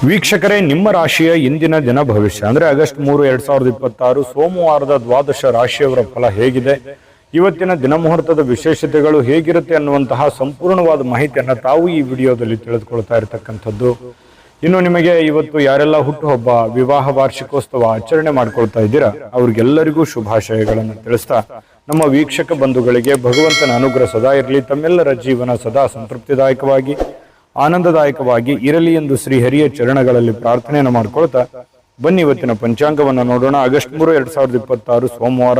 ವೀಕ್ಷಕರೇ, ನಿಮ್ಮ ರಾಶಿಯ ಇಂದಿನ ದಿನ ಭವಿಷ್ಯ ಅಂದ್ರೆ ಆಗಸ್ಟ್ 3, 2026 ಸೋಮವಾರದ ದ್ವಾದಶ ರಾಶಿಯವರ ಫಲ ಹೇಗಿದೆ, ಇವತ್ತಿನ ದಿನ ಮುಹೂರ್ತದ ವಿಶೇಷತೆಗಳು ಹೇಗಿರುತ್ತೆ ಅನ್ನುವಂತಹ ಸಂಪೂರ್ಣವಾದ ಮಾಹಿತಿಯನ್ನ ತಾವು ಈ ವಿಡಿಯೋದಲ್ಲಿ ತಿಳಿದುಕೊಳ್ತಾ ಇರತಕ್ಕಂಥದ್ದು. ಇನ್ನು ನಿಮಗೆ ಇವತ್ತು ಯಾರೆಲ್ಲ ಹುಟ್ಟುಹಬ್ಬ, ವಿವಾಹ ವಾರ್ಷಿಕೋತ್ಸವ ಆಚರಣೆ ಮಾಡ್ಕೊಳ್ತಾ ಇದ್ದೀರಾ ಅವ್ರಿಗೆಲ್ಲರಿಗೂ ಶುಭಾಶಯಗಳನ್ನು ತಿಳಿಸ್ತಾ, ನಮ್ಮ ವೀಕ್ಷಕ ಬಂಧುಗಳಿಗೆ ಭಗವಂತನ ಅನುಗ್ರಹ ಸದಾ ಇರಲಿ, ತಮ್ಮೆಲ್ಲರ ಜೀವನ ಸದಾ ಸಂತೃಪ್ತಿದಾಯಕವಾಗಿ ಆನಂದದಾಯಕವಾಗಿ ಇರಲಿ ಎಂದು ಶ್ರೀಹರಿಯ ಚರಣಗಳಲ್ಲಿ ಪ್ರಾರ್ಥನೆಯನ್ನು ಮಾಡ್ಕೊಳ್ತಾ ಬನ್ನಿ ಇವತ್ತಿನ ಪಂಚಾಂಗವನ್ನು ನೋಡೋಣ. ಆಗಸ್ಟ್ 3, 2026 ಸೋಮವಾರ,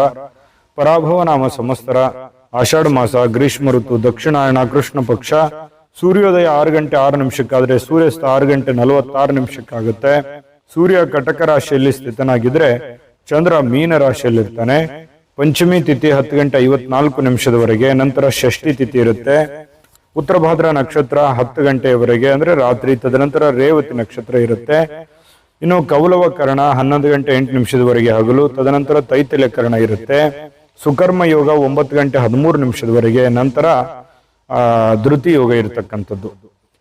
ಪರಾಭವ ನಾಮ ಸಂವತ್ಸರ, ಆಷಾಢ ಮಾಸ, ಗ್ರೀಷ್ಮ ಋತು, ದಕ್ಷಿಣಾಯಣ, ಕೃಷ್ಣ ಪಕ್ಷ. ಸೂರ್ಯೋದಯ 6 ಗಂಟೆ 6 ನಿಮಿಷಕ್ಕಾದ್ರೆ ಸೂರ್ಯಾಸ್ತ 6 ಗಂಟೆ 46 ನಿಮಿಷಕ್ಕಾಗುತ್ತೆ. ಸೂರ್ಯ ಕಟಕ ರಾಶಿಯಲ್ಲಿ ಸ್ಥಿತನಾಗಿದ್ರೆ ಚಂದ್ರ ಮೀನ ರಾಶಿಯಲ್ಲಿರ್ತಾನೆ. ಪಂಚಮಿ ತಿಥಿ 10 ಗಂಟೆ 54 ನಿಮಿಷದವರೆಗೆ, ನಂತರ ಷಷ್ಠಿ ತಿಥಿ ಇರುತ್ತೆ. ಉತ್ತರ ಭಾದ್ರ ನಕ್ಷತ್ರ 10 ಗಂಟೆಯವರೆಗೆ ಅಂದ್ರೆ ರಾತ್ರಿ, ತದನಂತರ ರೇವತಿ ನಕ್ಷತ್ರ ಇರುತ್ತೆ. ಇನ್ನು ಕೌಲವ ಕರ್ಣ 11 ಗಂಟೆ 8 ನಿಮಿಷದವರೆಗೆ ಹಗಲು, ತದನಂತರ ತೈತಲ್ಯ ಕರ್ಣ ಇರುತ್ತೆ. ಸುಕರ್ಮ ಯೋಗ 9 ಗಂಟೆ 13 ನಿಮಿಷದವರೆಗೆ, ನಂತರ ಧೃತಿ ಯೋಗ ಇರತಕ್ಕಂಥದ್ದು.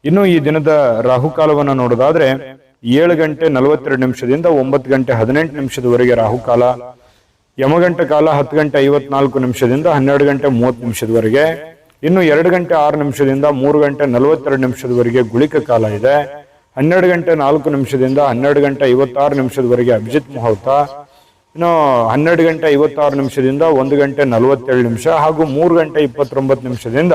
ಇನ್ನು ಈ ದಿನದ ರಾಹುಕಾಲವನ್ನು ನೋಡೋದಾದ್ರೆ 7 ಗಂಟೆ 42 ನಿಮಿಷದಿಂದ 9 ಗಂಟೆ 18 ನಿಮಿಷದವರೆಗೆ ರಾಹುಕಾಲ. ಯಮಗಂಟ ಕಾಲ 10 ಗಂಟೆ 54 ನಿಮಿಷದಿಂದ 12 ಗಂಟೆ 30 ನಿಮಿಷದವರೆಗೆ. ಇನ್ನು 2 ಗಂಟೆ 6 ನಿಮಿಷದಿಂದ 3 ಗಂಟೆ 42 ನಿಮಿಷದವರೆಗೆ ಗುಳಿಕ ಕಾಲ ಇದೆ. 12 ಗಂಟೆ 4 ನಿಮಿಷದಿಂದ 12 ಗಂಟೆ 56 ನಿಮಿಷದವರೆಗೆ ಅಭಿಜಿತ್ ಮುಹೂರ್ತ. ಇನ್ನು 12 ಗಂಟೆ 56 ನಿಮಿಷದಿಂದ 1 ಗಂಟೆ 47 ನಿಮಿಷ ಹಾಗೂ 3 ಗಂಟೆ 29 ನಿಮಿಷದಿಂದ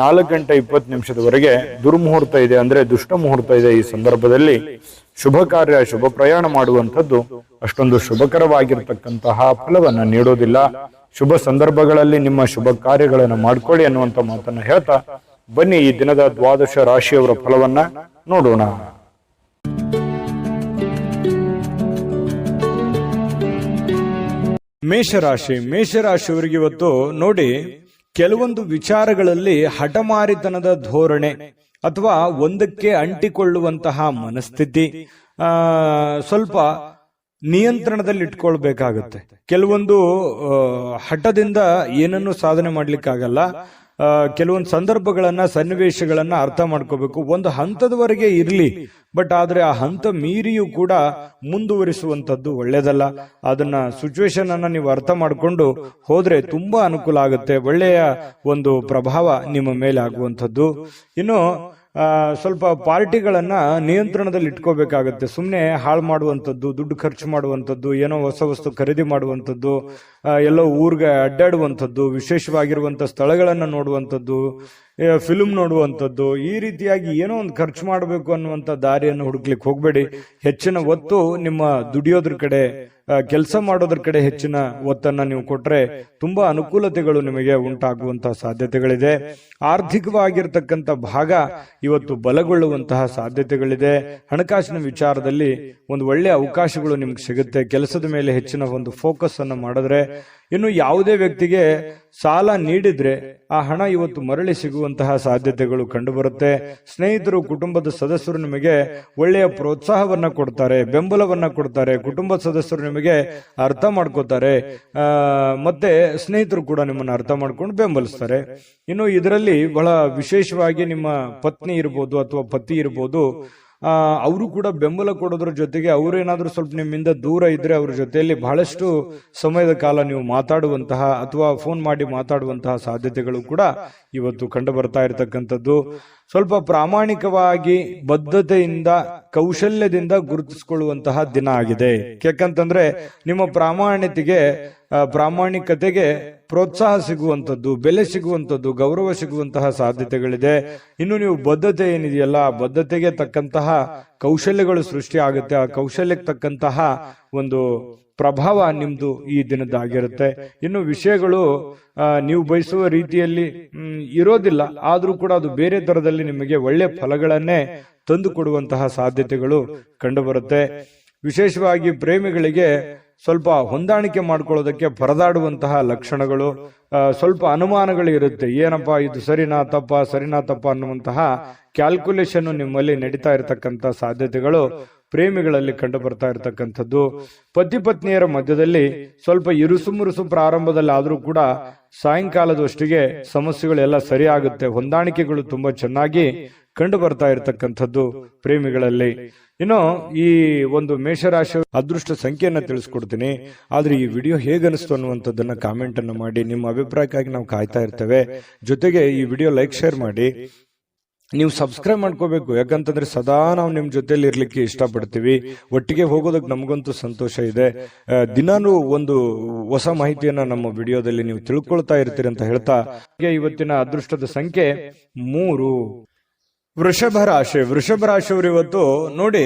4 ಗಂಟೆ 20 ನಿಮಿಷದವರೆಗೆ ದುರ್ಮುಹೂರ್ತ ಇದೆ, ಅಂದ್ರೆ ದುಷ್ಟ ಮುಹೂರ್ತ ಇದೆ. ಈ ಸಂದರ್ಭದಲ್ಲಿ ಶುಭ ಕಾರ್ಯ, ಶುಭ ಪ್ರಯಾಣ ಮಾಡುವಂಥದ್ದು ಅಷ್ಟೊಂದು ಶುಭಕರವಾಗಿರ್ತಕ್ಕಂತಹ ಫಲವನ್ನ ನೀಡೋದಿಲ್ಲ. ಶುಭ ಸಂದರ್ಭಗಳಲ್ಲಿ ನಿಮ್ಮ ಶುಭ ಕಾರ್ಯಗಳನ್ನು ಮಾಡ್ಕೊಳ್ಳಿ ಅನ್ನುವಂಥ ಮಾತನ್ನ ಹೇಳ್ತಾ ಬನ್ನಿ ಈ ದಿನದ ದ್ವಾದಶ ರಾಶಿಯವರ ಫಲವನ್ನ ನೋಡೋಣ. ಮೇಷರಾಶಿಯವರಿಗೆ ಇವತ್ತು ನೋಡಿ, ಕೆಲವೊಂದು ವಿಚಾರಗಳಲ್ಲಿ ಹಠಮಾರಿತನದ ಧೋರಣೆ ಅಥವಾ ಒಂದಕ್ಕೆ ಅಂಟಿಕೊಳ್ಳುವಂತಹ ಮನಸ್ಥಿತಿ ಸ್ವಲ್ಪ ನಿಯಂತ್ರಣದಲ್ಲಿ ಇಟ್ಕೊಳ್ಬೇಕಾಗತ್ತೆ. ಕೆಲವೊಂದು ಹಠದಿಂದ ಏನನ್ನು ಸಾಧನೆ ಮಾಡ್ಲಿಕ್ಕಾಗಲ್ಲ. ಕೆಲವೊಂದು ಸಂದರ್ಭಗಳನ್ನ, ಸನ್ನಿವೇಶಗಳನ್ನ ಅರ್ಥ ಮಾಡ್ಕೋಬೇಕು. ಒಂದು ಹಂತದವರೆಗೆ ಇರ್ಲಿ, ಬಟ್ ಆದ್ರೆ ಆ ಹಂತ ಮೀರಿಯೂ ಕೂಡ ಮುಂದುವರಿಸುವಂತದ್ದು ಒಳ್ಳೇದಲ್ಲ. ಅದನ್ನ ಸಿಚುವೇಶನ್ ಅನ್ನ ನೀವು ಅರ್ಥ ಮಾಡ್ಕೊಂಡು ಹೋದ್ರೆ ತುಂಬಾ ಅನುಕೂಲ ಆಗುತ್ತೆ. ಒಳ್ಳೆಯ ಒಂದು ಪ್ರಭಾವ ನಿಮ್ಮ ಮೇಲೆ ಆಗುವಂಥದ್ದು. ಇನ್ನು ಸ್ವಲ್ಪ ಪಾರ್ಟಿಗಳನ್ನ ನಿಯಂತ್ರಣದಲ್ಲಿ ಇಟ್ಕೋಬೇಕಾಗತ್ತೆ. ಸುಮ್ಮನೆ ಹಾಳು ಮಾಡುವಂಥದ್ದು, ದುಡ್ಡು ಖರ್ಚು ಮಾಡುವಂಥದ್ದು, ಏನೋ ಹೊಸ ವಸ್ತು ಖರೀದಿ ಮಾಡುವಂಥದ್ದು, ಎಲ್ಲೋ ಊರ್ಗೆ ಅಡ್ಡಾಡುವಂಥದ್ದು, ವಿಶೇಷವಾಗಿರುವಂಥ ಸ್ಥಳಗಳನ್ನು ನೋಡುವಂಥದ್ದು, ಫಿಲ್ಮ್ ನೋಡುವಂಥದ್ದು, ಈ ರೀತಿಯಾಗಿ ಏನೋ ಒಂದು ಖರ್ಚು ಮಾಡಬೇಕು ಅನ್ನುವಂಥ ದಾರಿಯನ್ನು ಹುಡುಕ್ಲಿಕ್ಕೆ ಹೋಗ್ಬೇಡಿ. ಹೆಚ್ಚಿನ ಒತ್ತು ನಿಮ್ಮ ದುಡಿಯೋದ್ರ ಕಡೆ, ಕೆಲಸ ಮಾಡೋದ್ರ ಕಡೆ ಹೆಚ್ಚಿನ ಒತ್ತನ್ನ ನೀವು ಕೊಟ್ರೆ ತುಂಬಾ ಅನುಕೂಲತೆಗಳು ನಿಮಗೆ ಉಂಟಾಗುವಂತಹ ಸಾಧ್ಯತೆಗಳಿದೆ. ಆರ್ಥಿಕವಾಗಿರ್ತಕ್ಕಂಥ ಭಾಗ ಇವತ್ತು ಬಲಗೊಳ್ಳುವಂತಹ ಸಾಧ್ಯತೆಗಳಿದೆ. ಹಣಕಾಸಿನ ವಿಚಾರದಲ್ಲಿ ಒಂದು ಒಳ್ಳೆಯ ಅವಕಾಶಗಳು ನಿಮ್ಗೆ ಸಿಗುತ್ತೆ. ಕೆಲಸದ ಮೇಲೆ ಹೆಚ್ಚಿನ ಒಂದು ಫೋಕಸ್ ಅನ್ನು ಮಾಡಿದ್ರೆ, ಇನ್ನು ಯಾವುದೇ ವ್ಯಕ್ತಿಗೆ ಸಾಲ ನೀಡಿದ್ರೆ ಆ ಹಣ ಇವತ್ತು ಮರಳಿ ಸಿಗುವಂತಹ ಸಾಧ್ಯತೆಗಳು ಕಂಡುಬರುತ್ತೆ. ಸ್ನೇಹಿತರು, ಕುಟುಂಬದ ಸದಸ್ಯರು ನಿಮಗೆ ಒಳ್ಳೆಯ ಪ್ರೋತ್ಸಾಹವನ್ನ ಕೊಡ್ತಾರೆ, ಬೆಂಬಲವನ್ನ ಕೊಡ್ತಾರೆ. ಕುಟುಂಬದ ಸದಸ್ಯರು ನಿಮಗೆ ಅರ್ಥ ಮಾಡ್ಕೋತಾರೆ, ಮತ್ತೆ ಸ್ನೇಹಿತರು ಕೂಡ ನಿಮ್ಮನ್ನ ಅರ್ಥ ಮಾಡ್ಕೊಂಡು ಬೆಂಬಲಿಸ್ತಾರೆ. ಇನ್ನು ಇದರಲ್ಲಿ ಬಹಳ ವಿಶೇಷವಾಗಿ ನಿಮ್ಮ ಪತ್ನಿ ಇರ್ಬೋದು ಅಥವಾ ಪತಿ ಇರ್ಬೋದು, ಅವರು ಕೂಡ ಬೆಂಬಲ ಕೊಡೋದ್ರ ಜೊತೆಗೆ ಅವರೇನಾದ್ರೂ ಸ್ವಲ್ಪ ನಿಮ್ಮಿಂದ ದೂರ ಇದ್ರೆ ಅವ್ರ ಜೊತೆಯಲ್ಲಿ ಬಹಳಷ್ಟು ಸಮಯದ ಕಾಲ ನೀವು ಮಾತಾಡುವಂತಹ ಅಥವಾ ಫೋನ್ ಮಾಡಿ ಮಾತಾಡುವಂತಹ ಸಾಧ್ಯತೆಗಳು ಕೂಡ ಇವತ್ತು ಕಂಡು ಬರ್ತಾ ಇರತಕ್ಕಂಥದ್ದು. ಸ್ವಲ್ಪ ಪ್ರಾಮಾಣಿಕವಾಗಿ, ಬದ್ಧತೆಯಿಂದ, ಕೌಶಲ್ಯದಿಂದ ಗುರುತಿಸಿಕೊಳ್ಳುವಂತಹ ದಿನ ಆಗಿದೆ. ಯಾಕಂತಂದ್ರೆ ನಿಮ್ಮ ಪ್ರಾಮಾಣಿಕತೆಗೆ ಪ್ರೋತ್ಸಾಹ ಸಿಗುವಂಥದ್ದು, ಬೆಲೆ ಸಿಗುವಂಥದ್ದು, ಗೌರವ ಸಿಗುವಂತಹ ಸಾಧ್ಯತೆಗಳಿದೆ. ಇನ್ನು ನೀವು ಬದ್ಧತೆ ಏನಿದೆಯಲ್ಲ, ಆ ಬದ್ಧತೆಗೆ ತಕ್ಕಂತಹ ಕೌಶಲ್ಯಗಳು ಸೃಷ್ಟಿ ಆಗುತ್ತೆ. ಆ ಕೌಶಲ್ಯಕ್ಕೆ ತಕ್ಕಂತಹ ಒಂದು ಪ್ರಭಾವ ನಿಮ್ದು ಈ ದಿನದಾಗಿರುತ್ತೆ. ಇನ್ನು ವಿಷಯಗಳು ನೀವು ಬಯಸುವ ರೀತಿಯಲ್ಲಿ ಇರೋದಿಲ್ಲ, ಆದ್ರೂ ಕೂಡ ಅದು ಬೇರೆ ತರದಲ್ಲಿ ನಿಮಗೆ ಒಳ್ಳೆ ಫಲಗಳನ್ನೇ ತಂದು ಕೊಡುವಂತಹ ಸಾಧ್ಯತೆಗಳು ಕಂಡುಬರುತ್ತೆ. ವಿಶೇಷವಾಗಿ ಪ್ರೇಮಿಗಳಿಗೆ ಸ್ವಲ್ಪ ಹೊಂದಾಣಿಕೆ ಮಾಡ್ಕೊಳ್ಳೋದಕ್ಕೆ ಪರದಾಡುವಂತಹ ಲಕ್ಷಣಗಳು, ಸ್ವಲ್ಪ ಅನುಮಾನಗಳು ಇರುತ್ತೆ. ಏನಪ್ಪಾ ಇದು ಸರಿನಾ ತಪ್ಪ ಅನ್ನುವಂತಹ ಕ್ಯಾಲ್ಕುಲೇಷನ್ ನಿಮ್ಮಲ್ಲಿ ನಡೀತಾ ಇರತಕ್ಕಂತ ಸಾಧ್ಯತೆಗಳು ಪ್ರೇಮಿಗಳಲ್ಲಿ ಕಂಡು ಬರ್ತಾ ಇರತಕ್ಕಂಥದ್ದು. ಪತಿ ಪತ್ನಿಯರ ಮಧ್ಯದಲ್ಲಿ ಸ್ವಲ್ಪ ಇರುಸು ಮುರುಸು ಪ್ರಾರಂಭದಲ್ಲಿ ಆದ್ರೂ ಕೂಡ ಸಾಯಂಕಾಲದವಷ್ಟಿಗೆ ಸಮಸ್ಯೆಗಳೆಲ್ಲ ಸರಿ ಆಗುತ್ತೆ. ಹೊಂದಾಣಿಕೆಗಳು ತುಂಬಾ ಚೆನ್ನಾಗಿ ಕಂಡು ಬರ್ತಾ ಇರತಕ್ಕಂಥದ್ದು ಪ್ರೇಮಿಗಳಲ್ಲಿ. ಇನ್ನು ಈ ಒಂದು ಮೇಷರಾಶಿ ಅದೃಷ್ಟ ಸಂಖ್ಯೆಯನ್ನ ತಿಳಿಸ್ಕೊಡ್ತೀನಿ. ಆದ್ರೆ ಈ ವಿಡಿಯೋ ಹೇಗನಿಸ್ತು ಅನ್ನುವಂಥದ್ದನ್ನ ಕಾಮೆಂಟ್ ಅನ್ನು ಮಾಡಿ. ನಿಮ್ಮ ಅಭಿಪ್ರಾಯಕ್ಕಾಗಿ ನಾವು ಕಾಯ್ತಾ ಇರ್ತೇವೆ. ಜೊತೆಗೆ ಈ ವಿಡಿಯೋ ಲೈಕ್ ಶೇರ್ ಮಾಡಿ. ನೀವು ಸಬ್ಸ್ಕ್ರೈಬ್ ಮಾಡ್ಕೋಬೇಕು, ಯಾಕಂತಂದ್ರೆ ಸದಾ ನಾವು ನಿಮ್ ಜೊತೆಲಿ ಇರ್ಲಿಕ್ಕೆ ಇಷ್ಟಪಡ್ತೀವಿ. ಒಟ್ಟಿಗೆ ಹೋಗೋದಕ್ಕೆ ನಮಗಂತೂ ಸಂತೋಷ ಇದೆ. ದಿನಾನು ಒಂದು ಹೊಸ ಮಾಹಿತಿಯನ್ನ ನಮ್ಮ ವಿಡಿಯೋದಲ್ಲಿ ನೀವು ತಿಳ್ಕೊಳ್ತಾ ಇರ್ತೀರಿ ಅಂತ ಹೇಳ್ತಾ, ಇವತ್ತಿನ ಅದೃಷ್ಟದ ಸಂಖ್ಯೆ 3. ವೃಷಭ ರಾಶಿಯವರು ಇವತ್ತು ನೋಡಿ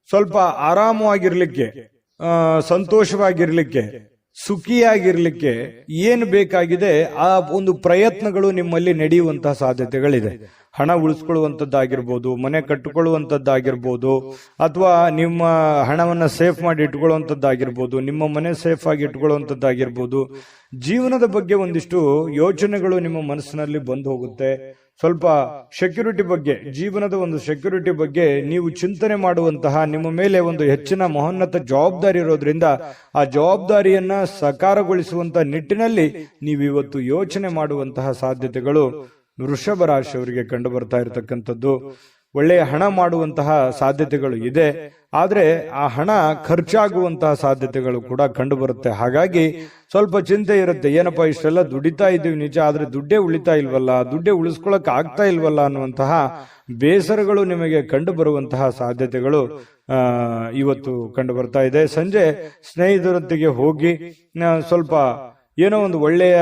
ಸ್ವಲ್ಪ ಆರಾಮವಾಗಿರ್ಲಿಕ್ಕೆ, ಸಂತೋಷವಾಗಿರ್ಲಿಕ್ಕೆ, ಸುಖಿಯಾಗಿರ್ಲಿಕ್ಕೆ ಏನು ಬೇಕಾಗಿದೆ ಆ ಒಂದು ಪ್ರಯತ್ನಗಳು ನಿಮ್ಮಲ್ಲಿ ನಡೆಯುವಂತಹ ಸಾಧ್ಯತೆಗಳಿದೆ. ಹಣ ಉಳಿಸ್ಕೊಳ್ಳುವಂಥದ್ದಾಗಿರ್ಬೋದು, ಮನೆ ಕಟ್ಟಿಕೊಳ್ಳುವಂಥದ್ದಾಗಿರ್ಬೋದು, ಅಥವಾ ನಿಮ್ಮ ಹಣವನ್ನ ಸೇಫ್ ಮಾಡಿ ಇಟ್ಕೊಳ್ಳುವಂಥದ್ದಾಗಿರ್ಬೋದು, ನಿಮ್ಮ ಮನೆ ಸೇಫ್ ಆಗಿ ಇಟ್ಕೊಳ್ಳುವಂಥದ್ದಾಗಿರ್ಬೋದು. ಜೀವನದ ಬಗ್ಗೆ ಒಂದಿಷ್ಟು ಯೋಚನೆಗಳು ನಿಮ್ಮ ಮನಸ್ಸಿನಲ್ಲಿ ಬಂದು ಹೋಗುತ್ತೆ. ಸ್ವಲ್ಪ ಸೆಕ್ಯೂರಿಟಿ ಬಗ್ಗೆ, ಜೀವನದ ಒಂದು ಸೆಕ್ಯೂರಿಟಿ ಬಗ್ಗೆ ನೀವು ಚಿಂತನೆ ಮಾಡುವಂತಹ, ನಿಮ್ಮ ಮೇಲೆ ಒಂದು ಹೆಚ್ಚಿನ ಮಹೋನ್ನತ ಜವಾಬ್ದಾರಿ ಇರೋದ್ರಿಂದ ಆ ಜವಾಬ್ದಾರಿಯನ್ನ ಸಾಕಾರಗೊಳಿಸುವಂತಹ ನಿಟ್ಟಿನಲ್ಲಿ ನೀವು ಇವತ್ತು ಯೋಚನೆ ಮಾಡುವಂತಹ ಸಾಧ್ಯತೆಗಳು ವೃಷಭ ರಾಶಿಯವರಿಗೆ ಕಂಡು ಬರ್ತಾ ಇರತಕ್ಕಂಥದ್ದು. ಒಳ್ಳೆಯ ಹಣ ಮಾಡುವಂತಹ ಸಾಧ್ಯತೆಗಳು ಇದೆ, ಆದ್ರೆ ಆ ಹಣ ಖರ್ಚಾಗುವಂತಹ ಸಾಧ್ಯತೆಗಳು ಕೂಡ ಕಂಡು ಬರುತ್ತೆ. ಹಾಗಾಗಿ ಸ್ವಲ್ಪ ಚಿಂತೆ ಇರುತ್ತೆ. ಏನಪ್ಪಾ ಇಷ್ಟೆಲ್ಲ ದುಡಿತಾ ಇದ್ದೀವಿ ನಿಜ, ಆದ್ರೆ ದುಡ್ಡೇ ಉಳಿತಾ ಇಲ್ವಲ್ಲ, ದುಡ್ಡೇ ಉಳಿಸ್ಕೊಳಕ್ ಆಗ್ತಾ ಇಲ್ವಲ್ಲ ಅನ್ನುವಂತಹ ಬೇಸರಗಳು ನಿಮಗೆ ಕಂಡು ಬರುವಂತಹ ಸಾಧ್ಯತೆಗಳು ಇವತ್ತು ಕಂಡು ಬರ್ತಾ ಇದೆ. ಸಂಜೆ ಸ್ನೇಹಿತರೊಂದಿಗೆ ಹೋಗಿ ಸ್ವಲ್ಪ ಏನೋ ಒಂದು ಒಳ್ಳೆಯ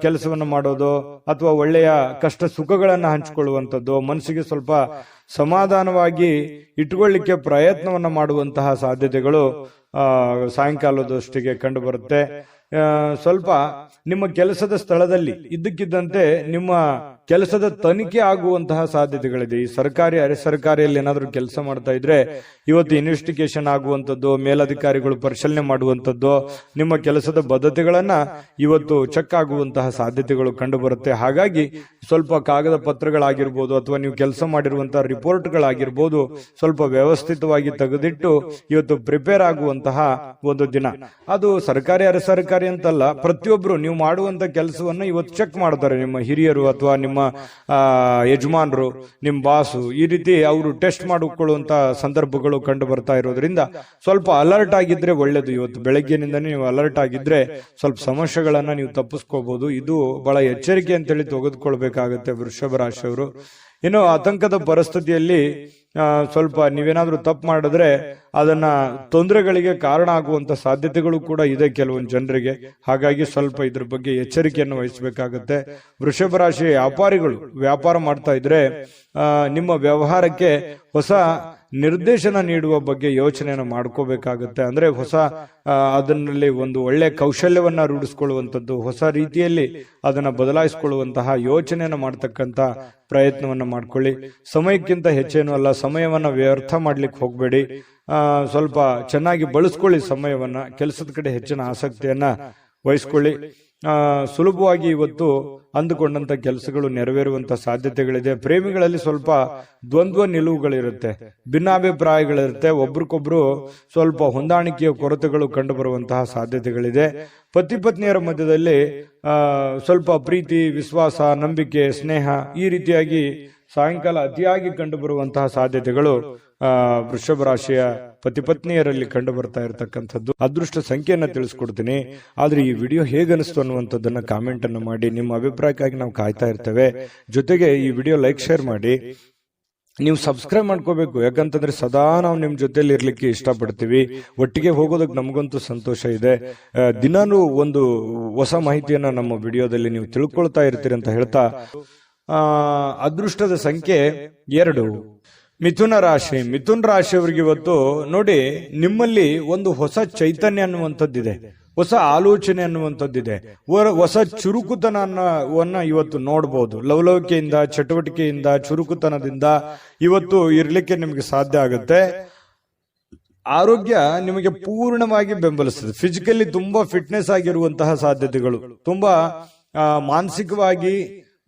ಕೆಲಸವನ್ನು ಮಾಡೋದು, ಅಥವಾ ಒಳ್ಳೆಯ ಕಷ್ಟ ಸುಖಗಳನ್ನ ಹಂಚಿಕೊಳ್ಳುವಂಥದ್ದು, ಮನಸ್ಸಿಗೆ ಸ್ವಲ್ಪ ಸಮಾಧಾನವಾಗಿ ಇಟ್ಕೊಳ್ಳಿಕ್ಕೆ ಪ್ರಯತ್ನವನ್ನ ಮಾಡುವಂತಹ ಸಾಧ್ಯತೆಗಳು ಸಾಯಂಕಾಲದಷ್ಟಿಗೆ ಕಂಡು ಬರುತ್ತೆ. ಸ್ವಲ್ಪ ನಿಮ್ಮ ಕೆಲಸದ ಸ್ಥಳದಲ್ಲಿ ಇದ್ದಕ್ಕಿದ್ದಂತೆ ನಿಮ್ಮ ಕೆಲಸದ ತನಿಖೆ ಆಗುವಂತಹ ಸಾಧ್ಯತೆಗಳಿದೆ. ಈ ಸರ್ಕಾರಿ ಅರೆ ಸರ್ಕಾರಿಯಲ್ಲಿ ಏನಾದ್ರೂ ಕೆಲಸ ಮಾಡ್ತಾ ಇದ್ರೆ ಇವತ್ತು ಇನ್ವೆಸ್ಟಿಗೇಷನ್ ಆಗುವಂಥದ್ದು, ಮೇಲಧಿಕಾರಿಗಳು ಪರಿಶೀಲನೆ ಮಾಡುವಂಥದ್ದು, ನಿಮ್ಮ ಕೆಲಸದ ಬದ್ಧತೆಗಳನ್ನ ಇವತ್ತು ಚೆಕ್ ಆಗುವಂತಹ ಸಾಧ್ಯತೆಗಳು ಕಂಡು ಬರುತ್ತೆ. ಹಾಗಾಗಿ ಸ್ವಲ್ಪ ಕಾಗದ ಪತ್ರಗಳಾಗಿರ್ಬೋದು, ಅಥವಾ ನೀವು ಕೆಲಸ ಮಾಡಿರುವಂತಹ ರಿಪೋರ್ಟ್ಗಳಾಗಿರ್ಬೋದು, ಸ್ವಲ್ಪ ವ್ಯವಸ್ಥಿತವಾಗಿ ತೆಗೆದಿಟ್ಟು ಇವತ್ತು ಪ್ರಿಪೇರ್ ಆಗುವಂತಹ ಒಂದು ದಿನ. ಅದು ಸರ್ಕಾರಿ ಅರೆ ಸರ್ಕಾರಿ ಅಂತಲ್ಲ, ಪ್ರತಿಯೊಬ್ರು ನೀವು ಮಾಡುವಂತ ಕೆಲಸವನ್ನ ಇವತ್ತು ಚೆಕ್ ಮಾಡ್ತಾರೆ. ನಿಮ್ಮ ಹಿರಿಯರು ಅಥವಾ ನಿಮ್ಮ ಯಜಮಾನರು, ನಿಮ್ಮ ಬಾಸು, ಈ ರೀತಿ ಅವರು ಟೆಸ್ಟ್ ಮಾಡಿಕೊಳ್ಳುವಂತ ಸಂದರ್ಭಗಳು ಕಂಡು ಬರ್ತಾ ಇರೋದ್ರಿಂದ ಸ್ವಲ್ಪ ಅಲರ್ಟ್ ಆಗಿದ್ರೆ ಒಳ್ಳೇದು. ಇವತ್ತು ಬೆಳಗ್ಗೆನಿಂದನೇ ನೀವು ಅಲರ್ಟ್ ಆಗಿದ್ರೆ ಸ್ವಲ್ಪ ಸಮಸ್ಯೆಗಳನ್ನ ನೀವು ತಪ್ಪಿಸ್ಕೋಬಹುದು. ಇದು ಬಹಳ ಎಚ್ಚರಿಕೆ ಅಂತೇಳಿ ತೆಗೆದುಕೊಳ್ಬೇಕಾಗತ್ತೆ ವೃಷಭ ರಾಶಿಯವರು. ಇನ್ನು ಆತಂಕದ ಪರಿಸ್ಥಿತಿಯಲ್ಲಿ ಸ್ವಲ್ಪ ನೀವೇನಾದ್ರೂ ತಪ್ಪು ಮಾಡಿದ್ರೆ ಅದನ್ನ ತೊಂದರೆಗಳಿಗೆ ಕಾರಣ ಆಗುವಂತ ಸಾಧ್ಯತೆಗಳು ಕೂಡ ಇದೆ ಕೆಲವೊಂದು ಜನರಿಗೆ. ಹಾಗಾಗಿ ಸ್ವಲ್ಪ ಇದ್ರ ಬಗ್ಗೆ ಎಚ್ಚರಿಕೆಯನ್ನು ವಹಿಸಬೇಕಾಗತ್ತೆ. ವೃಷಭ ರಾಶಿಯ ವ್ಯಾಪಾರಿಗಳು ವ್ಯಾಪಾರ ಮಾಡ್ತಾ ಇದ್ರೆ ನಿಮ್ಮ ವ್ಯವಹಾರಕ್ಕೆ ಹೊಸ ನಿರ್ದೇಶನ ನೀಡುವ ಬಗ್ಗೆ ಯೋಚನೆಯನ್ನು ಮಾಡ್ಕೋಬೇಕಾಗತ್ತೆ. ಅಂದ್ರೆ ಹೊಸ ಅದನ್ನಲ್ಲಿ ಒಂದು ಒಳ್ಳೆ ಕೌಶಲ್ಯವನ್ನ ರೂಢಿಸ್ಕೊಳ್ಳುವಂಥದ್ದು, ಹೊಸ ರೀತಿಯಲ್ಲಿ ಅದನ್ನ ಬದಲಾಯಿಸಿಕೊಳ್ಳುವಂತಹ ಯೋಚನೆಯನ್ನು ಮಾಡ್ತಕ್ಕಂತ ಪ್ರಯತ್ನವನ್ನ ಮಾಡ್ಕೊಳ್ಳಿ. ಸಮಯಕ್ಕಿಂತ ಹೆಚ್ಚೇನು ಅಲ್ಲ, ಸಮಯವನ್ನ ವ್ಯರ್ಥ ಮಾಡ್ಲಿಕ್ಕೆ ಹೋಗ್ಬೇಡಿ. ಸ್ವಲ್ಪ ಚೆನ್ನಾಗಿ ಬಳಸ್ಕೊಳ್ಳಿ ಸಮಯವನ್ನ, ಕೆಲಸದ ಕಡೆ ಹೆಚ್ಚಿನ ಆಸಕ್ತಿಯನ್ನ ವಹಿಸ್ಕೊಳ್ಳಿ. ಸುಲಭವಾಗಿ ಇವತ್ತು ಅಂದುಕೊಂಡಂತ ಕೆಲಸಗಳು ನೆರವೇರುವಂತ ಸಾಧ್ಯತೆಗಳಿದೆ. ಪ್ರೇಮಿಗಳಲ್ಲಿ ಸ್ವಲ್ಪ ದ್ವಂದ್ವ ನಿಲುವುಗಳಿರುತ್ತೆ, ಭಿನ್ನಾಭಿಪ್ರಾಯಗಳಿರುತ್ತೆ, ಒಬ್ರಿಗೊಬ್ರು ಸ್ವಲ್ಪ ಹೊಂದಾಣಿಕೆಯ ಕೊರತೆಗಳು ಕಂಡು ಬರುವಂತಹ ಸಾಧ್ಯತೆಗಳಿದೆ. ಪತಿ ಪತ್ನಿಯರ ಮಧ್ಯದಲ್ಲಿ ಸ್ವಲ್ಪ ಪ್ರೀತಿ, ವಿಶ್ವಾಸ, ನಂಬಿಕೆ, ಸ್ನೇಹ ಈ ರೀತಿಯಾಗಿ ಸಾಯಂಕಾಲ ಅತಿಯಾಗಿ ಕಂಡು ಬರುವಂತಹ ಸಾಧ್ಯತೆಗಳು ವೃಷಭ ರಾಶಿಯ ಪತಿ ಪತ್ನಿಯರಲ್ಲಿ ಕಂಡು ಬರ್ತಾ ಇರತಕ್ಕಂಥದ್ದು. ಅದೃಷ್ಟ ಸಂಖ್ಯೆಯನ್ನ ತಿಳಿಸ್ಕೊಡ್ತೀನಿ. ಆದ್ರೆ ಈ ವಿಡಿಯೋ ಹೇಗನಿಸ್ತು ಅನ್ನುವಂಥದ್ದನ್ನ ಕಾಮೆಂಟ್ ಅನ್ನು ಮಾಡಿ. ನಿಮ್ಮ ಅಭಿಪ್ರಾಯಕ್ಕಾಗಿ ನಾವು ಕಾಯ್ತಾ ಇರ್ತೇವೆ. ಜೊತೆಗೆ ಈ ವಿಡಿಯೋ ಲೈಕ್ ಶೇರ್ ಮಾಡಿ. ನೀವು ಸಬ್ಸ್ಕ್ರೈಬ್ ಮಾಡ್ಕೋಬೇಕು, ಯಾಕಂತಂದ್ರೆ ಸದಾ ನಾವು ನಿಮ್ ಜೊತೆಲಿ ಇರ್ಲಿಕ್ಕೆ ಇಷ್ಟಪಡ್ತೀವಿ. ಒಟ್ಟಿಗೆ ಹೋಗೋದಕ್ಕೆ ನಮಗಂತೂ ಸಂತೋಷ ಇದೆ. ದಿನಾನು ಒಂದು ಹೊಸ ಮಾಹಿತಿಯನ್ನ ನಮ್ಮ ವಿಡಿಯೋದಲ್ಲಿ ನೀವು ತಿಳ್ಕೊಳ್ತಾ ಇರ್ತೀರಿ ಅಂತ ಹೇಳ್ತಾ, ಅದೃಷ್ಟದ ಸಂಖ್ಯೆ 2. ಮಿಥುನ ರಾಶಿಯವರಿಗೆ ಇವತ್ತು ನೋಡಿ ನಿಮ್ಮಲ್ಲಿ ಒಂದು ಹೊಸ ಚೈತನ್ಯ ಅನ್ನುವಂಥದ್ದಿದೆ, ಹೊಸ ಆಲೋಚನೆ ಅನ್ನುವಂಥದ್ದಿದೆ, ಹೊಸ ಚುರುಕುತನವನ್ನ ಇವತ್ತು ನೋಡಬಹುದು. ಲವಲವಿಕೆಯಿಂದ, ಚಟುವಟಿಕೆಯಿಂದ, ಚುರುಕುತನದಿಂದ ಇವತ್ತು ಇರ್ಲಿಕ್ಕೆ ನಿಮಗೆ ಸಾಧ್ಯ ಆಗುತ್ತೆ. ಆರೋಗ್ಯ ನಿಮಗೆ ಪೂರ್ಣವಾಗಿ ಬೆಂಬಲಿಸ್ತದೆ. ಫಿಸಿಕಲಿ ತುಂಬಾ ಫಿಟ್ನೆಸ್ ಆಗಿರುವಂತಹ ಸಾಧ್ಯತೆಗಳು, ತುಂಬಾ ಮಾನಸಿಕವಾಗಿ,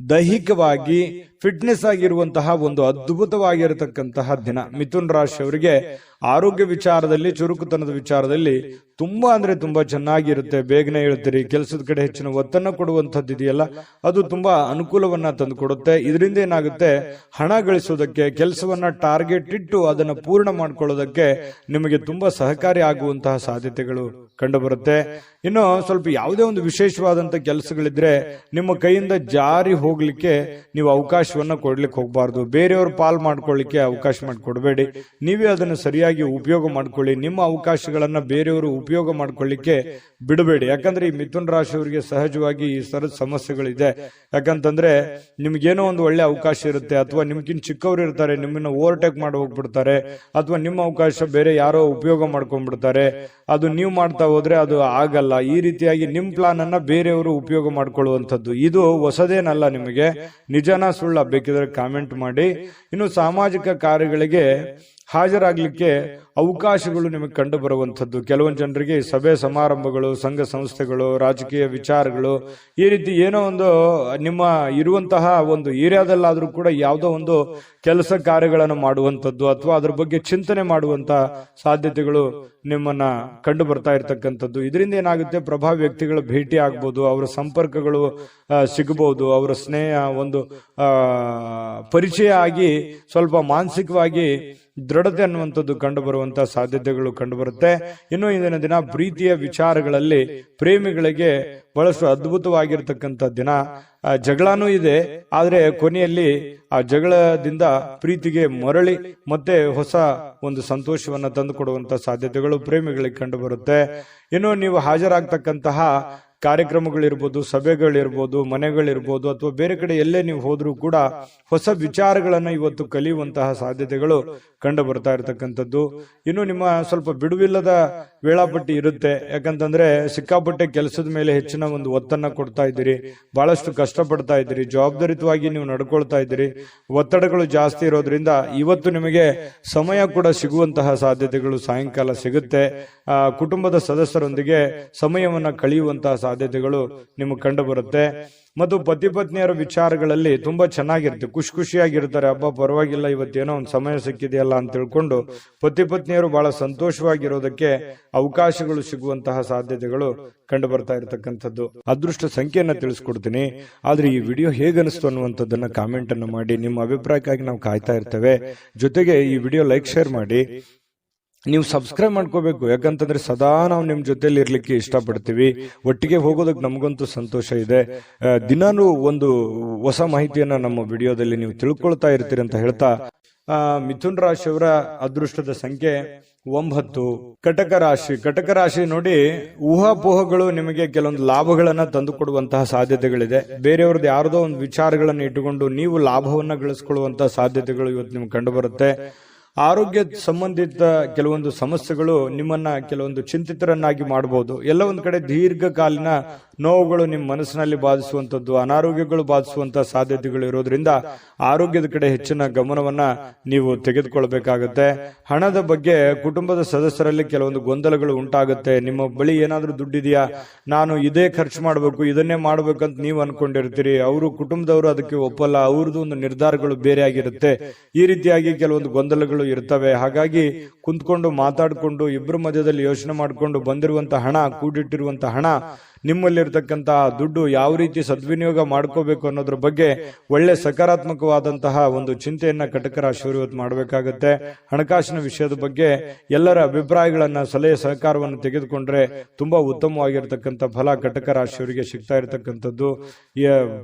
ದೈಹಿಕವಾಗಿ ಫಿಟ್ನೆಸ್ ಆಗಿರುವಂತಹ ಒಂದು ಅದ್ಭುತವಾಗಿರತಕ್ಕಂತಹ ದಿನ. ಮಿಥುನ್ ರಾಶಿಯವರಿಗೆ ಆರೋಗ್ಯ ವಿಚಾರದಲ್ಲಿ, ಚುರುಕುತನದ ವಿಚಾರದಲ್ಲಿ ತುಂಬಾ ಅಂದ್ರೆ ತುಂಬಾ ಚೆನ್ನಾಗಿರುತ್ತೆ. ಬೇಗನೆ ಹೇಳ್ತೀರಿ, ಕೆಲಸದ ಕಡೆ ಹೆಚ್ಚಿನ ಒತ್ತನ್ನು ಕೊಡುವಂತದ್ದು ಇದೆಯಲ್ಲ, ಅದು ತುಂಬಾ ಅನುಕೂಲವನ್ನ ತಂದು ಕೊಡುತ್ತೆ. ಇದರಿಂದ ಏನಾಗುತ್ತೆ, ಹಣ ಗಳಿಸೋದಕ್ಕೆ, ಕೆಲಸವನ್ನ ಟಾರ್ಗೆಟ್ ಇಟ್ಟು ಅದನ್ನು ಪೂರ್ಣ ಮಾಡ್ಕೊಳ್ಳೋದಕ್ಕೆ ನಿಮಗೆ ತುಂಬಾ ಸಹಕಾರಿ ಆಗುವಂತಹ ಸಾಧ್ಯತೆಗಳು ಕಂಡು ಬರುತ್ತೆ. ಇನ್ನು ಸ್ವಲ್ಪ ಯಾವುದೇ ಒಂದು ವಿಶೇಷವಾದಂತ ಕೆಲಸಗಳಿದ್ರೆ ನಿಮ್ಮ ಕೈಯಿಂದ ಜಾರಿ ಹೋಗ್ಲಿಕ್ಕೆ ನೀವು ಅವಕಾಶವನ್ನ ಕೊಡ್ಲಿಕ್ಕೆ ಹೋಗಬಾರ್ದು. ಬೇರೆಯವರು ಪಾಲ್ ಮಾಡ್ಕೊಳ್ಳಿಕ್ಕೆ ಅವಕಾಶ ಮಾಡಿಕೊಡ್ಬೇಡಿ. ನೀವೇ ಅದನ್ನು ಸರಿಯಾಗಿ ಉಪಯೋಗ ಮಾಡ್ಕೊಳ್ಳಿ. ನಿಮ್ಮ ಅವಕಾಶಗಳನ್ನ ಬೇರೆಯವರು ಉಪಯೋಗ ಮಾಡ್ಕೊಳ್ಳಿಕ್ಕೆ ಬಿಡಬೇಡಿ. ಯಾಕಂದ್ರೆ ಈ ಮಿಥುನ್ ರಾಶಿಯವರಿಗೆ ಸಹಜವಾಗಿ ಈ ಸರದ ಸಮಸ್ಯೆಗಳಿದೆ. ಯಾಕಂತಂದ್ರೆ ನಿಮ್ಗೇನೋ ಒಂದು ಒಳ್ಳೆ ಅವಕಾಶ ಇರುತ್ತೆ, ಅಥವಾ ನಿಮ್ಗಿನ್ ಚಿಕ್ಕವರು ಇರ್ತಾರೆ, ನಿಮ್ಮನ್ನ ಓವರ್ಟೇಕ್ ಮಾಡಿ ಹೋಗ್ಬಿಡ್ತಾರೆ, ಅಥವಾ ನಿಮ್ಮ ಅವಕಾಶ ಬೇರೆ ಯಾರೋ ಉಪಯೋಗ ಮಾಡ್ಕೊಂಡ್ಬಿಡ್ತಾರೆ. ಅದು ನೀವು ಮಾಡ್ತಾ ಹೋದ್ರೆ ಅದು ಆಗಲ್ಲ. ಈ ರೀತಿಯಾಗಿ ನಿಮ್ ಪ್ಲಾನ್ ಅನ್ನ ಬೇರೆಯವರು ಉಪಯೋಗ ಮಾಡ್ಕೊಳ್ಳುವಂಥದ್ದು ಇದು ಹೊಸದೇನಲ್ಲ. ನಿಮಗೆ ನಿಜನಾ ಸುಳ್ಳ ಬೇಕಿದ್ರೆ ಕಾಮೆಂಟ್ ಮಾಡಿ. ಇನ್ನು ಸಾಮಾಜಿಕ ಕಾರ್ಯಗಳಿಗೆ ಹಾಜರಾಗ್ಲಿಕ್ಕೆ ಅವಕಾಶಗಳು ನಿಮಗೆ ಕಂಡು ಬರುವಂಥದ್ದು. ಕೆಲವೊಂದು ಜನರಿಗೆ ಸಭೆ ಸಮಾರಂಭಗಳು, ಸಂಘ ಸಂಸ್ಥೆಗಳು, ರಾಜಕೀಯ ವಿಚಾರಗಳು, ಈ ರೀತಿ ಏನೋ ಒಂದು ನಿಮ್ಮ ಇರುವಂತಹ ಒಂದು ಏರಿಯಾದಲ್ಲಾದ್ರೂ ಕೂಡ ಯಾವುದೋ ಒಂದು ಕೆಲಸ ಕಾರ್ಯಗಳನ್ನು ಮಾಡುವಂಥದ್ದು ಅಥವಾ ಅದ್ರ ಬಗ್ಗೆ ಚಿಂತನೆ ಮಾಡುವಂತಹ ಸಾಧ್ಯತೆಗಳು ನಿಮ್ಮನ್ನ ಕಂಡು ಬರ್ತಾ ಇರ್ತಕ್ಕಂಥದ್ದು. ಇದರಿಂದ ಏನಾಗುತ್ತೆ, ಪ್ರಭಾವಿ ವ್ಯಕ್ತಿಗಳ ಭೇಟಿ ಆಗ್ಬೋದು, ಅವರ ಸಂಪರ್ಕಗಳು ಸಿಗಬಹುದು, ಅವರ ಸ್ನೇಹ ಒಂದು ಪರಿಚಯ ಆಗಿ ಸ್ವಲ್ಪ ಮಾನಸಿಕವಾಗಿ ದೃಢತೆ ಅನ್ನುವಂಥದ್ದು ಕಂಡು ಬರುವಂತಹ ಸಾಧ್ಯತೆಗಳು ಕಂಡು ಬರುತ್ತೆ. ಇನ್ನು ಇಂದಿನ ದಿನ ಪ್ರೀತಿಯ ವಿಚಾರಗಳಲ್ಲಿ ಪ್ರೇಮಿಗಳಿಗೆ ಬಹಳಷ್ಟು ಅದ್ಭುತವಾಗಿರ್ತಕ್ಕಂಥ ದಿನ. ಜಗಳನೂ ಇದೆ, ಆದ್ರೆ ಕೊನೆಯಲ್ಲಿ ಆ ಜಗಳದಿಂದ ಪ್ರೀತಿಗೆ ಮರಳಿ ಮತ್ತೆ ಹೊಸ ಒಂದು ಸಂತೋಷವನ್ನ ತಂದು ಕೊಡುವಂತಹ ಸಾಧ್ಯತೆಗಳು ಪ್ರೇಮಿಗಳಿಗೆ ಕಂಡು ಬರುತ್ತೆ. ಇನ್ನು ನೀವು ಹಾಜರಾಗ್ತಕ್ಕಂತಹ ಕಾರ್ಯಕ್ರಮಗಳಿರ್ಬೋದು, ಸಭೆಗಳಿರ್ಬೋದು, ಮನೆಗಳಿರ್ಬೋದು, ಅಥವಾ ಬೇರೆ ಕಡೆ ಎಲ್ಲೇ ನೀವು ಹೋದ್ರೂ ಕೂಡ ಹೊಸ ವಿಚಾರಗಳನ್ನ ಇವತ್ತು ಕಲಿಯುವಂತಹ ಸಾಧ್ಯತೆಗಳು ಕಂಡು ಬರ್ತಾ ಇರತಕ್ಕಂಥದ್ದು. ಇನ್ನು ನಿಮ್ಮ ಸ್ವಲ್ಪ ಬಿಡುವಿಲ್ಲದ ವೇಳಾಪಟ್ಟಿ ಇರುತ್ತೆ. ಯಾಕಂತಂದ್ರೆ ಸಿಕ್ಕಾಪಟ್ಟೆ ಕೆಲಸದ ಮೇಲೆ ಹೆಚ್ಚಿನ ಒಂದು ಒತ್ತನ್ನ ಕೊಡ್ತಾ ಇದ್ದೀರಿ, ಬಹಳಷ್ಟು ಕಷ್ಟಪಡ್ತಾ ಇದ್ದೀರಿ, ಜವಾಬ್ದಾರಿತವಾಗಿ ನೀವು ನಡ್ಕೊಳ್ತಾ ಇದ್ದೀರಿ. ಒತ್ತಡಗಳು ಜಾಸ್ತಿ ಇರೋದ್ರಿಂದ ಇವತ್ತು ನಿಮಗೆ ಸಮಯ ಕೂಡ ಸಿಗುವಂತಹ ಸಾಧ್ಯತೆಗಳು ಸಾಯಂಕಾಲ ಸಿಗುತ್ತೆ. ಕುಟುಂಬದ ಸದಸ್ಯರೊಂದಿಗೆ ಸಮಯವನ್ನ ಕಳೆಯುವಂತಹ ಸಾಧ್ಯತೆಗಳು ನಿಮಗೆ ಕಂಡು ಬರುತ್ತೆ. ಮತ್ತು ಪತಿ ಪತ್ನಿಯರ ವಿಚಾರಗಳಲ್ಲಿ ತುಂಬಾ ಚೆನ್ನಾಗಿರುತ್ತೆ, ಖುಷಿ ಖುಷಿಯಾಗಿರ್ತಾರೆ. ಹಬ್ಬ ಪರವಾಗಿಲ್ಲ, ಇವತ್ತೇನೋ ಒಂದು ಸಮಯ ಸಿಕ್ಕಿದೆಯಲ್ಲ ಅಂತ ತಿಳ್ಕೊಂಡು ಪತಿ ಪತ್ನಿಯರು ಬಹಳ ಸಂತೋಷವಾಗಿರೋದಕ್ಕೆ ಅವಕಾಶಗಳು ಸಿಗುವಂತಹ ಸಾಧ್ಯತೆಗಳು ಕಂಡು ಬರ್ತಾ ಇರತಕ್ಕಂಥದ್ದು. ಅದೃಷ್ಟ ಸಂಖ್ಯೆಯನ್ನ ತಿಳಿಸ್ಕೊಡ್ತೀನಿ, ಆದ್ರೆ ಈ ವಿಡಿಯೋ ಹೇಗನಿಸ್ತು ಅನ್ನುವಂಥದ್ದನ್ನ ಕಾಮೆಂಟ್ ಅನ್ನು ಮಾಡಿ. ನಿಮ್ಮ ಅಭಿಪ್ರಾಯಕ್ಕಾಗಿ ನಾವು ಕಾಯ್ತಾ ಇರ್ತೇವೆ. ಜೊತೆಗೆ ಈ ವಿಡಿಯೋ ಲೈಕ್, ಶೇರ್ ಮಾಡಿ. ನೀವು ಸಬ್ಸ್ಕ್ರೈಬ್ ಮಾಡ್ಕೋಬೇಕು, ಯಾಕಂತಂದ್ರೆ ಸದಾ ನಾವು ನಿಮ್ ಜೊತೆಲಿ ಇರ್ಲಿಕ್ಕೆ ಇಷ್ಟಪಡ್ತೀವಿ. ಒಟ್ಟಿಗೆ ಹೋಗೋದಕ್ಕೆ ನಮಗಂತೂ ಸಂತೋಷ ಇದೆ. ದಿನಾನು ಒಂದು ಹೊಸ ಮಾಹಿತಿಯನ್ನ ನಮ್ಮ ವಿಡಿಯೋದಲ್ಲಿ ನೀವು ತಿಳ್ಕೊಳ್ತಾ ಇರ್ತೀರಿ ಅಂತ ಹೇಳ್ತಾ, ಮಿಥುನ್ ರಾಶಿಯವರ ಅದೃಷ್ಟದ ಸಂಖ್ಯೆ 9. ಕಟಕ ರಾಶಿ ನೋಡಿ, ಊಹಾಪೋಹಗಳು ನಿಮಗೆ ಕೆಲವೊಂದು ಲಾಭಗಳನ್ನ ತಂದು ಕೊಡುವಂತಹ ಸಾಧ್ಯತೆಗಳಿದೆ. ಬೇರೆಯವ್ರದ್ದು ಯಾರದೋ ಒಂದು ವಿಚಾರಗಳನ್ನ ಇಟ್ಟುಕೊಂಡು ನೀವು ಲಾಭವನ್ನ ಗಳಿಸ್ಕೊಳ್ಳುವಂತಹ ಸಾಧ್ಯತೆಗಳು ಇವತ್ತು ನಿಮ್ಗೆ ಕಂಡು ಬರುತ್ತೆ. ಆರೋಗ್ಯ ಸಂಬಂಧಿತ ಕೆಲವೊಂದು ಸಮಸ್ಯೆಗಳು ನಿಮ್ಮನ್ನ ಕೆಲವೊಂದು ಚಿಂತಿತರನ್ನಾಗಿ ಮಾಡಬಹುದು. ಎಲ್ಲ ಒಂದ್ ಕಡೆ ದೀರ್ಘಕಾಲೀನ ನೋವುಗಳು ನಿಮ್ಮ ಮನಸ್ಸಿನಲ್ಲಿ ಬಾಧಿಸುವಂತದ್ದು, ಅನಾರೋಗ್ಯಗಳು ಬಾಧಿಸುವಂತಹ ಸಾಧ್ಯತೆಗಳು ಇರೋದ್ರಿಂದ ಆರೋಗ್ಯದ ಕಡೆ ಹೆಚ್ಚಿನ ಗಮನವನ್ನ ನೀವು ತೆಗೆದುಕೊಳ್ಬೇಕಾಗತ್ತೆ. ಹಣದ ಬಗ್ಗೆ ಕುಟುಂಬದ ಸದಸ್ಯರಲ್ಲಿ ಕೆಲವೊಂದು ಗೊಂದಲಗಳು ಉಂಟಾಗುತ್ತೆ. ನಿಮ್ಮ ಬಳಿ ಏನಾದ್ರೂ ದುಡ್ಡಿದೆಯಾ, ನಾನು ಇದೇ ಖರ್ಚು ಮಾಡಬೇಕು, ಇದನ್ನೇ ಮಾಡ್ಬೇಕಂತ ನೀವು ಅನ್ಕೊಂಡಿರ್ತೀರಿ. ಅವರು ಕುಟುಂಬದವರು ಅದಕ್ಕೆ ಒಪ್ಪಲ್ಲ, ಅವ್ರದ್ದು ಒಂದು ನಿರ್ಧಾರಗಳು ಬೇರೆ ಆಗಿರುತ್ತೆ. ಈ ರೀತಿಯಾಗಿ ಕೆಲವೊಂದು ಗೊಂದಲಗಳು ಇರ್ತವೆ. ಹಾಗಾಗಿ ಕುಂತ್ಕೊಂಡು ಮಾತಾಡಿಕೊಂಡು ಇಬ್ಬರ ಮಧ್ಯದಲ್ಲಿ ಯೋಚನೆ ಮಾಡಿಕೊಂಡು ಬಂದಿರುವಂತಹ ಹಣ, ಕೂಡಿಟ್ಟಿರುವಂತಹ ಹಣ, ನಿಮ್ಮಲ್ಲಿರ್ತಕ್ಕಂತಹ ದುಡ್ಡು ಯಾವ ರೀತಿ ಸದ್ವಿನಿಯೋಗ ಮಾಡ್ಕೋಬೇಕು ಅನ್ನೋದ್ರ ಬಗ್ಗೆ ಒಳ್ಳೆ ಸಕಾರಾತ್ಮಕವಾದಂತಹ ಒಂದು ಚಿಂತೆಯನ್ನ ಕಟಕ ರಾಶಿಯವರು ಇವತ್ತು ಮಾಡಬೇಕಾಗುತ್ತೆ. ಹಣಕಾಸಿನ ವಿಷಯದ ಬಗ್ಗೆ ಎಲ್ಲರ ಅಭಿಪ್ರಾಯಗಳನ್ನ, ಸಲಹೆ ಸಹಕಾರವನ್ನು ತೆಗೆದುಕೊಂಡ್ರೆ ತುಂಬಾ ಉತ್ತಮವಾಗಿರ್ತಕ್ಕಂಥ ಫಲ ಕಟಕ ರಾಶಿಯವರಿಗೆ ಸಿಗ್ತಾ ಇರತಕ್ಕಂಥದ್ದು.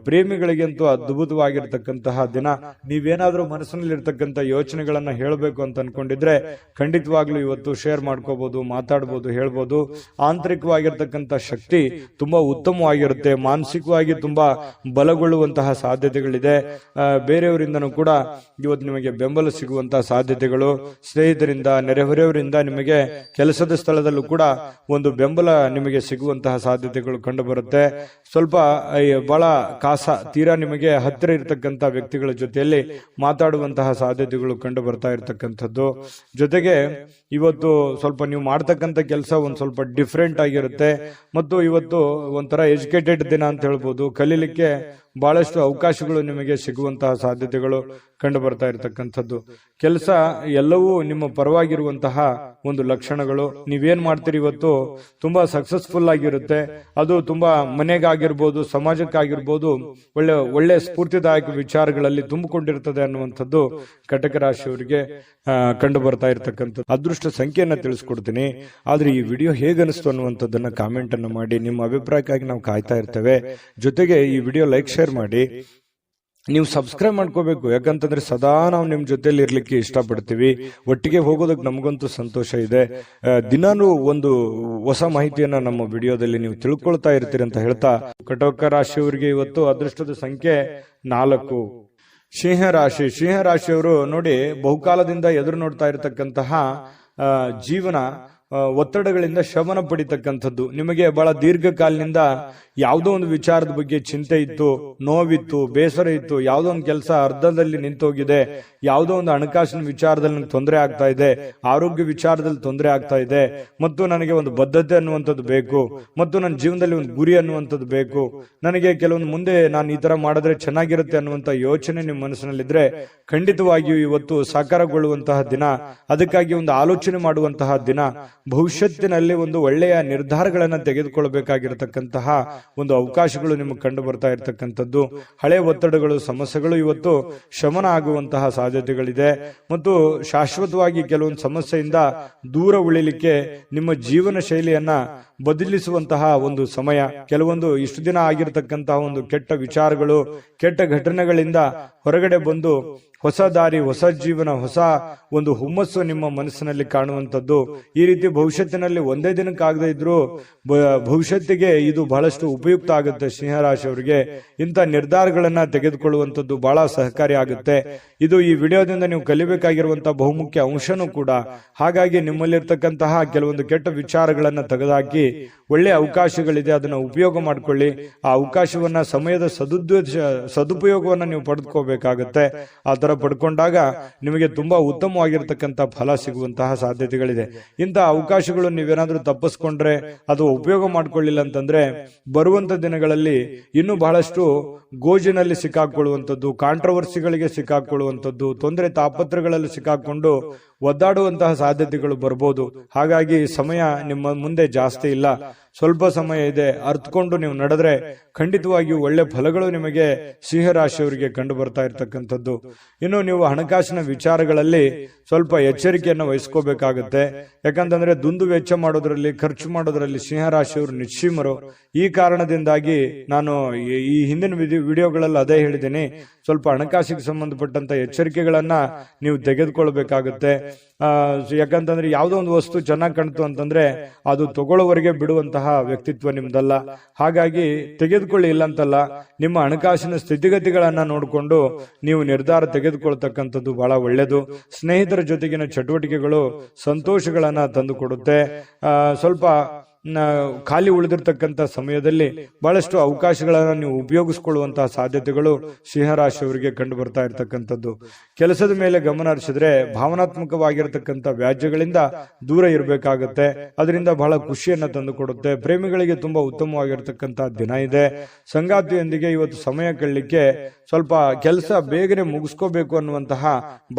ಪ್ರೇಮಿಗಳಿಗಂತೂ ಅದ್ಭುತವಾಗಿರ್ತಕ್ಕಂತಹ ದಿನ. ನೀವೇನಾದ್ರೂ ಮನಸ್ಸಿನಲ್ಲಿರ್ತಕ್ಕಂಥ ಯೋಚನೆಗಳನ್ನ ಹೇಳಬೇಕು ಅಂತ ಅನ್ಕೊಂಡಿದ್ರೆ ಖಂಡಿತವಾಗ್ಲೂ ಇವತ್ತು ಶೇರ್ ಮಾಡ್ಕೋಬಹುದು, ಮಾತಾಡಬಹುದು, ಹೇಳ್ಬೋದು. ಆಂತರಿಕವಾಗಿರ್ತಕ್ಕಂಥ ಶಕ್ತಿ ತುಂಬಾ ಉತ್ತಮವಾಗಿರುತ್ತೆ. ಮಾನಸಿಕವಾಗಿ ತುಂಬಾ ಬಲಗೊಳ್ಳುವಂತಹ ಸಾಧ್ಯತೆಗಳಿದೆ. ಬೇರೆಯವರಿಂದನೂ ಕೂಡ ಇವತ್ತು ನಿಮಗೆ ಬೆಂಬಲ ಸಿಗುವಂತಹ ಸಾಧ್ಯತೆಗಳು, ಸ್ನೇಹಿತರಿಂದ, ನೆರೆಹೊರೆಯವರಿಂದ, ನಿಮಗೆ ಕೆಲಸದ ಸ್ಥಳದಲ್ಲೂ ಕೂಡ ಒಂದು ಬೆಂಬಲ ನಿಮಗೆ ಸಿಗುವಂತಹ ಸಾಧ್ಯತೆಗಳು ಕಂಡು ಬರುತ್ತೆ. ಸ್ವಲ್ಪ ಬಹಳ ತೀರಾ ನಿಮಗೆ ಹತ್ತಿರ ಇರತಕ್ಕಂತ ವ್ಯಕ್ತಿಗಳ ಜೊತೆಯಲ್ಲಿ ಮಾತಾಡುವಂತಹ ಸಾಧ್ಯತೆಗಳು ಕಂಡು ಬರ್ತಾ ಇರತಕ್ಕಂಥದ್ದು. ಜೊತೆಗೆ ಇವತ್ತು ಸ್ವಲ್ಪ ನೀವು ಮಾಡ್ತಕ್ಕಂಥ ಕೆಲಸ ಒಂದ್ ಸ್ವಲ್ಪ ಡಿಫ್ರೆಂಟ್ ಆಗಿರುತ್ತೆ. ಮತ್ತು ಇವತ್ತು ಇವತ್ತು ಒಂಥರ ಎಜುಕೇಟೆಡ್ ದಿನ ಅಂತ ಹೇಳ್ಬೋದು. ಕಲೀಲಿಕ್ಕೆ ಬಹಳಷ್ಟು ಅವಕಾಶಗಳು ನಿಮಗೆ ಸಿಗುವಂತಹ ಸಾಧ್ಯತೆಗಳು ಕಂಡು ಬರ್ತಾ ಇರತಕ್ಕಂಥದ್ದು. ಕೆಲಸ ಎಲ್ಲವೂ ನಿಮ್ಮ ಪರವಾಗಿರುವಂತಹ ಒಂದು ಲಕ್ಷಣಗಳು. ನೀವೇನ್ ಮಾಡ್ತೀರಿ ಇವತ್ತು ತುಂಬಾ ಸಕ್ಸಸ್ಫುಲ್ ಆಗಿರುತ್ತೆ. ಅದು ತುಂಬಾ ಮನೆಗಾಗಿರ್ಬೋದು, ಸಮಾಜಕ್ಕಾಗಿರ್ಬೋದು, ಒಳ್ಳೆ ಸ್ಫೂರ್ತಿದಾಯಕ ವಿಚಾರಗಳಲ್ಲಿ ತುಂಬಿಕೊಂಡಿರ್ತದೆ ಅನ್ನುವಂಥದ್ದು ಕಟಕ ರಾಶಿಯವರಿಗೆ ಕಂಡು ಬರ್ತಾ ಇರತಕ್ಕಂಥದ್ದು. ಅದೃಷ್ಟ ಸಂಖ್ಯೆಯನ್ನ ತಿಳಿಸ್ಕೊಡ್ತೀನಿ. ಆದ್ರೆ ಈ ವಿಡಿಯೋ ಹೇಗನಿಸ್ತು ಅನ್ನುವಂಥದ್ದನ್ನ ಕಾಮೆಂಟ್ ಅನ್ನು ಮಾಡಿ. ನಿಮ್ಮ ಅಭಿಪ್ರಾಯಕ್ಕಾಗಿ ನಾವು ಕಾಯ್ತಾ ಇರ್ತೇವೆ. ಜೊತೆಗೆ ಈ ವಿಡಿಯೋ ಲೈಕ್ ಶೇರ್ ಮಾಡಿ. ನೀವು ಸಬ್ಸ್ಕ್ರೈಬ್ ಮಾಡ್ಕೋಬೇಕು, ಯಾಕಂತಂದ್ರೆ ಸದಾ ನಾವು ನಿಮ್ ಜೊತೆಲಿ ಇರ್ಲಿಕ್ಕೆ ಇಷ್ಟಪಡ್ತೀವಿ. ಒಟ್ಟಿಗೆ ಹೋಗೋದಕ್ಕೆ ನಮಗಂತೂ ಸಂತೋಷ ಇದೆ. ದಿನಾನು ಒಂದು ಹೊಸ ಮಾಹಿತಿಯನ್ನ ನಮ್ಮ ವಿಡಿಯೋದಲ್ಲಿ ನೀವು ತಿಳ್ಕೊಳ್ತಾ ಇರ್ತೀರಿ ಅಂತ ಹೇಳ್ತಾ, ಕಟಕ ರಾಶಿಯವರಿಗೆ ಇವತ್ತು ಅದೃಷ್ಟದ ಸಂಖ್ಯೆ 4. ಸಿಂಹರಾಶಿಯವರು ನೋಡಿ, ಬಹುಕಾಲದಿಂದ ಎದುರು ನೋಡ್ತಾ ಇರತಕ್ಕಂತಹ ಜೀವನ ಒತ್ತಡಗಳಿಂದ ಶಮನ ಪಡಿತಕ್ಕಂಥದ್ದು. ನಿಮಗೆ ಬಹಳ ದೀರ್ಘಕಾಲದಿಂದ ಯಾವುದೋ ಒಂದು ವಿಚಾರದ ಬಗ್ಗೆ ಚಿಂತೆ ಇತ್ತು, ನೋವಿತ್ತು, ಬೇಸರ ಇತ್ತು, ಯಾವುದೋ ಒಂದು ಕೆಲಸ ಅರ್ಧದಲ್ಲಿ ನಿಂತೋಗಿದೆ, ಯಾವುದೋ ಒಂದು ಹಣಕಾಸಿನ ವಿಚಾರದಲ್ಲಿ ನನಗೆ ತೊಂದರೆ ಆಗ್ತಾ ಇದೆ, ಆರೋಗ್ಯ ವಿಚಾರದಲ್ಲಿ ತೊಂದರೆ ಆಗ್ತಾ ಇದೆ, ಮತ್ತು ನನಗೆ ಒಂದು ಬದ್ಧತೆ ಅನ್ನುವಂಥದ್ದು ಬೇಕು, ಮತ್ತು ನನ್ನ ಜೀವನದಲ್ಲಿ ಒಂದು ಗುರಿ ಅನ್ನುವಂಥದ್ದು ಬೇಕು, ನನಗೆ ಕೆಲವೊಂದು ಮುಂದೆ ನಾನು ಈ ತರ ಮಾಡಿದ್ರೆ ಚೆನ್ನಾಗಿರುತ್ತೆ ಅನ್ನುವಂಥ ಯೋಚನೆ ನಿಮ್ಮ ಮನಸ್ಸಿನಲ್ಲಿದ್ರೆ ಖಂಡಿತವಾಗಿಯೂ ಇವತ್ತು ಸಾಕಾರಗೊಳ್ಳುವಂತಹ ದಿನ. ಅದಕ್ಕಾಗಿ ಒಂದು ಆಲೋಚನೆ ಮಾಡುವಂತಹ ದಿನ. ಭವಿಷ್ಯತ್ತಿನಲ್ಲಿ ಒಂದು ಒಳ್ಳೆಯ ನಿರ್ಧಾರಗಳನ್ನು ತೆಗೆದುಕೊಳ್ಳಬೇಕಾಗಿರತಕ್ಕಂತಹ ಒಂದು ಅವಕಾಶಗಳು ನಿಮಗೆ ಕಂಡು ಬರ್ತಾ ಇರತಕ್ಕಂಥದ್ದು. ಹಳೆ ಒತ್ತಡಗಳು, ಸಮಸ್ಯೆಗಳು ಇವತ್ತು ಶಮನ ಆಗುವಂತಹ ಸಾಧ್ಯತೆಗಳಿದೆ. ಮತ್ತು ಶಾಶ್ವತವಾಗಿ ಕೆಲವೊಂದು ಸಮಸ್ಯೆಯಿಂದ ದೂರ ಉಳಿಲಿಕ್ಕೆ ನಿಮ್ಮ ಜೀವನ ಶೈಲಿಯನ್ನ ಬದಲಿಸುವಂತಹ ಒಂದು ಸಮಯ. ಕೆಲವೊಂದು ಇಷ್ಟು ದಿನ ಆಗಿರತಕ್ಕಂತಹ ಒಂದು ಕೆಟ್ಟ ವಿಚಾರಗಳು, ಕೆಟ್ಟ ಘಟನೆಗಳಿಂದ ಹೊರಗಡೆ ಬಂದು ಹೊಸ ದಾರಿ, ಹೊಸ ಜೀವನ, ಹೊಸ ಒಂದು ಹುಮ್ಮಸ್ಸು ನಿಮ್ಮ ಮನಸ್ಸಿನಲ್ಲಿ ಕಾಣುವಂಥದ್ದು. ಈ ರೀತಿ ಭವಿಷ್ಯತ್ತಿನಲ್ಲಿ ಒಂದೇ ದಿನಕ್ಕಾಗದೇ ಇದ್ರೂ ಭವಿಷ್ಯತ್ತಿಗೆ ಇದು ಬಹಳಷ್ಟು ಉಪಯುಕ್ತ ಆಗುತ್ತೆ. ಸಿಂಹರಾಶಿಯವರಿಗೆ ಇಂಥ ನಿರ್ಧಾರಗಳನ್ನ ತೆಗೆದುಕೊಳ್ಳುವಂಥದ್ದು ಬಹಳ ಸಹಕಾರಿ ಆಗುತ್ತೆ. ಇದು ಈ ವಿಡಿಯೋದಿಂದ ನೀವು ಕಲಿಬೇಕಾಗಿರುವಂತಹ ಬಹುಮುಖ್ಯ ಅಂಶನೂ ಕೂಡ. ಹಾಗಾಗಿ ನಿಮ್ಮಲ್ಲಿರ್ತಕ್ಕಂತಹ ಕೆಲವೊಂದು ಕೆಟ್ಟ ವಿಚಾರಗಳನ್ನ ತೆಗೆದುಹಾಕಿ ಒಳ್ಳೆ ಅವಕಾಶಗಳಿದೆ, ಅದನ್ನ ಉಪಯೋಗ ಮಾಡಿಕೊಳ್ಳಿ. ಆ ಅವಕಾಶವನ್ನ, ಸಮಯದ ಸದುಪಯೋಗವನ್ನ ನೀವು ಪಡೆದುಕೋಬೇಕಾಗತ್ತೆ. ಆ ತರ ಪಡ್ಕೊಂಡಾಗ ನಿಮಗೆ ತುಂಬಾ ಉತ್ತಮವಾಗಿರ್ತಕ್ಕಂಥ ಫಲ ಸಿಗುವಂತಹ ಸಾಧ್ಯತೆಗಳಿದೆ. ಇಂತಹ ಅವಕಾಶಗಳು ನೀವೇನಾದ್ರೂ ತಪ್ಪಿಸ್ಕೊಂಡ್ರೆ, ಅದು ಉಪಯೋಗ ಮಾಡ್ಕೊಳ್ಳಿಲ್ಲ ಅಂತಂದ್ರೆ ಬರುವಂತ ದಿನಗಳಲ್ಲಿ ಇನ್ನೂ ಬಹಳಷ್ಟು ಗೋಜಿನಲ್ಲಿ ಸಿಕ್ಕಾಕೊಳ್ಳುವಂಥದ್ದು, ಕಾಂಟ್ರವರ್ಸಿಗಳಿಗೆ ಸಿಕ್ಕಾಕೊಳ್ಳುವಂಥದ್ದು, ತೊಂದರೆ ತಾಪತ್ರಗಳಲ್ಲಿ ಸಿಕ್ಕಾಕೊಂಡು ಒದ್ದಾಡುವಂತಹ ಸಾಧ್ಯತೆಗಳು ಬರ್ಬೋದು. ಹಾಗಾಗಿ ಸಮಯ ನಿಮ್ಮ ಮುಂದೆ ಜಾಸ್ತಿ ಇಲ್ಲ, ಸ್ವಲ್ಪ ಸಮಯ ಇದೆ. ಅರ್ಥಕೊಂಡು ನೀವು ನಡೆದ್ರೆ ಖಂಡಿತವಾಗಿಯೂ ಒಳ್ಳೆ ಫಲಗಳು ನಿಮಗೆ ಸಿಂಹರಾಶಿಯವರಿಗೆ ಕಂಡು ಬರ್ತಾ ಇರತಕ್ಕಂಥದ್ದು. ಇನ್ನು ನೀವು ಹಣಕಾಸಿನ ವಿಚಾರಗಳಲ್ಲಿ ಸ್ವಲ್ಪ ಎಚ್ಚರಿಕೆಯನ್ನು ವಹಿಸ್ಕೋಬೇಕಾಗುತ್ತೆ. ಯಾಕಂತಂದ್ರೆ ದುಂದು ವೆಚ್ಚ ಮಾಡೋದ್ರಲ್ಲಿ, ಖರ್ಚು ಮಾಡೋದ್ರಲ್ಲಿ ಸಿಂಹರಾಶಿಯವರು ನಿಶ್ಚಿಮರು. ಈ ಕಾರಣದಿಂದಾಗಿ ನಾನು ಈ ಹಿಂದಿನ ವಿಡಿಯೋಗಳಲ್ಲಿ ಅದೇ ಹೇಳಿದ್ದೀನಿ, ಸ್ವಲ್ಪ ಹಣಕಾಸಿಗೆ ಸಂಬಂಧಪಟ್ಟಂತ ಎಚ್ಚರಿಕೆಗಳನ್ನ ನೀವು ತೆಗೆದುಕೊಳ್ಬೇಕಾಗುತ್ತೆ. ಯಾಕಂತಂದ್ರೆ ಯಾವುದೋ ಒಂದು ವಸ್ತು ಚೆನ್ನಾಗಿ ಕಾಣ್ತು ಅಂತಂದ್ರೆ ಅದು ತಗೊಳ್ಳೋವರೆಗೆ ಬಿಡುವಂತಹ ವ್ಯಕ್ತಿತ್ವ ನಿಮ್ದಲ್ಲ. ಹಾಗಾಗಿ ತೆಗೆದುಕೊಳ್ಳಿ, ಇಲ್ಲ ಅಂತಲ್ಲ, ನಿಮ್ಮ ಹಣಕಾಸಿನ ಸ್ಥಿತಿಗತಿಗಳನ್ನ ನೋಡಿಕೊಂಡು ನೀವು ನಿರ್ಧಾರ ತೆಗೆದುಕೊಳ್ತಕ್ಕಂಥದ್ದು ಬಹಳ ಒಳ್ಳೆಯದು. ಸ್ನೇಹಿತರ ಜೊತೆಗಿನ ಚಟುವಟಿಕೆಗಳು ಸಂತೋಷಗಳನ್ನ ತಂದು ಕೊಡುತ್ತೆ. ಸ್ವಲ್ಪ ಖಾಲಿ ಉಳಿದಿರ್ತಕ್ಕಂಥ ಸಮಯದಲ್ಲಿ ಬಹಳಷ್ಟು ಅವಕಾಶಗಳನ್ನ ನೀವು ಉಪಯೋಗಿಸಿಕೊಳ್ಳುವಂತಹ ಸಾಧ್ಯತೆಗಳು ಸಿಂಹರಾಶಿಯವರಿಗೆ ಕಂಡು ಬರ್ತಾ ಇರತಕ್ಕಂಥದ್ದು. ಕೆಲಸದ ಮೇಲೆ ಗಮನ ಹರಿಸಿದ್ರೆ ಭಾವನಾತ್ಮಕವಾಗಿರ್ತಕ್ಕಂಥ ವ್ಯಾಜ್ಯಗಳಿಂದ ದೂರ ಇರಬೇಕಾಗುತ್ತೆ. ಅದರಿಂದ ಬಹಳ ಖುಷಿಯನ್ನ ತಂದು ಕೊಡುತ್ತೆ. ಪ್ರೇಮಿಗಳಿಗೆ ತುಂಬಾ ಉತ್ತಮವಾಗಿರ್ತಕ್ಕಂಥ ದಿನ ಇದೆ. ಸಂಗಾತಿಯೊಂದಿಗೆ ಇವತ್ತು ಸಮಯ ಕಳಲಿಕ್ಕೆ ಸ್ವಲ್ಪ ಕೆಲಸ ಬೇಗನೆ ಮುಗಿಸ್ಕೋಬೇಕು ಅನ್ನುವಂತಹ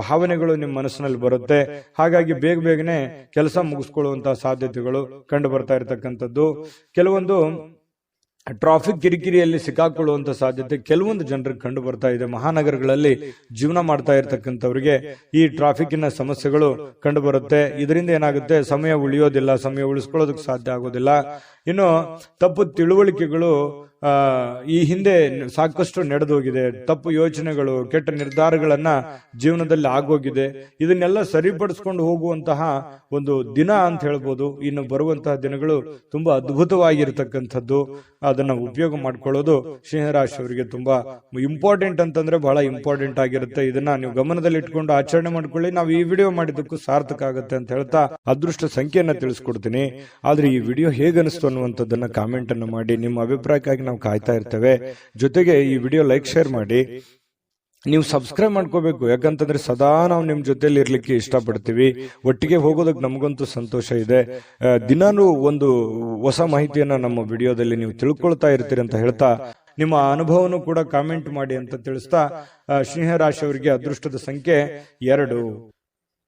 ಭಾವನೆಗಳು ನಿಮ್ಮ ಮನಸ್ಸಿನಲ್ಲಿ ಬರುತ್ತೆ. ಹಾಗಾಗಿ ಬೇಗನೆ ಕೆಲಸ ಮುಗಿಸ್ಕೊಳ್ಳುವಂತಹ ಸಾಧ್ಯತೆಗಳು ಕಂಡು ಬರ್ತಾ ಇರತಕ್ಕಂಥದ್ದು. ಕೆಲವೊಂದು ಟ್ರಾಫಿಕ್ ಕಿರಿಕಿರಿಯಲ್ಲಿ ಸಿಕ್ಕಾಕೊಳ್ಳುವಂತ ಸಾಧ್ಯತೆ ಕೆಲವೊಂದು ಜನರಿಗೆ ಕಂಡು ಬರ್ತಾ ಇದೆ. ಮಹಾನಗರಗಳಲ್ಲಿ ಜೀವನ ಮಾಡ್ತಾ ಇರತಕ್ಕಂಥವ್ರಿಗೆ ಈ ಟ್ರಾಫಿಕ್ನ ಸಮಸ್ಯೆಗಳು ಕಂಡು ಬರುತ್ತೆ. ಇದರಿಂದ ಏನಾಗುತ್ತೆ, ಸಮಯ ಉಳಿಯೋದಿಲ್ಲ, ಸಮಯ ಉಳಿಸ್ಕೊಳ್ಳೋದಕ್ಕೆ ಸಾಧ್ಯ ಆಗೋದಿಲ್ಲ. ಇನ್ನು ತಪ್ಪು ತಿಳುವಳಿಕೆಗಳು ಈ ಹಿಂದೆ ಸಾಕಷ್ಟು ನಡೆದೋಗಿದೆ. ತಪ್ಪು ಯೋಚನೆಗಳು, ಕೆಟ್ಟ ನಿರ್ಧಾರಗಳನ್ನ ಜೀವನದಲ್ಲಿ ಆಗೋಗಿದೆ. ಇದನ್ನೆಲ್ಲ ಸರಿಪಡಿಸ್ಕೊಂಡು ಹೋಗುವಂತಹ ಒಂದು ದಿನ ಅಂತ ಹೇಳ್ಬೋದು. ಇನ್ನು ಬರುವಂತಹ ದಿನಗಳು ತುಂಬಾ ಅದ್ಭುತವಾಗಿರ್ತಕ್ಕಂಥದ್ದು. ಅದನ್ನ ಉಪಯೋಗ ಮಾಡ್ಕೊಳ್ಳೋದು ಸಿಂಹರಾಶಿಯವರಿಗೆ ತುಂಬಾ ಇಂಪಾರ್ಟೆಂಟ್ ಅಂತಂದ್ರೆ ಬಹಳ ಇಂಪಾರ್ಟೆಂಟ್ ಆಗಿರುತ್ತೆ. ಇದನ್ನ ನೀವು ಗಮನದಲ್ಲಿ ಇಟ್ಕೊಂಡು ಆಚರಣೆ ಮಾಡ್ಕೊಳ್ಳಿ. ನಾವು ಈ ವಿಡಿಯೋ ಮಾಡಿದ್ದಕ್ಕೂ ಸಾರ್ಥಕ ಆಗುತ್ತೆ ಅಂತ ಹೇಳ್ತಾ ಅದೃಷ್ಟ ಸಂಖ್ಯೆಯನ್ನ ತಿಳಿಸ್ಕೊಡ್ತೀನಿ. ಆದ್ರೆ ಈ ವಿಡಿಯೋ ಹೇಗನಿಸ್ತು ಅನ್ನುವಂಥದ್ದನ್ನ ಕಾಮೆಂಟ್ ಅನ್ನು ಮಾಡಿ. ನಿಮ್ಮ ಅಭಿಪ್ರಾಯಕ್ಕಾಗಿ ನಾವು ಕಾಯ್ತಾ ಇರ್ತೇವೆ. ಜೊತೆಗೆ ಈ ವಿಡಿಯೋ ಲೈಕ್ ಶೇರ್ ಮಾಡಿ. ನೀವು ಸಬ್ಸ್ಕ್ರೈಬ್ ಮಾಡ್ಕೋಬೇಕು. ಯಾಕಂತಂದ್ರೆ ಸದಾ ನಾವು ನಿಮ್ ಜೊತೆಲಿ ಇರ್ಲಿಕ್ಕೆ ಇಷ್ಟಪಡ್ತೀವಿ. ಒಟ್ಟಿಗೆ ಹೋಗೋದಕ್ಕೆ ನಮಗಂತೂ ಸಂತೋಷ ಇದೆ. ದಿನಾನು ಒಂದು ಹೊಸ ಮಾಹಿತಿಯನ್ನ ನಮ್ಮ ವಿಡಿಯೋದಲ್ಲಿ ನೀವು ತಿಳ್ಕೊಳ್ತಾ ಇರ್ತೀರಿ ಅಂತ ಹೇಳ್ತಾ, ನಿಮ್ಮ ಅನುಭವನು ಕೂಡ ಕಾಮೆಂಟ್ ಮಾಡಿ ಅಂತ ತಿಳಿಸ್ತಾ, ಸಿಂಹ ರಾಶಿಯವರಿಗೆ ಅದೃಷ್ಟದ ಸಂಖ್ಯೆ 2.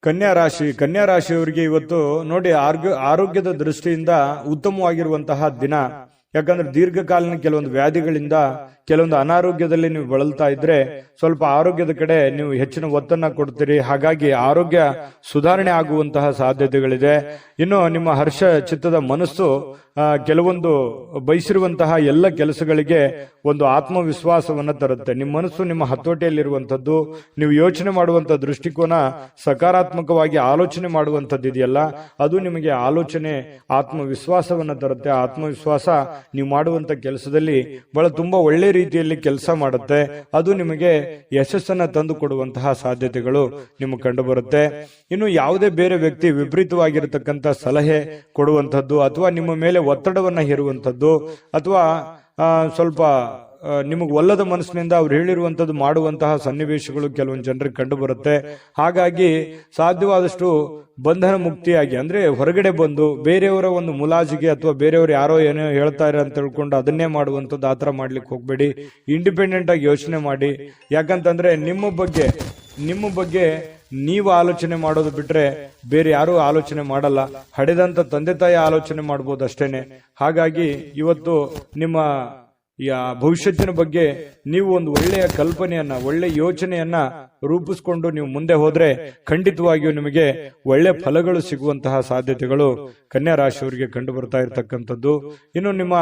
ಕನ್ಯಾ ರಾಶಿಯವರಿಗೆ ಇವತ್ತು ನೋಡಿ ಆರೋಗ್ಯದ ದೃಷ್ಟಿಯಿಂದ ಉತ್ತಮವಾಗಿರುವಂತಹ ದಿನ. ಯಾಕಂದ್ರೆ ದೀರ್ಘಕಾಲೀನ ಕೆಲವೊಂದು ವ್ಯಾಧಿಗಳಿಂದ, ಕೆಲವೊಂದು ಅನಾರೋಗ್ಯದಲ್ಲಿ ನೀವು ಬಳಲ್ತಾ ಇದ್ರೆ ಸ್ವಲ್ಪ ಆರೋಗ್ಯದ ಕಡೆ ನೀವು ಹೆಚ್ಚಿನ ಒತ್ತನ್ನ ಕೊಡ್ತೀರಿ. ಹಾಗಾಗಿ ಆರೋಗ್ಯ ಸುಧಾರಣೆ ಆಗುವಂತಹ ಸಾಧ್ಯತೆಗಳಿದೆ. ಇನ್ನು ನಿಮ್ಮ ಹರ್ಷ ಚಿತ್ತದ ಮನಸ್ಸು ಕೆಲವೊಂದು ಬಯಸಿರುವಂತಹ ಎಲ್ಲ ಕೆಲಸಗಳಿಗೆ ಒಂದು ಆತ್ಮವಿಶ್ವಾಸವನ್ನ ತರುತ್ತೆ. ನಿಮ್ಮ ಮನಸ್ಸು ನಿಮ್ಮ ಹತೋಟಿಯಲ್ಲಿರುವಂತದ್ದು, ನೀವು ಯೋಚನೆ ಮಾಡುವಂತ ದೃಷ್ಟಿಕೋನ ಸಕಾರಾತ್ಮಕವಾಗಿ ಆಲೋಚನೆ ಮಾಡುವಂತದ್ದು ಇದೆಯಲ್ಲ, ಅದು ನಿಮಗೆ ಆಲೋಚನೆ ಆತ್ಮವಿಶ್ವಾಸವನ್ನ ತರುತ್ತೆ. ಆತ್ಮವಿಶ್ವಾಸ ನೀವು ಮಾಡುವಂತ ಕೆಲಸದಲ್ಲಿ ಬಹಳ ತುಂಬಾ ಒಳ್ಳೆ ರೀತಿಯಲ್ಲಿ ಕೆಲಸ ಮಾಡುತ್ತೆ. ಅದು ನಿಮಗೆ ಯಶಸ್ಸನ್ನ ತಂದು ಕೊಡುವಂತಹ ಸಾಧ್ಯತೆಗಳು ನಿಮಗೆ ಕಂಡು ಬರುತ್ತೆ. ಇನ್ನು ಯಾವುದೇ ಬೇರೆ ವ್ಯಕ್ತಿ ವಿಪರೀತವಾಗಿರತಕ್ಕಂತ ಸಲಹೆ ಕೊಡುವಂತದ್ದು, ಅಥವಾ ನಿಮ್ಮ ಮೇಲೆ ಒತ್ತಡವನ್ನ ಹೇರುವಂತದ್ದು, ಅಥವಾ ಸ್ವಲ್ಪ ನಿಮಗೆ ಒಲ್ಲದ ಮನಸ್ಸಿನಿಂದ ಅವ್ರು ಹೇಳಿರುವಂತದ್ದು ಮಾಡುವಂತಹ ಸನ್ನಿವೇಶಗಳು ಕೆಲವೊಂದು ಜನರಿಗೆ ಕಂಡು ಬರುತ್ತೆ. ಹಾಗಾಗಿ ಸಾಧ್ಯವಾದಷ್ಟು ಬಂಧನ ಮುಕ್ತಿಯಾಗಿ, ಅಂದ್ರೆ ಹೊರಗಡೆ ಬಂದು ಬೇರೆಯವರ ಒಂದು ಮುಲಾಜಿಗೆ ಅಥವಾ ಬೇರೆಯವರು ಯಾರೋ ಏನೋ ಹೇಳ್ತಾರೆ ಅಂತ ತಿಳ್ಕೊಂಡು ಅದನ್ನೇ ಮಾಡುವಂಥದ್ದು, ಆತರ ಮಾಡ್ಲಿಕ್ಕೆ ಹೋಗ್ಬೇಡಿ. ಇಂಡಿಪೆಂಡೆಂಟ್ ಆಗಿ ಯೋಚನೆ ಮಾಡಿ. ಯಾಕಂತಂದ್ರೆ ನಿಮ್ಮ ಬಗ್ಗೆ ನೀವು ಆಲೋಚನೆ ಮಾಡೋದು ಬಿಟ್ರೆ ಬೇರೆ ಯಾರು ಆಲೋಚನೆ ಮಾಡಲ್ಲ. ಹಡೆದಂತ ತಂದೆ ತಾಯಿ ಆಲೋಚನೆ ಮಾಡ್ಬೋದು ಅಷ್ಟೇನೆ. ಹಾಗಾಗಿ ಇವತ್ತು ನಿಮ್ಮ ಭವಿಷ್ಯತ್ತಿನ ಬಗ್ಗೆ ನೀವು ಒಂದು ಒಳ್ಳೆಯ ಕಲ್ಪನೆಯನ್ನ, ಒಳ್ಳೆಯ ಯೋಚನೆಯನ್ನ ರೂಪಿಸ್ಕೊಂಡು ನೀವು ಮುಂದೆ ಹೋದ್ರೆ ಖಂಡಿತವಾಗಿಯೂ ನಿಮಗೆ ಒಳ್ಳೆ ಫಲಗಳು ಸಿಗುವಂತಹ ಸಾಧ್ಯತೆಗಳು ಕನ್ಯಾ ರಾಶಿಯವರಿಗೆ ಕಂಡು ಬರ್ತಾ ಇರತಕ್ಕಂಥದ್ದು. ಇನ್ನು ನಿಮ್ಮ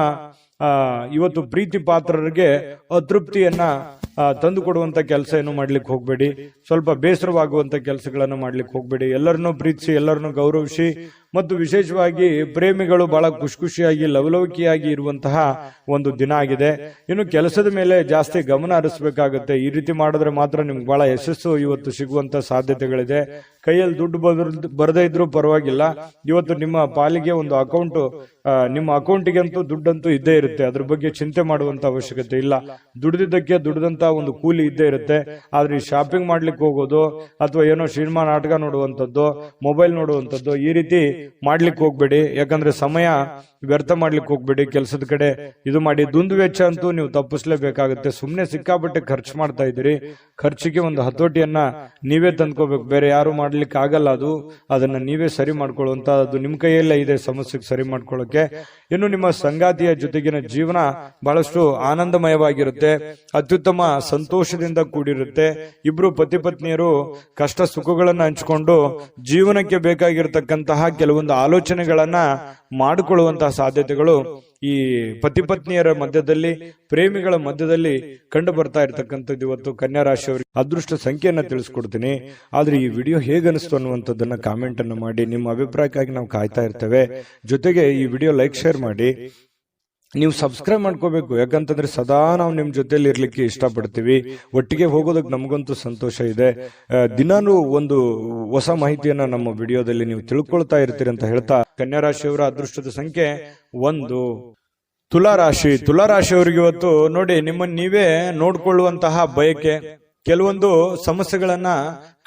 ಇವತ್ತು ಪ್ರೀತಿ ಪಾತ್ರರಿಗೆ ಅತೃಪ್ತಿಯನ್ನ ತಂದು ಕೊಡುವಂತ ಕೆಲಸ ಏನು ಮಾಡ್ಲಿಕ್ಕೆ ಹೋಗ್ಬೇಡಿ. ಸ್ವಲ್ಪ ಬೇಸರವಾಗುವಂತ ಕೆಲಸಗಳನ್ನ ಮಾಡ್ಲಿಕ್ಕೆ ಹೋಗ್ಬೇಡಿ. ಎಲ್ಲರನ್ನೂ ಪ್ರೀತಿಸಿ, ಎಲ್ಲರನ್ನೂ ಗೌರವಿಸಿ, ಮತ್ತು ವಿಶೇಷವಾಗಿ ಪ್ರೇಮಿಗಳು ಬಹಳ ಖುಷಿಯಾಗಿ ಲವಲವಿಕೆಯಾಗಿ ಇರುವಂತಹ ಒಂದು ದಿನ ಆಗಿದೆ. ಇನ್ನು ಕೆಲಸದ ಮೇಲೆ ಜಾಸ್ತಿ ಗಮನ ಹರಿಸಬೇಕಾಗುತ್ತೆ. ಈ ರೀತಿ ಮಾಡಿದ್ರೆ ಮಾತ್ರ ನಿಮ್ಗೆ ಬಹಳ ಯಶಸ್ಸು ಇವತ್ತು ಸಿಗುವಂತ ಸಾಧ್ಯತೆಗಳಿದೆ. ಕೈಯಲ್ಲಿ ದುಡ್ಡು ಬರದೇ ಇದ್ರೂ ಪರವಾಗಿಲ್ಲ, ಇವತ್ತು ನಿಮ್ಮ ಪಾಲಿಗೆ ಒಂದು ಅಕೌಂಟ್, ನಿಮ್ಮ ಅಕೌಂಟಿಗೆ ಅಂತೂ ದುಡ್ಡಂತೂ ಇದ್ದೇ ಇರುತ್ತೆ. ಅದ್ರ ಬಗ್ಗೆ ಚಿಂತೆ ಮಾಡುವಂತ ಅವಶ್ಯಕತೆ ಇಲ್ಲ. ದುಡಿದಂತ ಒಂದು ಕೂಲಿ ಇದ್ದೇ ಇರುತ್ತೆ. ಆದ್ರೆ ಈ ಶಾಪಿಂಗ್ ಮಾಡ್ಲಿಕ್ಕೆ ಹೋಗೋದು, ಅಥವಾ ಏನೋ ಸಿನಿಮಾ ನಾಟಕ ನೋಡುವಂತದ್ದು, ಮೊಬೈಲ್ ನೋಡುವಂತದ್ದು, ಈ ರೀತಿ ಮಾಡ್ಲಿಕ್ಕೆ ಹೋಗ್ಬೇಡಿ. ಯಾಕಂದ್ರೆ ಸಮಯ ವ್ಯರ್ಥ ಮಾಡ್ಲಿಕ್ಕೆ ಹೋಗ್ಬೇಡಿ. ಕೆಲಸದ ಕಡೆ ಇದು ಮಾಡಿ. ದುಂದು ವೆಚ್ಚ ಅಂತೂ ನೀವು ತಪ್ಪಿಸ್ಲೇಬೇಕಾಗುತ್ತೆ. ಸುಮ್ನೆ ಸಿಕ್ಕಾಪಟ್ಟೆ ಖರ್ಚು ಮಾಡ್ತಾ ಇದ್ದೀರಿ. ಖರ್ಚಿಗೆ ಒಂದು ಹತೋಟಿಯನ್ನ ನೀವೇ ತಂದ್ಕೋಬೇಕು. ಬೇರೆ ಯಾರು ಮಾಡ್ಲಿಕ್ಕೆ ಆಗಲ್ಲ. ಅದನ್ನ ನೀವೇ ಸರಿ ಮಾಡ್ಕೊಳ್ಳುವಂತ, ಅದು ನಿಮ್ ಕೈಯಲ್ಲೇ ಇದೆ ಸಮಸ್ಯೆಗೆ ಸರಿ ಮಾಡ್ಕೊಳ್ಳೋಕೆ. ಇನ್ನು ನಿಮ್ಮ ಸಂಗಾತಿಯ ಜೊತೆಗಿನ ಜೀವನ ಬಹಳಷ್ಟು ಆನಂದಮಯವಾಗಿರುತ್ತೆ, ಅತ್ಯುತ್ತಮ ಸಂತೋಷದಿಂದ ಕೂಡಿರುತ್ತೆ. ಇಬ್ರು ಪತಿ ಪತ್ನಿಯರು ಕಷ್ಟ ಸುಖಗಳನ್ನ ಹಂಚಿಕೊಂಡು ಜೀವನಕ್ಕೆ ಬೇಕಾಗಿರತಕ್ಕಂತಹ ಕೆಲವೊಂದು ಆಲೋಚನೆಗಳನ್ನ ಮಾಡಿಕೊಳ್ಳುವಂತಹ ಸಾಧ್ಯತೆಗಳು ಈ ಪತಿ ಪತ್ನಿಯರ ಮಧ್ಯದಲ್ಲಿ, ಪ್ರೇಮಿಗಳ ಮಧ್ಯದಲ್ಲಿ ಕಂಡು ಬರ್ತಾ ಇರತಕ್ಕಂಥದ್ದು. ಇವತ್ತು ಕನ್ಯಾ ರಾಶಿಯವರಿಗೆ ಅದೃಷ್ಟ ಸಂಖ್ಯೆಯನ್ನ ತಿಳಿಸ್ಕೊಡ್ತೀನಿ. ಆದ್ರೆ ಈ ವಿಡಿಯೋ ಹೇಗನಿಸ್ತು ಅನ್ನುವಂಥದ್ದನ್ನ ಕಾಮೆಂಟ್ ಅನ್ನು ಮಾಡಿ. ನಿಮ್ಮ ಅಭಿಪ್ರಾಯಕ್ಕಾಗಿ ನಾವು ಕಾಯ್ತಾ ಇರ್ತೇವೆ. ಜೊತೆಗೆ ಈ ವಿಡಿಯೋ ಲೈಕ್, ಶೇರ್ ಮಾಡಿ. ನೀವು ಸಬ್ಸ್ಕ್ರೈಬ್ ಮಾಡ್ಕೋಬೇಕು. ಯಾಕಂತಂದ್ರೆ ಸದಾ ನಾವು ನಿಮ್ ಜೊತೆಲಿ ಇರ್ಲಿಕ್ಕೆ ಇಷ್ಟಪಡ್ತೀವಿ. ಒಟ್ಟಿಗೆ ಹೋಗೋದಕ್ಕೆ ನಮಗಂತೂ ಸಂತೋಷ ಇದೆ. ದಿನಾನು ಒಂದು ಹೊಸ ಮಾಹಿತಿಯನ್ನ ನಮ್ಮ ವಿಡಿಯೋದಲ್ಲಿ ನೀವು ತಿಳ್ಕೊಳ್ತಾ ಇರ್ತೀರಿ ಅಂತ ಹೇಳ್ತಾ, ಕನ್ಯಾ ರಾಶಿಯವರ ಅದೃಷ್ಟದ ಸಂಖ್ಯೆ 1. ತುಲಾರಾಶಿಯವರಿಗೆ ಇವತ್ತು ನೋಡಿ, ನಿಮ್ಮನ್ನು ನೀವೇ ನೋಡ್ಕೊಳ್ಳುವಂತಹ ಬಯಕೆ, ಕೆಲವೊಂದು ಸಮಸ್ಯೆಗಳನ್ನ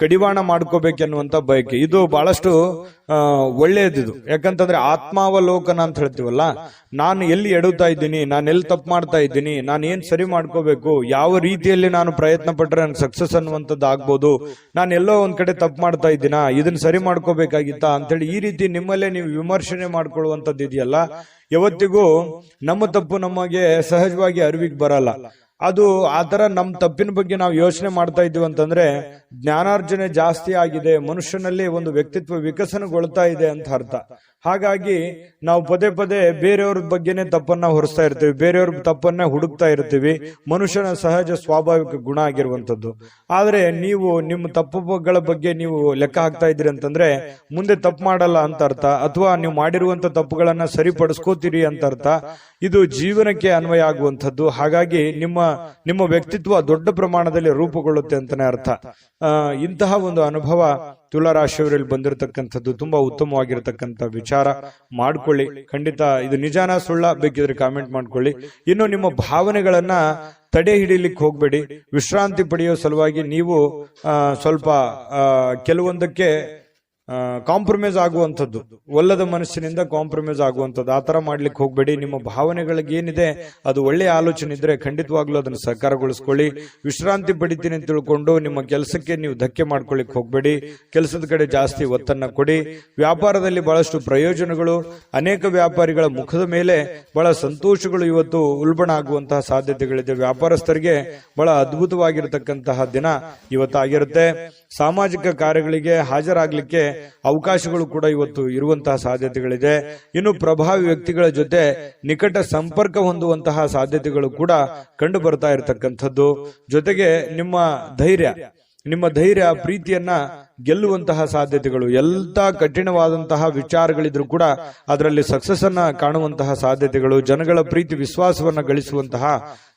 ಕಡಿವಾಣ ಮಾಡ್ಕೋಬೇಕೆನ್ನುವಂತ ಬಯಕೆ, ಇದು ಬಹಳಷ್ಟು ಒಳ್ಳೆಯದಿದು. ಯಾಕಂತಂದ್ರೆ ಆತ್ಮಾವಲೋಕನ ಅಂತ ಹೇಳ್ತೀವಲ್ಲ, ನಾನು ಎಲ್ಲಿ ಎಡುತ್ತಾ ಇದ್ದೀನಿ, ನಾನು ಎಲ್ಲಿ ತಪ್ಪು ಮಾಡ್ತಾ ಇದ್ದೀನಿ, ನಾನು ಏನ್ ಸರಿ ಮಾಡ್ಕೋಬೇಕು, ಯಾವ ರೀತಿಯಲ್ಲಿ ನಾನು ಪ್ರಯತ್ನ ಪಟ್ರೆ ನನ್ಗೆ ಸಕ್ಸಸ್ ಅನ್ನುವಂಥದ್ದು ಆಗ್ಬೋದು, ನಾನು ಎಲ್ಲೋ ಒಂದ್ ಕಡೆ ತಪ್ಪು ಮಾಡ್ತಾ ಇದ್ದೀನಾ, ಇದನ್ನ ಸರಿ ಮಾಡ್ಕೋಬೇಕಾಗಿತ್ತಾ ಅಂತೇಳಿ ಈ ರೀತಿ ನಿಮ್ಮಲ್ಲೇ ನೀವು ವಿಮರ್ಶನೆ ಮಾಡ್ಕೊಳ್ಳುವಂಥದ್ದು ಇದೆಯಲ್ಲ, ಯಾವತ್ತಿಗೂ ನಮ್ಮ ತಪ್ಪು ನಮಗೆ ಸಹಜವಾಗಿ ಅರಿವಿಗೆ ಬರಲ್ಲ. ಅದು ಆತರ ನಮ್ಮ ತಪ್ಪಿನ ಬಗ್ಗೆ ನಾವು ಯೋಚನೆ ಮಾಡ್ತಾ ಇದ್ದೀವಿ ಅಂತಂದ್ರೆ ಜ್ಞಾನಾರ್ಜನೆ ಜಾಸ್ತಿ ಆಗಿದೆ, ಮನುಷ್ಯನಲ್ಲಿ ಒಂದು ವ್ಯಕ್ತಿತ್ವ ವಿಕಸನಗೊಳ್ತಾ ಇದೆ ಅಂತ ಅರ್ಥ. ಹಾಗಾಗಿ ನಾವು ಪದೇ ಪದೇ ಬೇರೆಯವ್ರ ಬಗ್ಗೆನೆ ತಪ್ಪನ್ನ ಹೊರಿಸ್ತಾ ಇರ್ತೀವಿ, ಬೇರೆಯವ್ರ ತಪ್ಪನ್ನ ಹುಡುಕ್ತಾ ಇರ್ತೀವಿ. ಮನುಷ್ಯನ ಸಹಜ ಸ್ವಾಭಾವಿಕ ಗುಣ ಆಗಿರುವಂತದ್ದು. ಆದ್ರೆ ನೀವು ನಿಮ್ಮ ತಪ್ಪುಗಳ ಬಗ್ಗೆ ನೀವು ಲೆಕ್ಕ ಹಾಕ್ತಾ ಇದ್ದೀರಿ ಅಂತಂದ್ರೆ ಮುಂದೆ ತಪ್ಪು ಮಾಡಲ್ಲ ಅಂತ ಅರ್ಥ, ಅಥವಾ ನೀವು ಮಾಡಿರುವಂತ ತಪ್ಪುಗಳನ್ನ ಸರಿಪಡಿಸ್ಕೋತೀರಿ ಅಂತ ಅರ್ಥ. ಇದು ಜೀವನಕ್ಕೆ ಅನ್ವಯ ಆಗುವಂಥದ್ದು. ಹಾಗಾಗಿ ನಿಮ್ಮ ನಿಮ್ಮ ವ್ಯಕ್ತಿತ್ವ ದೊಡ್ಡ ಪ್ರಮಾಣದಲ್ಲಿ ರೂಪುಗೊಳ್ಳುತ್ತೆ ಅಂತಾನೆ ಅರ್ಥ. ಇಂತಹ ಒಂದು ಅನುಭವ ತುಲಾರಾಶಿಯವರಲ್ಲಿ ಬಂದಿರತಕ್ಕಂಥದ್ದು ತುಂಬಾ ಉತ್ತಮವಾಗಿರತಕ್ಕಂಥ ವಿಚಾರ. ಮಾಡ್ಕೊಳ್ಳಿ, ಖಂಡಿತ ಇದು ನಿಜಾನ ಸುಳ್ಳ ಬೇಕಿದ್ರೆ ಕಾಮೆಂಟ್ ಮಾಡ್ಕೊಳ್ಳಿ. ಇನ್ನು ನಿಮ್ಮ ಭಾವನೆಗಳನ್ನ ತಡೆ ಹಿಡಿಲಿಕ್ಕೆ ಹೋಗ್ಬೇಡಿ. ವಿಶ್ರಾಂತಿ ಪಡೆಯೋ ಸಲುವಾಗಿ ನೀವು ಸ್ವಲ್ಪ ಕೆಲವೊಂದಕ್ಕೆ ಕಾಂಪ್ರಮೈಸ್ ಆಗುವಂಥದ್ದು, ಒಲ್ಲದ ಮನಸ್ಸಿನಿಂದ ಕಾಂಪ್ರಮೈಸ್ ಆಗುವಂಥದ್ದು, ಆ ತರ ಮಾಡ್ಲಿಕ್ಕೆ ಹೋಗ್ಬೇಡಿ. ನಿಮ್ಮ ಭಾವನೆಗಳಿಗೆ ಏನಿದೆ ಅದು ಒಳ್ಳೆಯ ಆಲೋಚನೆ ಇದ್ರೆ ಖಂಡಿತವಾಗ್ಲೂ ಅದನ್ನು ಸಹಕಾರಗೊಳಿಸ್ಕೊಳ್ಳಿ. ವಿಶ್ರಾಂತಿ ಪಡಿತೀನಿ ಅಂತ ತಿಳ್ಕೊಂಡು ನಿಮ್ಮ ಕೆಲಸಕ್ಕೆ ನೀವು ಧಕ್ಕೆ ಮಾಡ್ಕೊಳ್ಳಿಕ್ ಹೋಗ್ಬೇಡಿ. ಕೆಲಸದ ಕಡೆ ಜಾಸ್ತಿ ಒತ್ತನ್ನ ಕೊಡಿ. ವ್ಯಾಪಾರದಲ್ಲಿ ಬಹಳಷ್ಟು ಪ್ರಯೋಜನಗಳು, ಅನೇಕ ವ್ಯಾಪಾರಿಗಳ ಮುಖದ ಮೇಲೆ ಬಹಳ ಸಂತೋಷಗಳು ಇವತ್ತು ಉಲ್ಬಣ ಆಗುವಂತಹ ಸಾಧ್ಯತೆಗಳಿದೆ. ವ್ಯಾಪಾರಸ್ಥರಿಗೆ ಬಹಳ ಅದ್ಭುತವಾಗಿರತಕ್ಕಂತಹ ದಿನ ಇವತ್ತಾಗಿರುತ್ತೆ. ಸಾಮಾಜಿಕ ಕಾರ್ಯಗಳಿಗೆ ಹಾಜರಾಗ್ಲಿಕ್ಕೆ ಅವಕಾಶಗಳು ಕೂಡ ಇವತ್ತು ಇರುವಂತಹ ಸಾಧ್ಯತೆಗಳಿದೆ. ಇನ್ನು ಪ್ರಭಾವಿ ವ್ಯಕ್ತಿಗಳ ಜೊತೆ ನಿಕಟ ಸಂಪರ್ಕ ಹೊಂದುವಂತಹ ಸಾಧ್ಯತೆಗಳು ಕೂಡ ಕಂಡು ಬರ್ತಾ ಇರತಕ್ಕಂಥದ್ದು. ಜೊತೆಗೆ ನಿಮ್ಮ ಧೈರ್ಯ ಪ್ರೀತಿಯನ್ನ ಗೆಲ್ಲುವಂತಹ ಸಾಧ್ಯತೆಗಳು, ಎಲ್ಲ ಕಠಿಣವಾದಂತಹ ವಿಚಾರಗಳಿದ್ರು ಕೂಡ ಅದರಲ್ಲಿ ಸಕ್ಸಸ್ ಅನ್ನ ಕಾಣುವಂತಹ ಸಾಧ್ಯತೆಗಳು, ಜನಗಳ ಪ್ರೀತಿ ವಿಶ್ವಾಸವನ್ನ ಗಳಿಸುವಂತಹ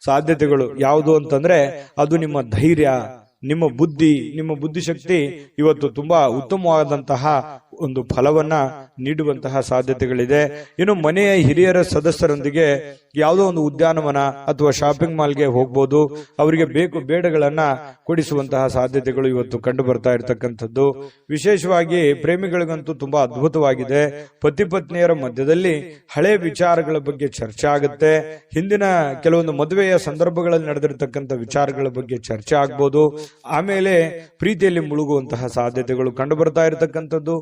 ಸಾಧ್ಯತೆಗಳು ಯಾವುದು ಅಂತಂದ್ರೆ ಅದು ನಿಮ್ಮ ಧೈರ್ಯ, ನಿಮ್ಮ ಬುದ್ಧಿಶಕ್ತಿ ಇವತ್ತು ತುಂಬಾ ಉತ್ತಮವಾದಂತಹ ಒಂದು ಫಲವನ್ನ ನೀಡುವಂತಹ ಸಾಧ್ಯತೆಗಳಿದೆ. ಇನ್ನು ಮನೆಯ ಹಿರಿಯರ ಸದಸ್ಯರೊಂದಿಗೆ ಯಾವುದೋ ಒಂದು ಉದ್ಯಾನವನ ಅಥವಾ ಶಾಪಿಂಗ್ ಮಾಲ್ಗೆ ಹೋಗ್ಬೋದು. ಅವರಿಗೆ ಬೇಕು ಬೇಡಗಳನ್ನ ಕೊಡಿಸುವಂತಹ ಸಾಧ್ಯತೆಗಳು ಇವತ್ತು ಕಂಡು ಬರ್ತಾ ಇರತಕ್ಕಂಥದ್ದು. ವಿಶೇಷವಾಗಿ ಪ್ರೇಮಿಗಳಿಗಂತೂ ತುಂಬಾ ಅದ್ಭುತವಾಗಿದೆ. ಪತಿ ಪತ್ನಿಯರ ಮಧ್ಯದಲ್ಲಿ ಹಳೆ ವಿಚಾರಗಳ ಬಗ್ಗೆ ಚರ್ಚೆ ಆಗುತ್ತೆ. ಹಿಂದಿನ ಕೆಲವೊಂದು ಮದುವೆಯ ಸಂದರ್ಭಗಳಲ್ಲಿ ನಡೆದಿರತಕ್ಕಂಥ ವಿಚಾರಗಳ ಬಗ್ಗೆ ಚರ್ಚೆ ಆಗ್ಬೋದು. ಆಮೇಲೆ ಪ್ರೀತಿಯಲ್ಲಿ ಮುಳುಗುವಂತಹ ಸಾಧ್ಯತೆಗಳು ಕಂಡು ಬರ್ತಾ ಇರತಕ್ಕಂಥದ್ದು.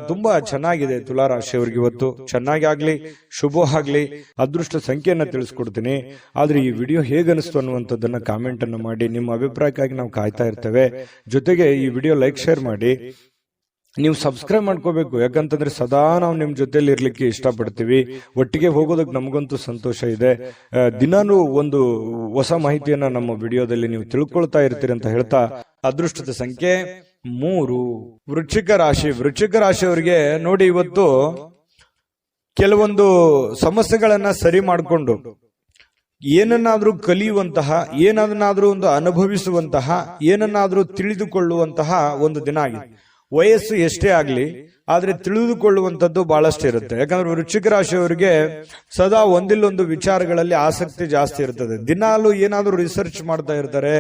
ತುಂಬಾ ಚೆನ್ನಾಗಿದೆ ತುಲಾರಾಶಿಯವರಿಗೆ ಇವತ್ತು. ಚೆನ್ನಾಗಿ ಆಗ್ಲಿ, ಶುಭ ಆಗ್ಲಿ. ಅದೃಷ್ಟ ಸಂಖ್ಯೆಯನ್ನ ತಿಳಿಸ್ಕೊಡ್ತೀನಿ. ಆದ್ರೆ ಈ ವಿಡಿಯೋ ಹೇಗನಿಸ್ತು ಅನ್ನುವಂಥದ್ದನ್ನ ಕಾಮೆಂಟ್ ಅನ್ನು ಮಾಡಿ. ನಿಮ್ಮ ಅಭಿಪ್ರಾಯಕ್ಕಾಗಿ ನಾವು ಕಾಯ್ತಾ ಇರ್ತೇವೆ. ಜೊತೆಗೆ ಈ ವಿಡಿಯೋ ಲೈಕ್, ಶೇರ್ ಮಾಡಿ. ನೀವು ಸಬ್ಸ್ಕ್ರೈಬ್ ಮಾಡ್ಕೋಬೇಕು, ಯಾಕಂತಂದ್ರೆ ಸದಾ ನಾವು ನಿಮ್ ಜೊತೆಲಿ ಇರ್ಲಿಕ್ಕೆ ಇಷ್ಟಪಡ್ತೀವಿ. ಒಟ್ಟಿಗೆ ಹೋಗೋದಕ್ಕೆ ನಮಗಂತೂ ಸಂತೋಷ ಇದೆ. ದಿನಾನು ಒಂದು ಹೊಸ ಮಾಹಿತಿಯನ್ನ ನಮ್ಮ ವಿಡಿಯೋದಲ್ಲಿ ನೀವು ತಿಳ್ಕೊಳ್ತಾ ಇರ್ತೀರಿ ಅಂತ ಹೇಳ್ತಾ, ಅದೃಷ್ಟದ ಸಂಖ್ಯೆ 3 ವೃಶ್ಚಿಕ ರಾಶಿಯವರಿಗೆ ನೋಡಿ, ಇವತ್ತು ಕೆಲವೊಂದು ಸಮಸ್ಯೆಗಳನ್ನ ಸರಿ ಮಾಡಿಕೊಂಡು ಏನನ್ನಾದ್ರೂ ಕಲಿಯುವಂತಹ, ಏನನ್ನಾದ್ರೂ ಒಂದು ಅನುಭವಿಸುವಂತಹ, ಏನನ್ನಾದ್ರೂ ತಿಳಿದುಕೊಳ್ಳುವಂತಹ ಒಂದು ದಿನ ಆಗಿದೆ. ವಯಸ್ಸು ಎಷ್ಟೇ ಆಗ್ಲಿ, ಆದ್ರೆ ತಿಳಿದುಕೊಳ್ಳುವಂಥದ್ದು ಬಹಳಷ್ಟು ಇರುತ್ತೆ. ಯಾಕಂದ್ರೆ ವೃಶ್ಚಿಕ ರಾಶಿಯವರಿಗೆ ಸದಾ ಒಂದಿಲ್ಲೊಂದು ವಿಚಾರಗಳಲ್ಲಿ ಆಸಕ್ತಿ ಜಾಸ್ತಿ ಇರ್ತದೆ. ದಿನಾಲು ಏನಾದ್ರೂ ರಿಸರ್ಚ್ ಮಾಡ್ತಾ ಇರ್ತಾರೆ.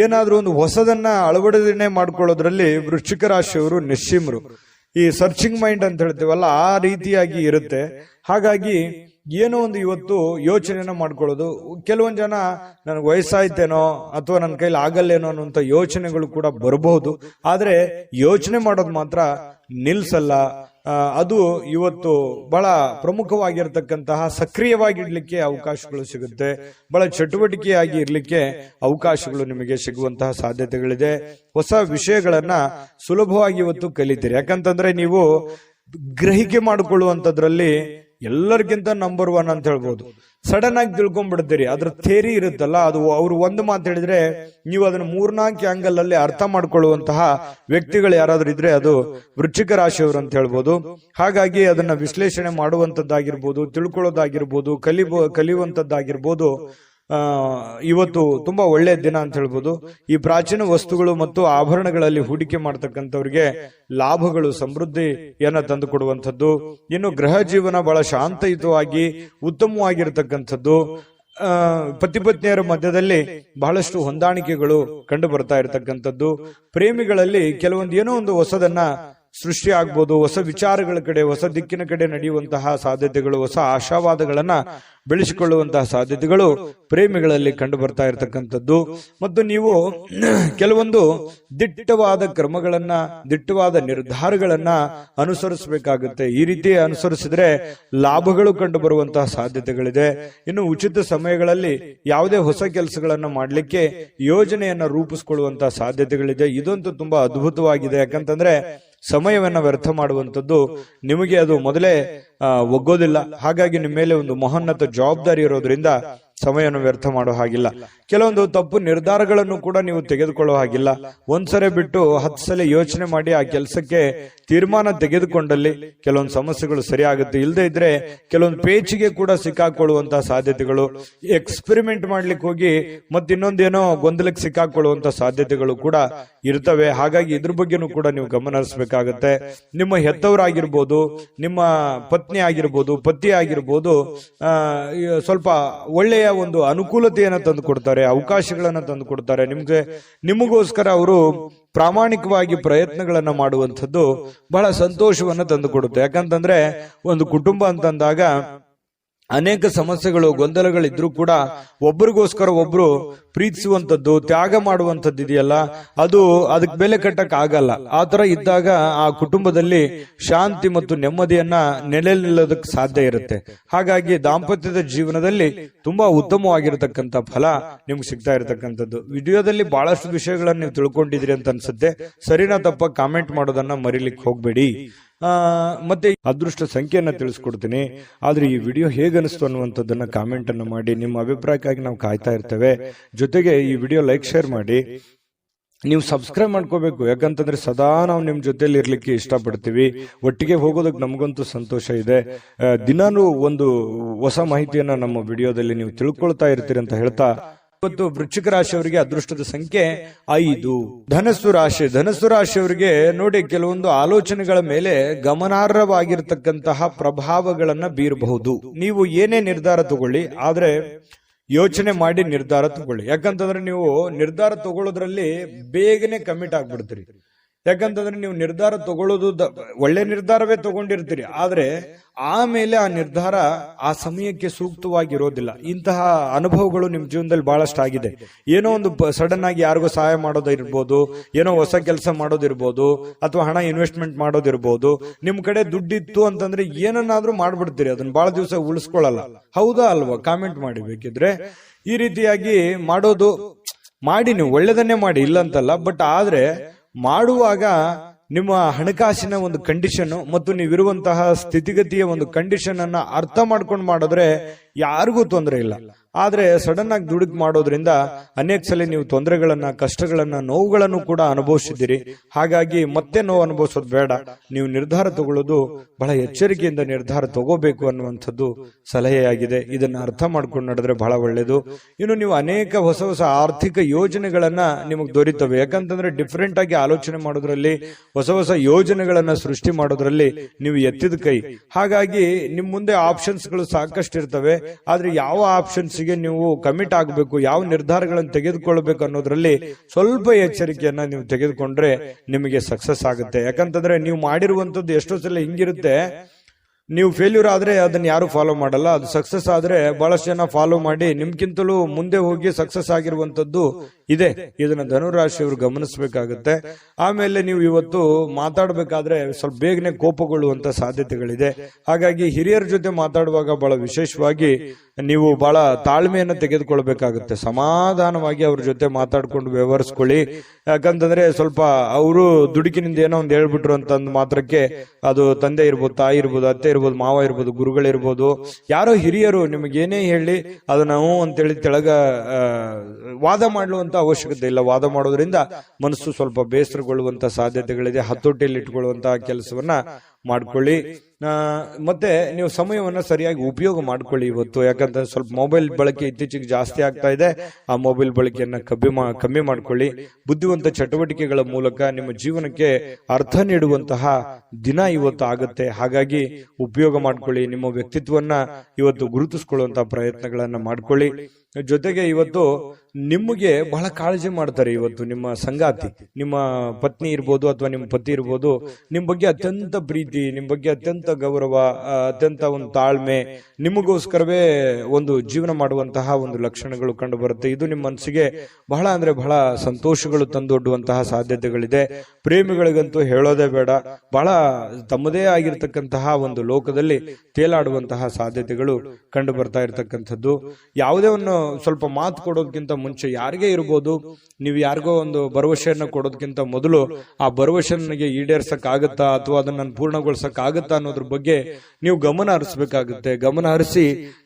ಏನಾದ್ರೂ ಒಂದು ಹೊಸದನ್ನ ಅಳವಡಿಕೆ ಮಾಡ್ಕೊಳ್ಳೋದ್ರಲ್ಲಿ ವೃಶ್ಚಿಕ ರಾಶಿಯವರು ನಿಶ್ಚಿಮರು. ಈ ಸರ್ಚಿಂಗ್ ಮೈಂಡ್ ಅಂತ ಹೇಳ್ತೀವಲ್ಲ, ಆ ರೀತಿಯಾಗಿ ಇರುತ್ತೆ. ಹಾಗಾಗಿ ಏನೋ ಒಂದು ಇವತ್ತು ಯೋಚನೆನ ಮಾಡ್ಕೊಳ್ಳೋದು. ಕೆಲವೊಂದು ಜನ ನನಗೆ ವಯಸ್ಸಾಯ್ತೇನೋ ಅಥವಾ ನನ್ನ ಕೈಲಿ ಆಗಲ್ಲೇನೋ ಅನ್ನುವಂಥ ಯೋಚನೆಗಳು ಕೂಡ ಬರಬಹುದು. ಆದ್ರೆ ಯೋಚನೆ ಮಾಡೋದು ಮಾತ್ರ ನಿಲ್ಸಲ್ಲ. ಅದು ಇವತ್ತು ಬಹಳ ಪ್ರಮುಖವಾಗಿರ್ತಕ್ಕಂತಹ, ಸಕ್ರಿಯವಾಗಿಡ್ಲಿಕ್ಕೆ ಅವಕಾಶಗಳು ಸಿಗುತ್ತೆ. ಬಹಳ ಚಟುವಟಿಕೆಯಾಗಿ ಇರ್ಲಿಕ್ಕೆ ಅವಕಾಶಗಳು ನಿಮಗೆ ಸಿಗುವಂತಹ ಸಾಧ್ಯತೆಗಳಿದೆ. ಹೊಸ ವಿಷಯಗಳನ್ನ ಸುಲಭವಾಗಿ ಇವತ್ತು ಕಲಿತೀರಿ. ಯಾಕಂತಂದ್ರೆ ನೀವು ಗ್ರಹಿಕೆ ಮಾಡಿಕೊಳ್ಳುವಂತದ್ರಲ್ಲಿ ಎಲ್ಲರಿಗಿಂತ ನಂಬರ್ 1 ಅಂತ ಹೇಳ್ಬೋದು. ಸಡನ್ ಆಗಿ ತಿಳ್ಕೊಂಡ್ಬಿಡ್ತೀರಿ. ಅದ್ರ ಥೇರಿ ಇರುತ್ತಲ್ಲ, ಅದು ಅವ್ರು ಒಂದು ಮಾತು ಹೇಳಿದ್ರೆ ನೀವು ಅದನ್ನ 3-4 ಆಂಗಲ್ ಅಲ್ಲಿ ಅರ್ಥ ಮಾಡ್ಕೊಳ್ಳುವಂತಹ ವ್ಯಕ್ತಿಗಳು ಯಾರಾದ್ರೂ ಇದ್ರೆ ಅದು ವೃಶ್ಚಿಕ ರಾಶಿಯವರು ಅಂತ ಹೇಳ್ಬೋದು. ಹಾಗಾಗಿ ಅದನ್ನ ವಿಶ್ಲೇಷಣೆ ಮಾಡುವಂತದ್ದಾಗಿರ್ಬೋದು, ತಿಳ್ಕೊಳ್ಳೋದಾಗಿರ್ಬೋದು, ಕಲಿಯುವಂತದ್ದಾಗಿರ್ಬೋದು. ಇವತ್ತು ತುಂಬಾ ಒಳ್ಳೆಯ ದಿನ ಅಂತ ಹೇಳ್ಬೋದು. ಈ ಪ್ರಾಚೀನ ವಸ್ತುಗಳು ಮತ್ತು ಆಭರಣಗಳಲ್ಲಿ ಹೂಡಿಕೆ ಮಾಡತಕ್ಕಂಥವ್ರಿಗೆ ಲಾಭಗಳು, ಸಮೃದ್ಧಿಯನ್ನ ತಂದು ಕೊಡುವಂಥದ್ದು. ಇನ್ನು ಗೃಹ ಜೀವನ ಬಹಳ ಶಾಂತಯುತವಾಗಿ ಉತ್ತಮವಾಗಿರತಕ್ಕಂಥದ್ದು. ಪತಿ ಪತ್ನಿಯರ ಮಧ್ಯದಲ್ಲಿ ಬಹಳಷ್ಟು ಹೊಂದಾಣಿಕೆಗಳು ಕಂಡು ಬರ್ತಾ ಇರತಕ್ಕಂಥದ್ದು. ಪ್ರೇಮಿಗಳಲ್ಲಿ ಕೆಲವೊಂದು ಏನೋ ಒಂದು ಹೊಸದನ್ನ ಸೃಷ್ಟಿ ಆಗ್ಬೋದು. ಹೊಸ ವಿಚಾರಗಳ ಕಡೆ, ಹೊಸ ದಿಕ್ಕಿನ ಕಡೆ ನಡೆಯುವಂತಹ ಸಾಧ್ಯತೆಗಳು, ಹೊಸ ಆಶಾವಾದಗಳನ್ನ ಬೆಳೆಸಿಕೊಳ್ಳುವಂತಹ ಸಾಧ್ಯತೆಗಳು ಪ್ರೇಮಿಗಳಲ್ಲಿ ಕಂಡು ಬರ್ತಾ ಇರತಕ್ಕಂಥದ್ದು. ಮತ್ತು ನೀವು ಕೆಲವೊಂದು ದಿಟ್ಟವಾದ ಕ್ರಮಗಳನ್ನ, ದಿಟ್ಟವಾದ ನಿರ್ಧಾರಗಳನ್ನ ಅನುಸರಿಸಬೇಕಾಗುತ್ತೆ. ಈ ರೀತಿ ಅನುಸರಿಸಿದ್ರೆ ಲಾಭಗಳು ಕಂಡು ಬರುವಂತಹ ಸಾಧ್ಯತೆಗಳಿದೆ. ಇನ್ನು ಉಚಿತ ಸಮಯಗಳಲ್ಲಿ ಯಾವುದೇ ಹೊಸ ಕೆಲಸಗಳನ್ನ ಮಾಡಲಿಕ್ಕೆ ಯೋಜನೆಯನ್ನ ರೂಪಿಸಿಕೊಳ್ಳುವಂತಹ ಸಾಧ್ಯತೆಗಳಿದೆ. ಇದಂತೂ ತುಂಬಾ ಅದ್ಭುತವಾಗಿದೆ. ಯಾಕಂತಂದ್ರೆ ಸಮಯವನ್ನ ವ್ಯರ್ಥ ಮಾಡುವಂಥದ್ದು ನಿಮಗೆ ಅದು ಮೊದಲೇ ಒಗ್ಗೋದಿಲ್ಲ. ಹಾಗಾಗಿ ನಿಮ್ಮ ಮೇಲೆ ಒಂದು ಮಹೋನ್ನತ ಜವಾಬ್ದಾರಿ ಇರೋದ್ರಿಂದ ಸಮಯವನ್ನು ವ್ಯರ್ಥ ಮಾಡೋ ಹಾಗಿಲ್ಲ. ಕೆಲವೊಂದು ತಪ್ಪು ನಿರ್ಧಾರಗಳನ್ನು ಕೂಡ ನೀವು ತೆಗೆದುಕೊಳ್ಳೋ ಹಾಗಿಲ್ಲ. ಒಂದ್ಸರಿ ಬಿಟ್ಟು 10 ಸಲ ಯೋಚನೆ ಮಾಡಿ ಆ ಕೆಲಸಕ್ಕೆ ತೀರ್ಮಾನ ತೆಗೆದುಕೊಂಡಲ್ಲಿ ಕೆಲವೊಂದು ಸಮಸ್ಯೆಗಳು ಸರಿ ಆಗುತ್ತೆ. ಇಲ್ಲದೆ ಇದ್ರೆ ಕೆಲವೊಂದು ಪೇಚಿಗೆ ಕೂಡ ಸಿಕ್ಕಾಕೊಳ್ಳುವಂತಹ ಸಾಧ್ಯತೆಗಳು, ಎಕ್ಸ್ಪೆರಿಮೆಂಟ್ ಮಾಡ್ಲಿಕ್ಕೆ ಹೋಗಿ ಮತ್ತಿನ್ನೊಂದೇನೋ ಗೊಂದಲಕ್ಕೆ ಸಿಕ್ಕಾಕೊಳ್ಳುವಂತ ಸಾಧ್ಯತೆಗಳು ಕೂಡ ಇರ್ತವೆ. ಹಾಗಾಗಿ ಇದ್ರ ಬಗ್ಗೆನೂ ಕೂಡ ನೀವು ಗಮನ ಹರಿಸಬೇಕಾಗತ್ತೆ. ನಿಮ್ಮ ಹೆತ್ತವರಾಗಿರ್ಬೋದು, ನಿಮ್ಮ ಪತ್ನಿ ಆಗಿರ್ಬೋದು, ಪತಿ ಆಗಿರ್ಬೋದು, ಸ್ವಲ್ಪ ಒಳ್ಳೆಯ ಒಂದು ಅನುಕೂಲತೆಯನ್ನು ತಂದು ಕೊಡ್ತಾರೆ, ಅವಕಾಶಗಳನ್ನ ತಂದು ಕೊಡ್ತಾರೆ. ನಿಮಗೋಸ್ಕರ ಅವರು ಪ್ರಾಮಾಣಿಕವಾಗಿ ಪ್ರಯತ್ನಗಳನ್ನ ಮಾಡುವಂಥದ್ದು ಬಹಳ ಸಂತೋಷವನ್ನ ತಂದು ಕೊಡುತ್ತೆ. ಯಾಕಂತಂದ್ರೆ ಒಂದು ಕುಟುಂಬ ಅಂತಂದಾಗ ಅನೇಕ ಸಮಸ್ಯೆಗಳು, ಗೊಂದಲಗಳಿದ್ರೂ ಕೂಡ ಒಬ್ಬರಿಗೋಸ್ಕರ ಒಬ್ರು ಪ್ರೀತಿಸುವಂಥದ್ದು, ತ್ಯಾಗ ಮಾಡುವಂಥದ್ದು ಇದೆಯಲ್ಲ, ಅದಕ್ಕೆ ಬೆಲೆ ಕಟ್ಟಕ್ ಆಗಲ್ಲ. ಆ ತರ ಇದ್ದಾಗ ಆ ಕುಟುಂಬದಲ್ಲಿ ಶಾಂತಿ ಮತ್ತು ನೆಮ್ಮದಿಯನ್ನ ನೆಲೆ ನಿಲ್ಲೋದಕ್ಕೆ ಸಾಧ್ಯ ಇರುತ್ತೆ. ಹಾಗಾಗಿ ದಾಂಪತ್ಯದ ಜೀವನದಲ್ಲಿ ತುಂಬಾ ಉತ್ತಮವಾಗಿರತಕ್ಕಂಥ ಫಲ ನಿಮ್ಗೆ ಸಿಗ್ತಾ ಇರತಕ್ಕಂಥದ್ದು. ವಿಡಿಯೋದಲ್ಲಿ ಬಹಳಷ್ಟು ವಿಷಯಗಳನ್ನ ನೀವು ತಿಳ್ಕೊಂಡಿದ್ರಿ ಅಂತ ಅನ್ಸುತ್ತೆ. ಸರಿನಾ ತಪ್ಪ ಕಾಮೆಂಟ್ ಮಾಡೋದನ್ನ ಮರಿಲಿಕ್ಕೆ ಹೋಗ್ಬೇಡಿ. ಮತ್ತೆ ಅದೃಷ್ಟ ಸಂಖ್ಯೆಯನ್ನ ತಿಳಿಸ್ಕೊಡ್ತೀನಿ. ಆದ್ರೆ ಈ ವಿಡಿಯೋ ಹೇಗನಿಸ್ತು ಅನ್ನುವಂಥದ್ದನ್ನ ಕಾಮೆಂಟ್ ಅನ್ನು ಮಾಡಿ. ನಿಮ್ಮ ಅಭಿಪ್ರಾಯಕ್ಕಾಗಿ ನಾವು ಕಾಯ್ತಾ ಇರ್ತೇವೆ. ಜೊತೆಗೆ ಈ ವಿಡಿಯೋ ಲೈಕ್, ಶೇರ್ ಮಾಡಿ. ನೀವು ಸಬ್ಸ್ಕ್ರೈಬ್ ಮಾಡ್ಕೋಬೇಕು. ಯಾಕಂತಂದ್ರೆ ಸದಾ ನಾವು ನಿಮ್ ಜೊತೆಲಿ ಇರ್ಲಿಕ್ಕೆ ಇಷ್ಟಪಡ್ತೀವಿ. ಒಟ್ಟಿಗೆ ಹೋಗೋದಕ್ಕೆ ನಮಗಂತೂ ಸಂತೋಷ ಇದೆ. ದಿನಾನು ಒಂದು ಹೊಸ ಮಾಹಿತಿಯನ್ನ ನಮ್ಮ ವಿಡಿಯೋದಲ್ಲಿ ನೀವು ತಿಳ್ಕೊಳ್ತಾ ಇರ್ತೀರಿ ಅಂತ ಹೇಳ್ತಾ, ಇವತ್ತು ವೃಶ್ಚಿಕ ರಾಶಿಯವರಿಗೆ ಅದೃಷ್ಟದ ಸಂಖ್ಯೆ 5. ಧನಸ್ಸು ರಾಶಿಯವರಿಗೆ ನೋಡಿ, ಕೆಲವೊಂದು ಆಲೋಚನೆಗಳ ಮೇಲೆ ಗಮನಾರ್ಹವಾಗಿರ್ತಕ್ಕಂತಹ ಪ್ರಭಾವಗಳನ್ನ ಬೀರಬಹುದು. ನೀವು ಏನೇ ನಿರ್ಧಾರ ತಗೊಳ್ಳಿ, ಆದ್ರೆ ಯೋಚನೆ ಮಾಡಿ ನಿರ್ಧಾರ ತಗೊಳ್ಳಿ. ಯಾಕಂತಂದ್ರೆ ನೀವು ನಿರ್ಧಾರ ತಗೊಳ್ಳೋದ್ರಲ್ಲಿ ಬೇಗನೆ ಕಮಿಟ್ ಆಗ್ಬಿಡ್ತೀರಿ. ಯಾಕಂತಂದ್ರೆ ನೀವು ನಿರ್ಧಾರ ತಗೊಳ್ಳೋದು ಒಳ್ಳೆ ನಿರ್ಧಾರವೇ ತಗೊಂಡಿರ್ತೀರಿ, ಆದ್ರೆ ಆಮೇಲೆ ಆ ನಿರ್ಧಾರ ಆ ಸಮಯಕ್ಕೆ ಸೂಕ್ತವಾಗಿರೋದಿಲ್ಲ. ಇಂತಹ ಅನುಭವಗಳು ನಿಮ್ ಜೀವನದಲ್ಲಿ ಬಹಳಷ್ಟು ಆಗಿದೆ. ಏನೋ ಒಂದು ಸಡನ್ ಆಗಿ ಯಾರಿಗೋ ಸಹಾಯ ಮಾಡೋದಿರ್ಬೋದು, ಏನೋ ಹೊಸ ಕೆಲಸ ಮಾಡೋದಿರ್ಬೋದು, ಅಥವಾ ಹಣ ಇನ್ವೆಸ್ಟ್ಮೆಂಟ್ ಮಾಡೋದಿರ್ಬೋದು. ನಿಮ್ ಕಡೆ ದುಡ್ಡಿತ್ತು ಅಂತಂದ್ರೆ ಏನನ್ನಾದ್ರೂ ಮಾಡ್ಬಿಡ್ತೀರಿ, ಅದನ್ನ ಬಹಳ ದಿವಸ ಉಳಿಸ್ಕೊಳ್ಳಲ್ಲ. ಹೌದಾ ಅಲ್ವಾ? ಕಾಮೆಂಟ್ ಮಾಡಿ ಬೇಕಿದ್ರೆ. ಈ ರೀತಿಯಾಗಿ ಮಾಡೋದು ಮಾಡಿ, ನೀವು ಒಳ್ಳೆದನ್ನೇ ಮಾಡಿ, ಇಲ್ಲ ಅಂತಲ್ಲ. ಬಟ್ ಆದ್ರೆ ಮಾಡುವಾಗ ನಿಮ್ಮ ಹಣಕಾಸಿನ ಒಂದು ಕಂಡೀಷನ್ ಮತ್ತು ನೀವಿರುವಂತಹ ಸ್ಥಿತಿಗತಿಯ ಒಂದು ಕಂಡೀಷನ್ ಅನ್ನ ಅರ್ಥ ಮಾಡ್ಕೊಂಡು ಮಾಡಿದ್ರೆ ಯಾರಿಗೂ ತೊಂದರೆ ಇಲ್ಲ. ಆದ್ರೆ ಸಡನ್ ಆಗಿ ದುಡುಕ್ ಮಾಡೋದ್ರಿಂದ ಅನೇಕ ಸಲ ನೀವು ತೊಂದರೆಗಳನ್ನ, ಕಷ್ಟಗಳನ್ನ, ನೋವುಗಳನ್ನು ಕೂಡ ಅನುಭವಿಸಿದ್ದೀರಿ. ಹಾಗಾಗಿ ಮತ್ತೆ ನೋವು ಅನುಭವಿಸೋದು ಬೇಡ. ನೀವು ನಿರ್ಧಾರ ತಗೊಳ್ಳೋದು ಬಹಳ ಎಚ್ಚರಿಕೆಯಿಂದ ನಿರ್ಧಾರ ತಗೋಬೇಕು ಅನ್ನುವಂಥದ್ದು ಸಲಹೆಯಾಗಿದೆ. ಇದನ್ನ ಅರ್ಥ ಮಾಡ್ಕೊಂಡು ನಡೆದ್ರೆ ಬಹಳ ಒಳ್ಳೇದು. ಇನ್ನು ನೀವು ಅನೇಕ ಹೊಸ ಹೊಸ ಆರ್ಥಿಕ ಯೋಜನೆಗಳನ್ನ ನಿಮಗೆ ದೊರೀತವೆ. ಯಾಕಂತಂದ್ರೆ ಡಿಫರೆಂಟ್ ಆಗಿ ಆಲೋಚನೆ ಮಾಡೋದ್ರಲ್ಲಿ, ಹೊಸ ಹೊಸ ಯೋಜನೆಗಳನ್ನ ಸೃಷ್ಟಿ ಮಾಡೋದ್ರಲ್ಲಿ ನೀವು ಎತ್ತಿದ ಕೈ. ಹಾಗಾಗಿ ನಿಮ್ ಮುಂದೆ ಆಪ್ಷನ್ಸ್ ಗಳು ಸಾಕಷ್ಟು ಇರ್ತವೆ. ಆದ್ರೆ ಯಾವ ಆಪ್ಷನ್ಸ್ ಗೆ ನೀವು ಕಮಿಟ್ ಆಗಬೇಕು, ಯಾವ ನಿರ್ಧಾರಗಳನ್ನು ತೆಗೆದುಕೊಳ್ಬೇಕು ಅನ್ನೋದ್ರಲ್ಲಿ ಸ್ವಲ್ಪ ಎಚ್ಚರಿಕೆಯನ್ನ ನೀವು ತೆಗೆದುಕೊಂಡ್ರೆ ನಿಮಗೆ ಸಕ್ಸಸ್ ಆಗುತ್ತೆ. ಯಾಕಂತಂದ್ರೆ ನೀವು ಮಾಡಿರುವಂತದ್ದು ಎಷ್ಟೋ ಸಲ ಹಿಂಗಿರುತ್ತೆ, ನೀವು ಫೇಲ್ಯೂರ್ ಆದ್ರೆ ಅದನ್ನ ಯಾರು ಫಾಲೋ ಮಾಡಲ್ಲ. ಅದು ಸಕ್ಸಸ್ ಆದ್ರೆ ಬಹಳಷ್ಟು ಜನ ಫಾಲೋ ಮಾಡಿ ನಿಮ್ಗಿಂತಲೂ ಮುಂದೆ ಹೋಗಿ ಸಕ್ಸಸ್ ಆಗಿರುವಂತದ್ದು ಇದೆ. ಇದನ್ನ ಧನುರಾಶಿಯವರು ಗಮನಿಸಬೇಕಾಗುತ್ತೆ. ಆಮೇಲೆ ನೀವು ಇವತ್ತು ಮಾತಾಡಬೇಕಾದ್ರೆ ಸ್ವಲ್ಪ ಬೇಗನೆ ಕೋಪಗೊಳ್ಳುವಂತ ಸಾಧ್ಯತೆಗಳಿದೆ. ಹಾಗಾಗಿ ಹಿರಿಯರ ಜೊತೆ ಮಾತಾಡುವಾಗ ಬಹಳ ವಿಶೇಷವಾಗಿ ನೀವು ಬಹಳ ತಾಳ್ಮೆಯನ್ನು ತೆಗೆದುಕೊಳ್ಬೇಕಾಗುತ್ತೆ. ಸಮಾಧಾನವಾಗಿ ಅವ್ರ ಜೊತೆ ಮಾತಾಡ್ಕೊಂಡು ವ್ಯವಹರಿಸ್ಕೊಳ್ಳಿ. ಯಾಕಂತಂದ್ರೆ ಸ್ವಲ್ಪ ಅವರು ದುಡುಕಿನಿಂದ ಏನೋ ಒಂದು ಹೇಳ್ಬಿಟ್ರು ಅಂತಂದ್ ಮಾತ್ರಕ್ಕೆ ಅದು ತಂದೆ ಇರ್ಬೋದು, ತಾಯಿ ಇರ್ಬೋದು, ಅತ್ತೆ ಇರ್ಬೋದು, ಮಾವ ಇರ್ಬೋದು, ಗುರುಗಳಿರ್ಬೋದು, ಯಾರೋ ಹಿರಿಯರು ನಿಮಗೇನೇ ಹೇಳಿ ಅದನ್ನ ನಾವು ಅಂತೇಳಿ ತೆಳಗ ವಾದ ಮಾಡುವಂತ ಅವಶ್ಯಕತೆ ಇಲ್ಲ. ವಾದ ಮಾಡೋದ್ರಿಂದ ಮನಸ್ಸು ಸ್ವಲ್ಪ ಬೇಸರಗೊಳ್ಳುವಂತ ಸಾಧ್ಯತೆಗಳಿದೆ. ಹತೋಟಿಯಲ್ಲಿ ಇಟ್ಕೊಳ್ಳುವಂತಹ ಕೆಲಸವನ್ನ ಮಾಡ್ಕೊಳ್ಳಿ. ಮತ್ತೆ ನೀವು ಸಮಯವನ್ನ ಸರಿಯಾಗಿ ಉಪಯೋಗ ಮಾಡ್ಕೊಳ್ಳಿ ಇವತ್ತು. ಯಾಕಂತಂದ್ರೆ ಸ್ವಲ್ಪ ಮೊಬೈಲ್ ಬಳಕೆ ಇತ್ತೀಚೆಗೆ ಜಾಸ್ತಿ ಆಗ್ತಾ ಇದೆ. ಆ ಮೊಬೈಲ್ ಬಳಕೆಯನ್ನ ಕಮ್ಮಿ ಮಾಡ್ಕೊಳ್ಳಿ. ಬುದ್ಧಿವಂತ ಚಟುವಟಿಕೆಗಳ ಮೂಲಕ ನಿಮ್ಮ ಜೀವನಕ್ಕೆ ಅರ್ಥ ನೀಡುವಂತಹ ದಿನ ಇವತ್ತು ಆಗುತ್ತೆ. ಹಾಗಾಗಿ ಉಪಯೋಗ ಮಾಡ್ಕೊಳ್ಳಿ. ನಿಮ್ಮ ವ್ಯಕ್ತಿತ್ವವನ್ನ ಇವತ್ತು ಗುರುತಿಸ್ಕೊಳ್ಳುವಂತಹ ಪ್ರಯತ್ನಗಳನ್ನ ಮಾಡ್ಕೊಳ್ಳಿ. ಜೊತೆಗೆ ಇವತ್ತು ನಿಮಗೆ ಬಹಳ ಕಾಳಜಿ ಮಾಡ್ತಾರೆ. ಇವತ್ತು ನಿಮ್ಮ ಸಂಗಾತಿ, ನಿಮ್ಮ ಪತ್ನಿ ಇರ್ಬೋದು ಅಥವಾ ನಿಮ್ಮ ಪತಿ ಇರ್ಬೋದು, ನಿಮ್ ಬಗ್ಗೆ ಅತ್ಯಂತ ಪ್ರೀತಿ, ನಿಮ್ ಬಗ್ಗೆ ಅತ್ಯಂತ ಗೌರವ, ಅತ್ಯಂತ ಒಂದು ತಾಳ್ಮೆ, ನಿಮಗೋಸ್ಕರವೇ ಒಂದು ಜೀವನ ಮಾಡುವಂತಹ ಒಂದು ಲಕ್ಷಣಗಳು ಕಂಡು ಬರುತ್ತೆ. ಇದು ನಿಮ್ಮ ಮನಸ್ಸಿಗೆ ಬಹಳ ಅಂದ್ರೆ ಬಹಳ ಸಂತೋಷಗಳು ತಂದೊಡ್ಡುವಂತಹ ಸಾಧ್ಯತೆಗಳಿದೆ. ಪ್ರೇಮಿಗಳಿಗಂತೂ ಹೇಳೋದೇ ಬೇಡ. ಬಹಳ ತಮ್ಮದೇ ಆಗಿರ್ತಕ್ಕಂತಹ ಒಂದು ಲೋಕದಲ್ಲಿ ತೇಲಾಡುವಂತಹ ಸಾಧ್ಯತೆಗಳು ಕಂಡು ಬರ್ತಾ ಇರತಕ್ಕಂಥದ್ದು. ಯಾವುದೇ ಒಂದು ಸ್ವಲ್ಪ ಮಾತು ಕೊಡೋದಕ್ಕಿಂತ ಮುಂಚೆ ಯಾರಿಗೇ ಇರ್ಬೋದು, ನೀವು ಯಾರಿಗೋ ಒಂದು ಭರವಸೆಯನ್ನ ಕೊಡೋದಕ್ಕಿಂತ ಮೊದಲು ಆ ಭರವಸೆ ನನಗೆ ಈಡೇರ್ಸಕ್ ಆಗುತ್ತಾ ಅಥವಾ ಅದನ್ನ ನಾನು ಪೂರ್ಣ ಪೂರ್ಣಗೊಳಿಸಕ್ ಆಗುತ್ತಾ ಅನ್ನೋದ್ರ ಬಗ್ಗೆ ನೀವು ಗಮನ ಹರಿಸಬೇಕಾಗುತ್ತೆ. ಗಮನ ಹರಿಸಿ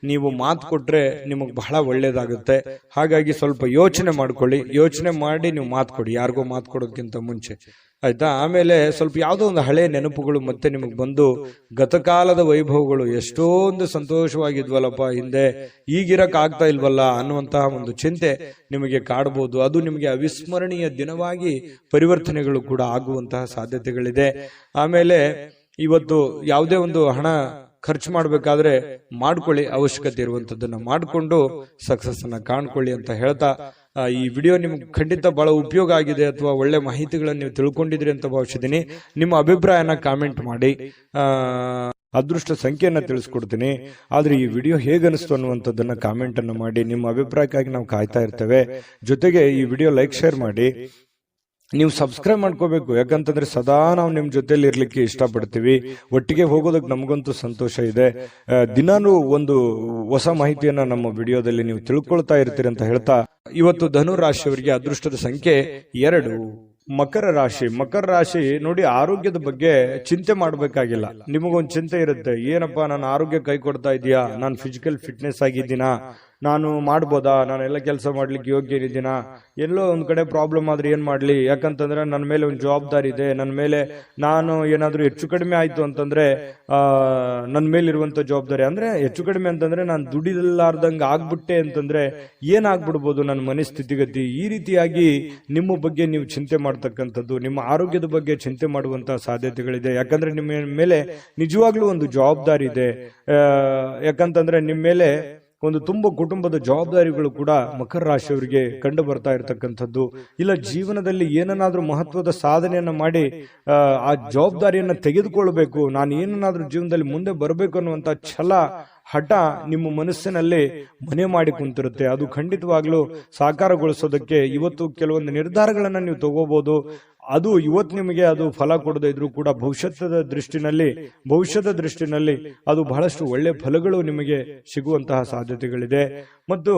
ನೀವು ಮಾತು ಕೊಟ್ರೆ ನಿಮಗ್ ಬಹಳ ಒಳ್ಳೇದಾಗುತ್ತೆ. ಹಾಗಾಗಿ ಸ್ವಲ್ಪ ಯೋಚನೆ ಮಾಡ್ಕೊಳ್ಳಿ, ಯೋಚನೆ ಮಾಡಿ ನೀವು ಮಾತು ಕೊಡಿ, ಯಾರಿಗೋ ಮಾತು ಕೊಡೋದಕ್ಕಿಂತ ಮುಂಚೆ, ಆಯ್ತಾ? ಆಮೇಲೆ ಸ್ವಲ್ಪ ಯಾವುದೋ ಒಂದು ಹಳೆ ನೆನಪುಗಳು ಮತ್ತೆ ನಿಮಗೆ ಬಂದು ಗತಕಾಲದ ವೈಭವಗಳು ಎಷ್ಟೊಂದು ಸಂತೋಷವಾಗಿದ್ವಲ್ಲಪ್ಪ ಹಿಂದೆ, ಈಗಿರಕ್ ಆಗ್ತಾ ಇಲ್ವಲ್ಲ ಅನ್ನುವಂತಹ ಒಂದು ಚಿಂತೆ ನಿಮಗೆ ಕಾಡಬಹುದು. ಅದು ನಿಮಗೆ ಅವಿಸ್ಮರಣೀಯ ದಿನವಾಗಿ ಪರಿವರ್ತನೆಗಳು ಕೂಡ ಆಗುವಂತಹ ಸಾಧ್ಯತೆಗಳಿದೆ. ಆಮೇಲೆ ಇವತ್ತು ಯಾವುದೇ ಒಂದು ಹಣ ಖರ್ಚು ಮಾಡ್ಬೇಕಾದ್ರೆ ಮಾಡ್ಕೊಳ್ಳಿ, ಅವಶ್ಯಕತೆ ಇರುವಂತದ್ದನ್ನ ಮಾಡಿಕೊಂಡು ಸಕ್ಸಸ್ ಅನ್ನ ಕಾಣ್ಕೊಳ್ಳಿ ಅಂತ ಹೇಳ್ತಾ, ಈ ವಿಡಿಯೋ ನಿಮ್ಗೆ ಖಂಡಿತ ಬಹಳ ಉಪಯೋಗ ಆಗಿದೆ ಅಥವಾ ಒಳ್ಳೆ ಮಾಹಿತಿಗಳನ್ನು ನೀವು ತಿಳ್ಕೊಂಡಿದ್ರಿ ಅಂತ ಭಾವಿಸಿದ್ದೀನಿ. ನಿಮ್ಮ ಅಭಿಪ್ರಾಯನ ಕಾಮೆಂಟ್ ಮಾಡಿ. ಅದೃಷ್ಟ ಸಂಖ್ಯೆಯನ್ನ ತಿಳಿಸ್ಕೊಡ್ತೀನಿ, ಆದ್ರೆ ಈ ವಿಡಿಯೋ ಹೇಗನಿಸ್ತು ಅನ್ನುವಂಥದ್ದನ್ನ ಕಾಮೆಂಟ್ ಅನ್ನು ಮಾಡಿ. ನಿಮ್ಮ ಅಭಿಪ್ರಾಯಕ್ಕಾಗಿ ನಾವು ಕಾಯ್ತಾ ಇರ್ತೇವೆ. ಜೊತೆಗೆ ಈ ವಿಡಿಯೋ ಲೈಕ್ ಶೇರ್ ಮಾಡಿ. ನೀವು ಸಬ್ಸ್ಕ್ರೈಬ್ ಮಾಡ್ಕೋಬೇಕು, ಯಾಕಂತಂದ್ರೆ ಸದಾ ನಾವು ನಿಮ್ ಜೊತೆಲಿ ಇರ್ಲಿಕ್ಕೆ ಇಷ್ಟಪಡ್ತೀವಿ. ಒಟ್ಟಿಗೆ ಹೋಗೋದಕ್ಕೆ ನಮಗಂತೂ ಸಂತೋಷ ಇದೆ. ದಿನಾನು ಒಂದು ಹೊಸ ಮಾಹಿತಿಯನ್ನ ನಮ್ಮ ವಿಡಿಯೋದಲ್ಲಿ ನೀವು ತಿಳ್ಕೊಳ್ತಾ ಇರ್ತೀರಿ ಅಂತ ಹೇಳ್ತಾ, ಇವತ್ತು ಧನು ರಾಶಿಯವರಿಗೆ ಅದೃಷ್ಟದ ಸಂಖ್ಯೆ 2. ಮಕರ ರಾಶಿ. ಮಕರ ರಾಶಿ ನೋಡಿ, ಆರೋಗ್ಯದ ಬಗ್ಗೆ ಚಿಂತೆ ಮಾಡಬೇಕಾಗಿಲ್ಲ. ನಿಮಗೊಂದು ಚಿಂತೆ ಇರುತ್ತೆ, ಏನಪ್ಪಾ ನನ್ನ ಆರೋಗ್ಯ ಕೈ ಕೊಡ್ತಾ ಇದೆಯಾ, ನಾನು ಫಿಸಿಕಲ್ ಫಿಟ್ನೆಸ್ ಆಗಿದ್ದೀನಾ, ನಾನು ಮಾಡ್ಬೋದಾ, ನಾನೆಲ್ಲ ಕೆಲಸ ಮಾಡ್ಲಿಕ್ಕೆ ಯೋಗ್ಯ ಇದ್ದೀನಾ, ಎಲ್ಲೋ ಒಂದ್ ಕಡೆ ಪ್ರಾಬ್ಲಮ್ ಆದ್ರೆ ಏನ್ ಮಾಡ್ಲಿ, ಯಾಕಂತಂದ್ರೆ ನನ್ನ ಮೇಲೆ ಒಂದು ಜವಾಬ್ದಾರಿ ಇದೆ, ನನ್ನ ಮೇಲೆ ನಾನು ಏನಾದ್ರೂ ಹೆಚ್ಚು ಕಡಿಮೆ ಆಯ್ತು ಅಂತಂದ್ರೆ ನನ್ನ ಮೇಲಿರುವಂತ ಜವಾಬ್ದಾರಿ, ಅಂದ್ರೆ ಹೆಚ್ಚು ಕಡಿಮೆ ಅಂತಂದ್ರೆ ನಾನು ದುಡಿಲಾರ್ದಂಗ ಆಗ್ಬಿಟ್ಟೆ ಅಂತಂದ್ರೆ ಏನಾಗ್ಬಿಡ್ಬೋದು ನನ್ನ ಮನಸ್ಥಿತಿಗತಿ. ಈ ರೀತಿಯಾಗಿ ನಿಮ್ಮ ಬಗ್ಗೆ ನೀವು ಚಿಂತೆ ಮಾಡ್ತಕ್ಕಂಥದ್ದು, ನಿಮ್ಮ ಆರೋಗ್ಯದ ಬಗ್ಗೆ ಚಿಂತೆ ಮಾಡುವಂತಹ ಸಾಧ್ಯತೆಗಳಿದೆ. ಯಾಕಂದ್ರೆ ನಿಮ್ಮ ಮೇಲೆ ನಿಜವಾಗ್ಲೂ ಒಂದು ಜವಾಬ್ದಾರಿ ಇದೆ. ಯಾಕಂತಂದ್ರೆ ನಿಮ್ಮ ಮೇಲೆ ಒಂದು ತುಂಬ ಕುಟುಂಬದ ಜವಾಬ್ದಾರಿಗಳು ಕೂಡ ಮಕರ ರಾಶಿಯವರಿಗೆ ಕಂಡು ಬರ್ತಾ ಇರತಕ್ಕಂಥದ್ದು. ಇಲ್ಲ ಜೀವನದಲ್ಲಿ ಏನನ್ನಾದ್ರೂ ಮಹತ್ವದ ಸಾಧನೆಯನ್ನ ಮಾಡಿ ಆ ಜವಾಬ್ದಾರಿಯನ್ನ ತೆಗೆದುಕೊಳ್ಬೇಕು, ನಾನು ಏನನ್ನಾದ್ರೂ ಜೀವನದಲ್ಲಿ ಮುಂದೆ ಬರಬೇಕು ಅನ್ನುವಂತ ಛಲ, ಹಠ ನಿಮ್ಮ ಮನಸ್ಸಿನಲ್ಲಿ ಮನೆ ಮಾಡಿ ಕುಂತಿರುತ್ತೆ. ಅದು ಖಂಡಿತವಾಗ್ಲೂ ಸಾಕಾರಗೊಳಿಸೋದಕ್ಕೆ ಇವತ್ತು ಕೆಲವೊಂದು ನಿರ್ಧಾರಗಳನ್ನ ನೀವು ತಗೋಬಹುದು. ಅದು ಇವತ್ತು ನಿಮಗೆ ಅದು ಫಲ ಕೊಡದೇ ಇದ್ರೂ ಕೂಡ ಭವಿಷ್ಯದ ದೃಷ್ಟಿನಲ್ಲಿ ಅದು ಬಹಳಷ್ಟು ಒಳ್ಳೆ ಫಲಗಳು ನಿಮಗೆ ಸಿಗುವಂತಹ ಸಾಧ್ಯತೆಗಳಿದೆ. ಮತ್ತು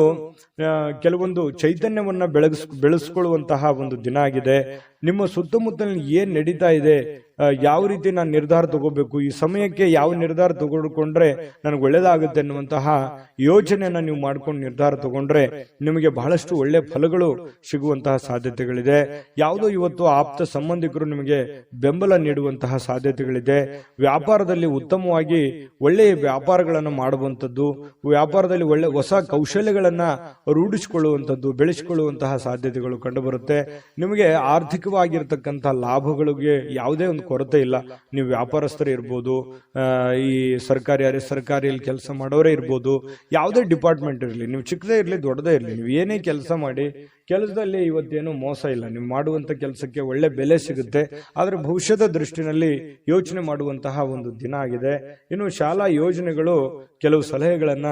ಕೆಲವೊಂದು ಚೈತನ್ಯವನ್ನ ಬೆಳೆಸ್ಕೊಳ್ಳುವಂತಹ ಒಂದು ದಿನ ಆಗಿದೆ. ನಿಮ್ಮ ಸುತ್ತಮುತ್ತಲಿನ ಏನ್ ನಡೀತಾ ಇದೆ, ಯಾವ ರೀತಿ ನಾನು ನಿರ್ಧಾರ ತಗೋಬೇಕು, ಈ ಸಮಯಕ್ಕೆ ಯಾವ ನಿರ್ಧಾರ ತಗೊಂಡ್ರೆ ನನಗೆ ಒಳ್ಳೇದಾಗುತ್ತೆ ಅನ್ನುವಂತಹ ಯೋಚನೆಯನ್ನ ನೀವು ಮಾಡ್ಕೊಂಡು ನಿರ್ಧಾರ ತಗೊಂಡ್ರೆ ನಿಮಗೆ ಬಹಳಷ್ಟು ಒಳ್ಳೆ ಫಲಗಳು ಸಿಗುವಂತಹ ಸಾಧ್ಯತೆಗಳಿದೆ. ಯಾವುದೋ ಇವತ್ತು ಆಪ್ತ ಸಂಬಂಧಿಕರು ನಿಮಗೆ ಬೆಂಬಲ ನೀಡುವಂತಹ ಸಾಧ್ಯತೆಗಳಿದೆ. ವ್ಯಾಪಾರದಲ್ಲಿ ಉತ್ತಮವಾಗಿ ಒಳ್ಳೆಯ ವ್ಯಾಪಾರಗಳನ್ನು ಮಾಡುವಂಥದ್ದು, ವ್ಯಾಪಾರದಲ್ಲಿ ಒಳ್ಳೆ ಹೊಸ ಕೌಶಲ್ಯಗಳನ್ನ ರೂಢಿಸಿಕೊಳ್ಳುವಂಥದ್ದು, ಬೆಳೆಸಿಕೊಳ್ಳುವಂತಹ ಸಾಧ್ಯತೆಗಳು ಕಂಡುಬರುತ್ತೆ. ನಿಮಗೆ ಆರ್ಥಿಕವಾಗಿರ್ತಕ್ಕಂಥ ಲಾಭಗಳಿಗೆ ಯಾವುದೇ ಒಂದು ಕೊರತೆ ಇಲ್ಲ. ನೀವು ವ್ಯಾಪಾರಸ್ಥರೇ ಇರ್ಬೋದು, ಈ ಸರ್ಕಾರಿಯಲ್ಲಿ ಕೆಲಸ ಮಾಡೋರೇ ಇರ್ಬೋದು, ಯಾವುದೇ ಡಿಪಾರ್ಟ್ಮೆಂಟ್ ಇರಲಿ, ನೀವು ಚಿಕ್ಕದೇ ಇರಲಿ ದೊಡ್ಡದೇ ಇರಲಿ, ನೀವು ಏನೇ ಕೆಲಸ ಮಾಡಿ, ಕೆಲಸದಲ್ಲಿ ಇವತ್ತೇನು ಮೋಸ ಇಲ್ಲ. ನೀವು ಮಾಡುವಂತ ಕೆಲಸಕ್ಕೆ ಒಳ್ಳೆ ಬೆಲೆ ಸಿಗುತ್ತೆ. ಆದ್ರೆ ಭವಿಷ್ಯದ ದೃಷ್ಟಿನಲ್ಲಿ ಯೋಚನೆ ಮಾಡುವಂತಹ ಒಂದು ದಿನ ಆಗಿದೆ. ಇನ್ನು ಶಾಲಾ ಯೋಜನೆಗಳು ಕೆಲವು ಸಲಹೆಗಳನ್ನ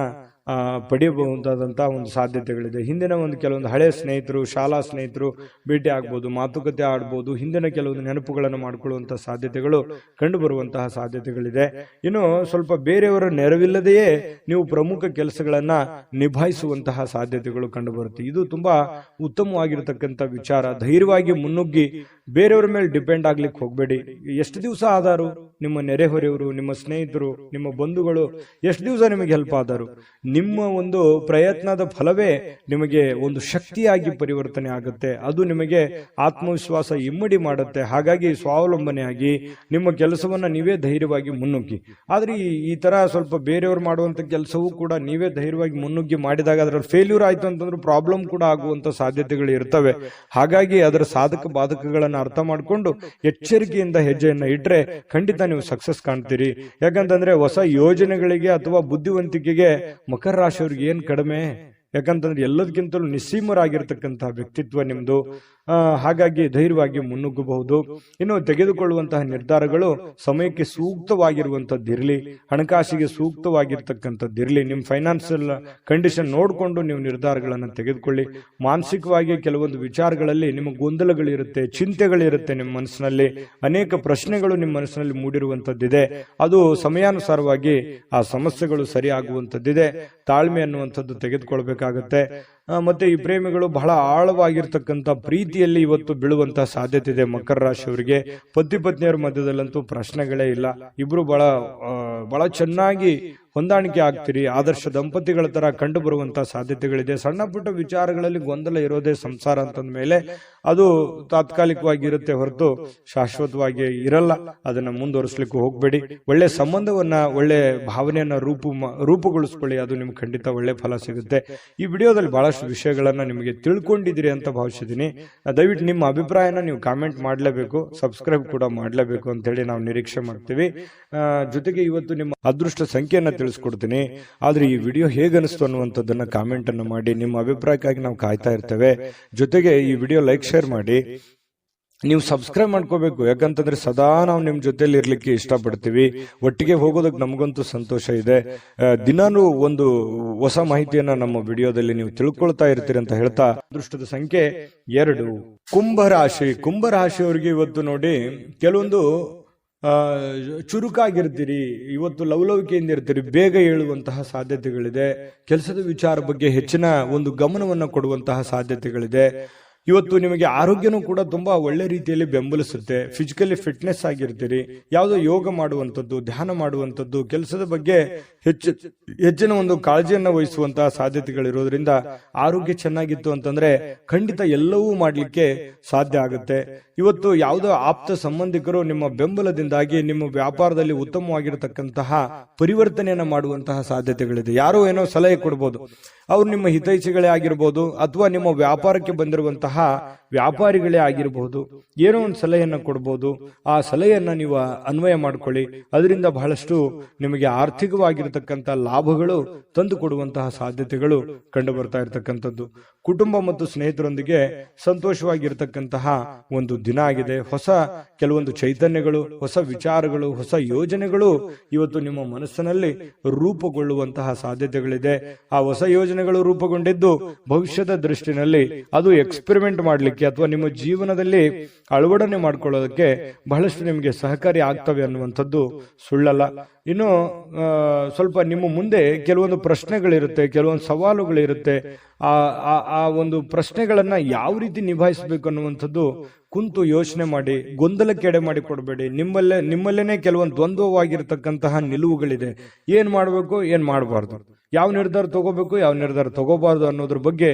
ಪಡೆಯಬಹುದಾದಂತಹ ಒಂದು ಸಾಧ್ಯತೆಗಳಿದೆ. ಹಿಂದಿನ ಒಂದು ಕೆಲವೊಂದು ಹಳೆ ಸ್ನೇಹಿತರು, ಶಾಲಾ ಸ್ನೇಹಿತರು ಭೇಟಿ ಆಗ್ಬೋದು, ಮಾತುಕತೆ ಆಡ್ಬೋದು, ಹಿಂದಿನ ಕೆಲವೊಂದು ನೆನಪುಗಳನ್ನು ಮಾಡಿಕೊಳ್ಳುವಂತಹ ಸಾಧ್ಯತೆಗಳು ಕಂಡು ಬರುವಂತಹ ಸಾಧ್ಯತೆಗಳಿದೆ. ಇನ್ನು ಸ್ವಲ್ಪ ಬೇರೆಯವರ ನೆರವಿಲ್ಲದೆಯೇ ನೀವು ಪ್ರಮುಖ ಕೆಲಸಗಳನ್ನ ನಿಭಾಯಿಸುವಂತಹ ಸಾಧ್ಯತೆಗಳು ಕಂಡು ಬರುತ್ತೆ. ಇದು ತುಂಬಾ ಉತ್ತಮವಾಗಿರತಕ್ಕಂಥ ವಿಚಾರ. ಧೈರ್ಯವಾಗಿ ಮುನ್ನುಗ್ಗಿ ಬೇರೆಯವರ ಮೇಲೆ ಡಿಪೆಂಡ್ ಆಗ್ಲಿಕ್ಕೆ ಹೋಗ್ಬೇಡಿ. ಎಷ್ಟು ದಿವಸ ಆದಾರು ನಿಮ್ಮ ನೆರೆಹೊರೆಯವರು, ನಿಮ್ಮ ಸ್ನೇಹಿತರು, ನಿಮ್ಮ ಬಂಧುಗಳು ಎಷ್ಟು ದಿವಸ ನಿಮಗೆ ಹೆಲ್ಪ್ ಆದರು, ನಿಮ್ಮ ಒಂದು ಪ್ರಯತ್ನದ ಫಲವೇ ನಿಮಗೆ ಒಂದು ಶಕ್ತಿಯಾಗಿ ಪರಿವರ್ತನೆ ಆಗುತ್ತೆ. ಅದು ನಿಮಗೆ ಆತ್ಮವಿಶ್ವಾಸ ಇಮ್ಮಡಿ ಮಾಡುತ್ತೆ. ಹಾಗಾಗಿ ಸ್ವಾವಲಂಬನೆಯಾಗಿ ನಿಮ್ಮ ಕೆಲಸವನ್ನ ನೀವೇ ಧೈರ್ಯವಾಗಿ ಮುನ್ನುಗ್ಗಿ. ಆದ್ರೆ ಈ ತರ ಸ್ವಲ್ಪ ಬೇರೆಯವರು ಮಾಡುವಂತ ಕೆಲಸವೂ ಕೂಡ ನೀವೇ ಧೈರ್ಯವಾಗಿ ಮುನ್ನುಗ್ಗಿ ಮಾಡಿದಾಗ ಅದರಲ್ಲಿ ಫೇಲ್ಯೂರ್ ಆಯ್ತು ಅಂತಂದ್ರೆ ಪ್ರಾಬ್ಲಮ್ ಕೂಡ ಆಗುವಂತ ಸಾಧ್ಯತೆಗಳು ಇರ್ತವೆ. ಹಾಗಾಗಿ ಅದರ ಸಾಧಕ ಬಾಧಕಗಳನ್ನ ಅರ್ಥ ಮಾಡಿಕೊಂಡು ಎಚ್ಚರಿಕೆಯಿಂದ ಹೆಜ್ಜೆಯನ್ನ ಇಟ್ರೆ ಖಂಡಿತ ನೀವು ಸಕ್ಸಸ್ ಕಾಣ್ತೀರಿ. ಯಾಕಂತಂದ್ರೆ ಹೊಸ ಯೋಜನೆಗಳಿಗೆ ಅಥವಾ ಬುದ್ಧಿವಂತಿಕೆಗೆ ಮಕರ ರಾಶಿಯವ್ರಿಗೆ ಏನ್ ಕಡಿಮೆ, ಯಾಕಂತಂದ್ರೆ ಎಲ್ಲದಕ್ಕಿಂತಲೂ ನಿಸ್ಸೀಮರಾಗಿರ್ತಕ್ಕಂತಹ ವ್ಯಕ್ತಿತ್ವ ನಿಮ್ದು. ಹಾಗಾಗಿ ಧೈರ್ಯವಾಗಿ ಮುನ್ನುಗ್ಗಬಹುದು. ಇನ್ನು ತೆಗೆದುಕೊಳ್ಳುವಂತಹ ನಿರ್ಧಾರಗಳು ಸಮಯಕ್ಕೆ ಸೂಕ್ತವಾಗಿರುವಂತದ್ದಿರಲಿ, ಹಣಕಾಸಿಗೆ ಸೂಕ್ತವಾಗಿರ್ತಕ್ಕಂಥದ್ದಿರಲಿ. ನಿಮ್ಮ ಫೈನಾನ್ಸಿಯಲ್ ಕಂಡೀಷನ್ ನೋಡಿಕೊಂಡು ನೀವು ನಿರ್ಧಾರಗಳನ್ನು ತೆಗೆದುಕೊಳ್ಳಿ. ಮಾನಸಿಕವಾಗಿ ಕೆಲವೊಂದು ವಿಚಾರಗಳಲ್ಲಿ ನಿಮ್ಮ ಗೊಂದಲಗಳಿರುತ್ತೆ, ಚಿಂತೆಗಳಿರುತ್ತೆ, ನಿಮ್ಮ ಮನಸ್ಸಿನಲ್ಲಿ ಅನೇಕ ಪ್ರಶ್ನೆಗಳು ನಿಮ್ಮ ಮನಸ್ಸಿನಲ್ಲಿ ಮೂಡಿರುವಂತದ್ದಿದೆ. ಅದು ಸಮಯಾನುಸಾರವಾಗಿ ಆ ಸಮಸ್ಯೆಗಳು ಸರಿಯಾಗುವಂತದ್ದಿದೆ. ತಾಳ್ಮೆ ಅನ್ನುವಂಥದ್ದು ತೆಗೆದುಕೊಳ್ಬೇಕಾಗತ್ತೆ. ಮತ್ತೆ ಈ ಪ್ರೇಮಿಗಳು ಬಹಳ ಆಳವಾಗಿರ್ತಕ್ಕಂಥ ಪ್ರೀತಿಯಲ್ಲಿ ಇವತ್ತು ಬೀಳುವಂತಹ ಸಾಧ್ಯತೆ ಇದೆ. ಮಕರ ರಾಶಿಯವರಿಗೆ ಪತಿ ಪತ್ನಿಯರ ಮಧ್ಯದಲ್ಲಂತೂ ಪ್ರಶ್ನೆಗಳೇ ಇಲ್ಲ. ಇಬ್ರು ಬಹಳ ಚೆನ್ನಾಗಿ ಹೊಂದಾಣಿಕೆ ಆಗ್ತೀರಿ. ಆದರ್ಶ ದಂಪತಿಗಳ ತರ ಕಂಡು ಬರುವಂತಹ ಸಾಧ್ಯತೆಗಳಿದೆ. ಸಣ್ಣ ಪುಟ್ಟ ವಿಚಾರಗಳಲ್ಲಿ ಗೊಂದಲ ಇರೋದೇ ಸಂಸಾರ ಅಂತಂದ ಮೇಲೆ ಅದು ತಾತ್ಕಾಲಿಕವಾಗಿ ಇರುತ್ತೆ ಹೊರತು ಶಾಶ್ವತವಾಗಿ ಇರಲ್ಲ. ಅದನ್ನ ಮುಂದುವರಿಸಲಿಕ್ಕೆ ಹೋಗ್ಬೇಡಿ. ಒಳ್ಳೆ ಸಂಬಂಧವನ್ನ, ಒಳ್ಳೆ ಭಾವನೆಯನ್ನ ರೂಪುಗೊಳಿಸ್ಕೊಳ್ಳಿ. ಅದು ನಿಮ್ಗೆ ಖಂಡಿತ ಒಳ್ಳೆ ಫಲ ಸಿಗುತ್ತೆ. ಈ ವಿಡಿಯೋದಲ್ಲಿ ಬಹಳಷ್ಟು ವಿಷಯಗಳನ್ನ ನಿಮಗೆ ತಿಳ್ಕೊಂಡಿದ್ದೀರಿ ಅಂತ ಭಾವಿಸಿದ್ದೀನಿ. ದಯವಿಟ್ಟು ನಿಮ್ಮ ಅಭಿಪ್ರಾಯನ ನೀವು ಕಾಮೆಂಟ್ ಮಾಡಲೇಬೇಕು, ಸಬ್ಸ್ಕ್ರೈಬ್ ಕೂಡ ಮಾಡಲೇಬೇಕು ಅಂತ ಹೇಳಿ ನಾವು ನಿರೀಕ್ಷೆ ಮಾಡ್ತೀವಿ. ಜೊತೆಗೆ ಇವತ್ತು ನಿಮ್ಮ ಅದೃಷ್ಟ ಸಂಖ್ಯೆಯನ್ನ ತಿಳಿಸ್ಕೊಡ್ತೀನಿ. ಆದ್ರೆ ಈ ವಿಡಿಯೋ ಹೇಗನಿಸ್ತು ಅನ್ನುವಂಥದ್ದನ್ನ ಕಾಮೆಂಟ್ ಅನ್ನು ಮಾಡಿ. ನಿಮ್ಮ ಅಭಿಪ್ರಾಯಕ್ಕಾಗಿ ನಾವು ಕಾಯ್ತಾ ಇರ್ತೇವೆ. ಜೊತೆಗೆ ಈ ವಿಡಿಯೋ ಲೈಕ್, ಶೇರ್ ಮಾಡಿ. ನೀವು ಸಬ್ಸ್ಕ್ರೈಬ್ ಮಾಡ್ಕೋಬೇಕು. ಯಾಕಂತಂದ್ರೆ ಸದಾ ನಾವು ನಿಮ್ ಜೊತೆಲಿ ಇರ್ಲಿಕ್ಕೆ ಇಷ್ಟಪಡ್ತೀವಿ. ಒಟ್ಟಿಗೆ ಹೋಗೋದಕ್ಕೆ ನಮಗಂತೂ ಸಂತೋಷ ಇದೆ. ದಿನಾನು ಒಂದು ಹೊಸ ಮಾಹಿತಿಯನ್ನ ನಮ್ಮ ವಿಡಿಯೋದಲ್ಲಿ ನೀವು ತಿಳ್ಕೊಳ್ತಾ ಇರ್ತೀರಿ ಅಂತ ಹೇಳ್ತಾ, ಅದೃಷ್ಟದ ಸಂಖ್ಯೆ 2 ಕುಂಭರಾಶಿ. ಕುಂಭರಾಶಿಯವರಿಗೆ ಇವತ್ತು ನೋಡಿ ಕೆಲವೊಂದು ಚುರುಕಾಗಿರ್ತೀರಿ. ಇವತ್ತು ಲವಲವಿಕೆಯಿಂದ ಇರ್ತೀರಿ. ಬೇಗ ಏಳುವಂತಹ ಸಾಧ್ಯತೆಗಳಿದೆ. ಕೆಲಸದ ವಿಚಾರ ಬಗ್ಗೆ ಹೆಚ್ಚಿನ ಒಂದು ಗಮನವನ್ನು ಕೊಡುವಂತಹ ಸಾಧ್ಯತೆಗಳಿದೆ. ಇವತ್ತು ನಿಮಗೆ ಆರೋಗ್ಯನೂ ಕೂಡ ತುಂಬಾ ಒಳ್ಳೆ ರೀತಿಯಲ್ಲಿ ಬೆಂಬಲಿಸುತ್ತೆ. ಫಿಸಿಕಲಿ ಆಗಿರ್ತೀರಿ. ಯಾವುದೋ ಯೋಗ ಮಾಡುವಂಥದ್ದು, ಧ್ಯಾನ ಮಾಡುವಂಥದ್ದು, ಕೆಲಸದ ಬಗ್ಗೆ ಹೆಚ್ಚಿನ ಒಂದು ಕಾಳಜಿಯನ್ನು ವಹಿಸುವಂತಹ ಸಾಧ್ಯತೆಗಳಿರೋದ್ರಿಂದ ಆರೋಗ್ಯ ಚೆನ್ನಾಗಿತ್ತು ಅಂತಂದ್ರೆ ಖಂಡಿತ ಎಲ್ಲವೂ ಮಾಡ್ಲಿಕ್ಕೆ ಸಾಧ್ಯ ಆಗುತ್ತೆ. ಇವತ್ತು ಯಾವುದೋ ಆಪ್ತ ಸಂಬಂಧಿಕರು ನಿಮ್ಮ ಬೆಂಬಲದಿಂದಾಗಿ ನಿಮ್ಮ ವ್ಯಾಪಾರದಲ್ಲಿ ಉತ್ತಮವಾಗಿರತಕ್ಕಂತಹ ಪರಿವರ್ತನೆಯನ್ನ ಮಾಡುವಂತಹ ಸಾಧ್ಯತೆಗಳಿದೆ. ಯಾರೋ ಏನೋ ಸಲಹೆ ಕೊಡ್ಬೋದು. ಅವ್ರು ನಿಮ್ಮ ಹಿತೈಷಿಗಳೇ ಆಗಿರ್ಬೋದು, ಅಥವಾ ನಿಮ್ಮ ವ್ಯಾಪಾರಕ್ಕೆ ಬಂದಿರುವಂತಹ ವ್ಯಾಪಾರಿಗಳೇ ಆಗಿರಬಹುದು. ಏನೋ ಒಂದು ಸಲಹೆಯನ್ನ ಕೊಡ್ಬೋದು. ಆ ಸಲಹೆಯನ್ನ ನೀವು ಅನ್ವಯ ಮಾಡ್ಕೊಳ್ಳಿ. ಅದರಿಂದ ಬಹಳಷ್ಟು ನಿಮಗೆ ಆರ್ಥಿಕವಾಗಿರತಕ್ಕಂಥ ಲಾಭಗಳು ತಂದು ಕೊಡುವಂತಹ ಸಾಧ್ಯತೆಗಳು ಕಂಡು ಬರ್ತಾ ಇರತಕ್ಕಂಥದ್ದು. ಕುಟುಂಬ ಮತ್ತು ಸ್ನೇಹಿತರೊಂದಿಗೆ ಸಂತೋಷವಾಗಿರ್ತಕ್ಕಂತಹ ಒಂದು ದಿನ ಆಗಿದೆ. ಹೊಸ ಕೆಲವೊಂದು ಚೈತನ್ಯಗಳು, ಹೊಸ ವಿಚಾರಗಳು, ಹೊಸ ಯೋಜನೆಗಳು ಇವತ್ತು ನಿಮ್ಮ ಮನಸ್ಸಿನಲ್ಲಿ ರೂಪುಗೊಳ್ಳುವಂತಹ ಸಾಧ್ಯತೆಗಳಿದೆ. ಆ ಹೊಸ ಯೋಜನೆಗಳು ರೂಪುಗೊಂಡಿದ್ದು ಭವಿಷ್ಯದ ದೃಷ್ಟಿನಲ್ಲಿ ಅದು ಎಕ್ಸ್ಪೆರಿಮೆಂಟ್ ಮಾಡಲಿಕ್ಕೆ ಅಥವಾ ನಿಮ್ಮ ಜೀವನದಲ್ಲಿ ಅಳವಡನೆ ಮಾಡ್ಕೊಳ್ಳೋದಕ್ಕೆ ಬಹಳಷ್ಟು ನಿಮಗೆ ಸಹಕಾರಿ ಆಗ್ತವೆ ಅನ್ನುವಂಥದ್ದು ಸುಳ್ಳಲ್ಲ. ಇನ್ನು ಸ್ವಲ್ಪ ನಿಮ್ಮ ಮುಂದೆ ಕೆಲವೊಂದು ಪ್ರಶ್ನೆಗಳಿರುತ್ತೆ, ಕೆಲವೊಂದು ಸವಾಲುಗಳಿರುತ್ತೆ. ಆ ಒಂದು ಪ್ರಶ್ನೆಗಳನ್ನ ಯಾವ ರೀತಿ ನಿಭಾಯಿಸಬೇಕು ಅನ್ನುವಂಥದ್ದು ಕುಂತು ಯೋಚನೆ ಮಾಡಿ. ಗೊಂದಲಕ್ಕೆ ಎಡೆ ಮಾಡಿ ಕೊಡಬೇಡಿ. ನಿಮ್ಮಲ್ಲೇನೆ ಕೆಲವೊಂದು ದ್ವಂದ್ವವಾಗಿರ್ತಕ್ಕಂತಹ ನಿಲುವುಗಳಿದೆ. ಏನ್ ಮಾಡಬೇಕು, ಏನ್ ಮಾಡಬಾರ್ದು, ಯಾವ ನಿರ್ಧಾರ ತಗೋಬೇಕು, ಯಾವ ನಿರ್ಧಾರ ತಗೋಬಾರ್ದು ಅನ್ನೋದ್ರ ಬಗ್ಗೆ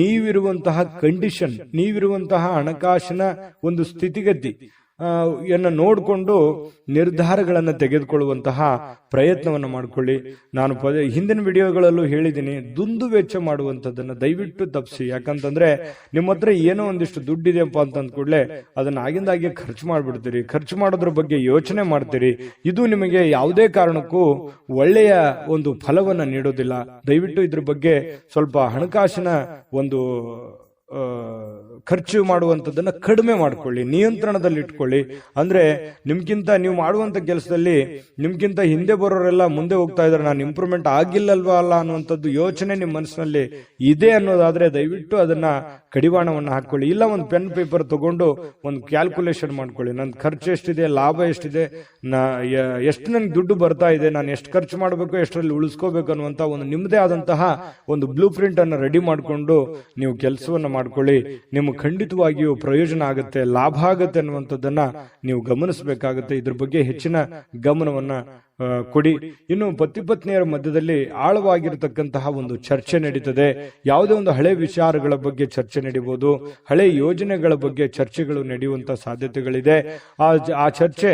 ನೀವಿರುವಂತಹ ಕಂಡೀಷನ್, ನೀವಿರುವಂತಹ ಹಣಕಾಸಿನ ಒಂದು ಸ್ಥಿತಿಗತಿ ನೋಡಿಕೊಂಡು ನಿರ್ಧಾರಗಳನ್ನು ತೆಗೆದುಕೊಳ್ಳುವಂತಹ ಪ್ರಯತ್ನವನ್ನು ಮಾಡಿಕೊಳ್ಳಿ. ನಾನು ಹಿಂದಿನ ವಿಡಿಯೋಗಳಲ್ಲೂ ಹೇಳಿದ್ದೀನಿ, ದುಂದು ವೆಚ್ಚ ಮಾಡುವಂಥದ್ದನ್ನ ದಯವಿಟ್ಟು ತಪ್ಪಿಸಿ. ಯಾಕಂತಂದ್ರೆ ನಿಮ್ಮ ಹತ್ರ ಏನೋ ಒಂದಿಷ್ಟು ದುಡ್ಡಿದೆಯಪ್ಪ ಅಂತ ಅಂದ್ಕೂಡ್ಲೆ ಅದನ್ನ ಆಗಿಂದಾಗೆ ಖರ್ಚು ಮಾಡ್ಬಿಡ್ತೀರಿ. ಖರ್ಚು ಮಾಡೋದ್ರ ಬಗ್ಗೆ ಯೋಚನೆ ಮಾಡ್ತೀರಿ. ಇದು ನಿಮಗೆ ಯಾವುದೇ ಕಾರಣಕ್ಕೂ ಒಳ್ಳೆಯ ಒಂದು ಫಲವನ್ನ ನೀಡೋದಿಲ್ಲ. ದಯವಿಟ್ಟು ಇದ್ರ ಬಗ್ಗೆ ಸ್ವಲ್ಪ ಹಣಕಾಸಿನ ಒಂದು ಖರ್ಚು ಮಾಡುವಂಥದ್ದನ್ನ ಕಡಿಮೆ ಮಾಡ್ಕೊಳ್ಳಿ, ನಿಯಂತ್ರಣದಲ್ಲಿ ಇಟ್ಕೊಳ್ಳಿ. ಅಂದ್ರೆ ನೀವು ಮಾಡುವಂತ ಕೆಲಸದಲ್ಲಿ ನಿಮ್ಗಿಂತ ಹಿಂದೆ ಬರೋರೆಲ್ಲ ಮುಂದೆ ಹೋಗ್ತಾ ಇದಾರೆ, ನಾನು ಇಂಪ್ರೂವ್ಮೆಂಟ್ ಆಗಿಲ್ಲಲ್ವಾ ಅಲ್ಲ ಅನ್ನುವಂಥದ್ದು ಯೋಚನೆ ನಿಮ್ಮ ಮನಸ್ಸಿನಲ್ಲಿ ಇದೆ ಅನ್ನೋದಾದ್ರೆ ದಯವಿಟ್ಟು ಅದನ್ನ ಕಡಿವಾಣವನ್ನು ಹಾಕೊಳ್ಳಿ. ಇಲ್ಲ ಒಂದು ಪೆನ್ ಪೇಪರ್ ತಗೊಂಡು ಒಂದು ಕ್ಯಾಲ್ಕುಲೇಷನ್ ಮಾಡ್ಕೊಳ್ಳಿ. ನನ್ನ ಖರ್ಚು ಎಷ್ಟಿದೆ, ಲಾಭ ಎಷ್ಟಿದೆ, ಎಷ್ಟು ನನ್ಗೆ ದುಡ್ಡು ಬರ್ತಾ ಇದೆ, ನಾನು ಎಷ್ಟು ಖರ್ಚು ಮಾಡಬೇಕು, ಎಷ್ಟರಲ್ಲಿ ಉಳಿಸ್ಕೋಬೇಕು ಅನ್ನುವಂತ ಒಂದು ನಿಮ್ಮದೇ ಆದಂತಹ ಒಂದು ಬ್ಲೂ ಪ್ರಿಂಟ್ ಅನ್ನು ರೆಡಿ ಮಾಡಿಕೊಂಡು ನೀವು ಕೆಲಸವನ್ನ ಮಾಡ್ಕೊಳ್ಳಿ. ನಿಮ್ಗೆ ಖಂಡಿತವಾಗಿಯೂ ಪ್ರಯೋಜನ ಆಗುತ್ತೆ, ಲಾಭ ಆಗುತ್ತೆ ಅನ್ನುವಂಥದ್ದನ್ನ ನೀವು ಗಮನಿಸಬೇಕಾಗುತ್ತೆ. ಇದ್ರ ಬಗ್ಗೆ ಹೆಚ್ಚಿನ ಗಮನವನ್ನ ಕೊಡಿ. ಇನ್ನು ಪತಿ ಪತ್ನಿಯರ ಮಧ್ಯದಲ್ಲಿ ಆಳವಾಗಿರತಕ್ಕಂತಹ ಒಂದು ಚರ್ಚೆ ನಡೀತದೆ. ಯಾವುದೇ ಒಂದು ಹಳೆ ವಿಚಾರಗಳ ಬಗ್ಗೆ ಚರ್ಚೆ ನಡೀಬಹುದು, ಹಳೆ ಯೋಜನೆಗಳ ಬಗ್ಗೆ ಚರ್ಚೆಗಳು ನಡೆಯುವಂತ ಸಾಧ್ಯತೆಗಳಿದೆ. ಆ ಚರ್ಚೆ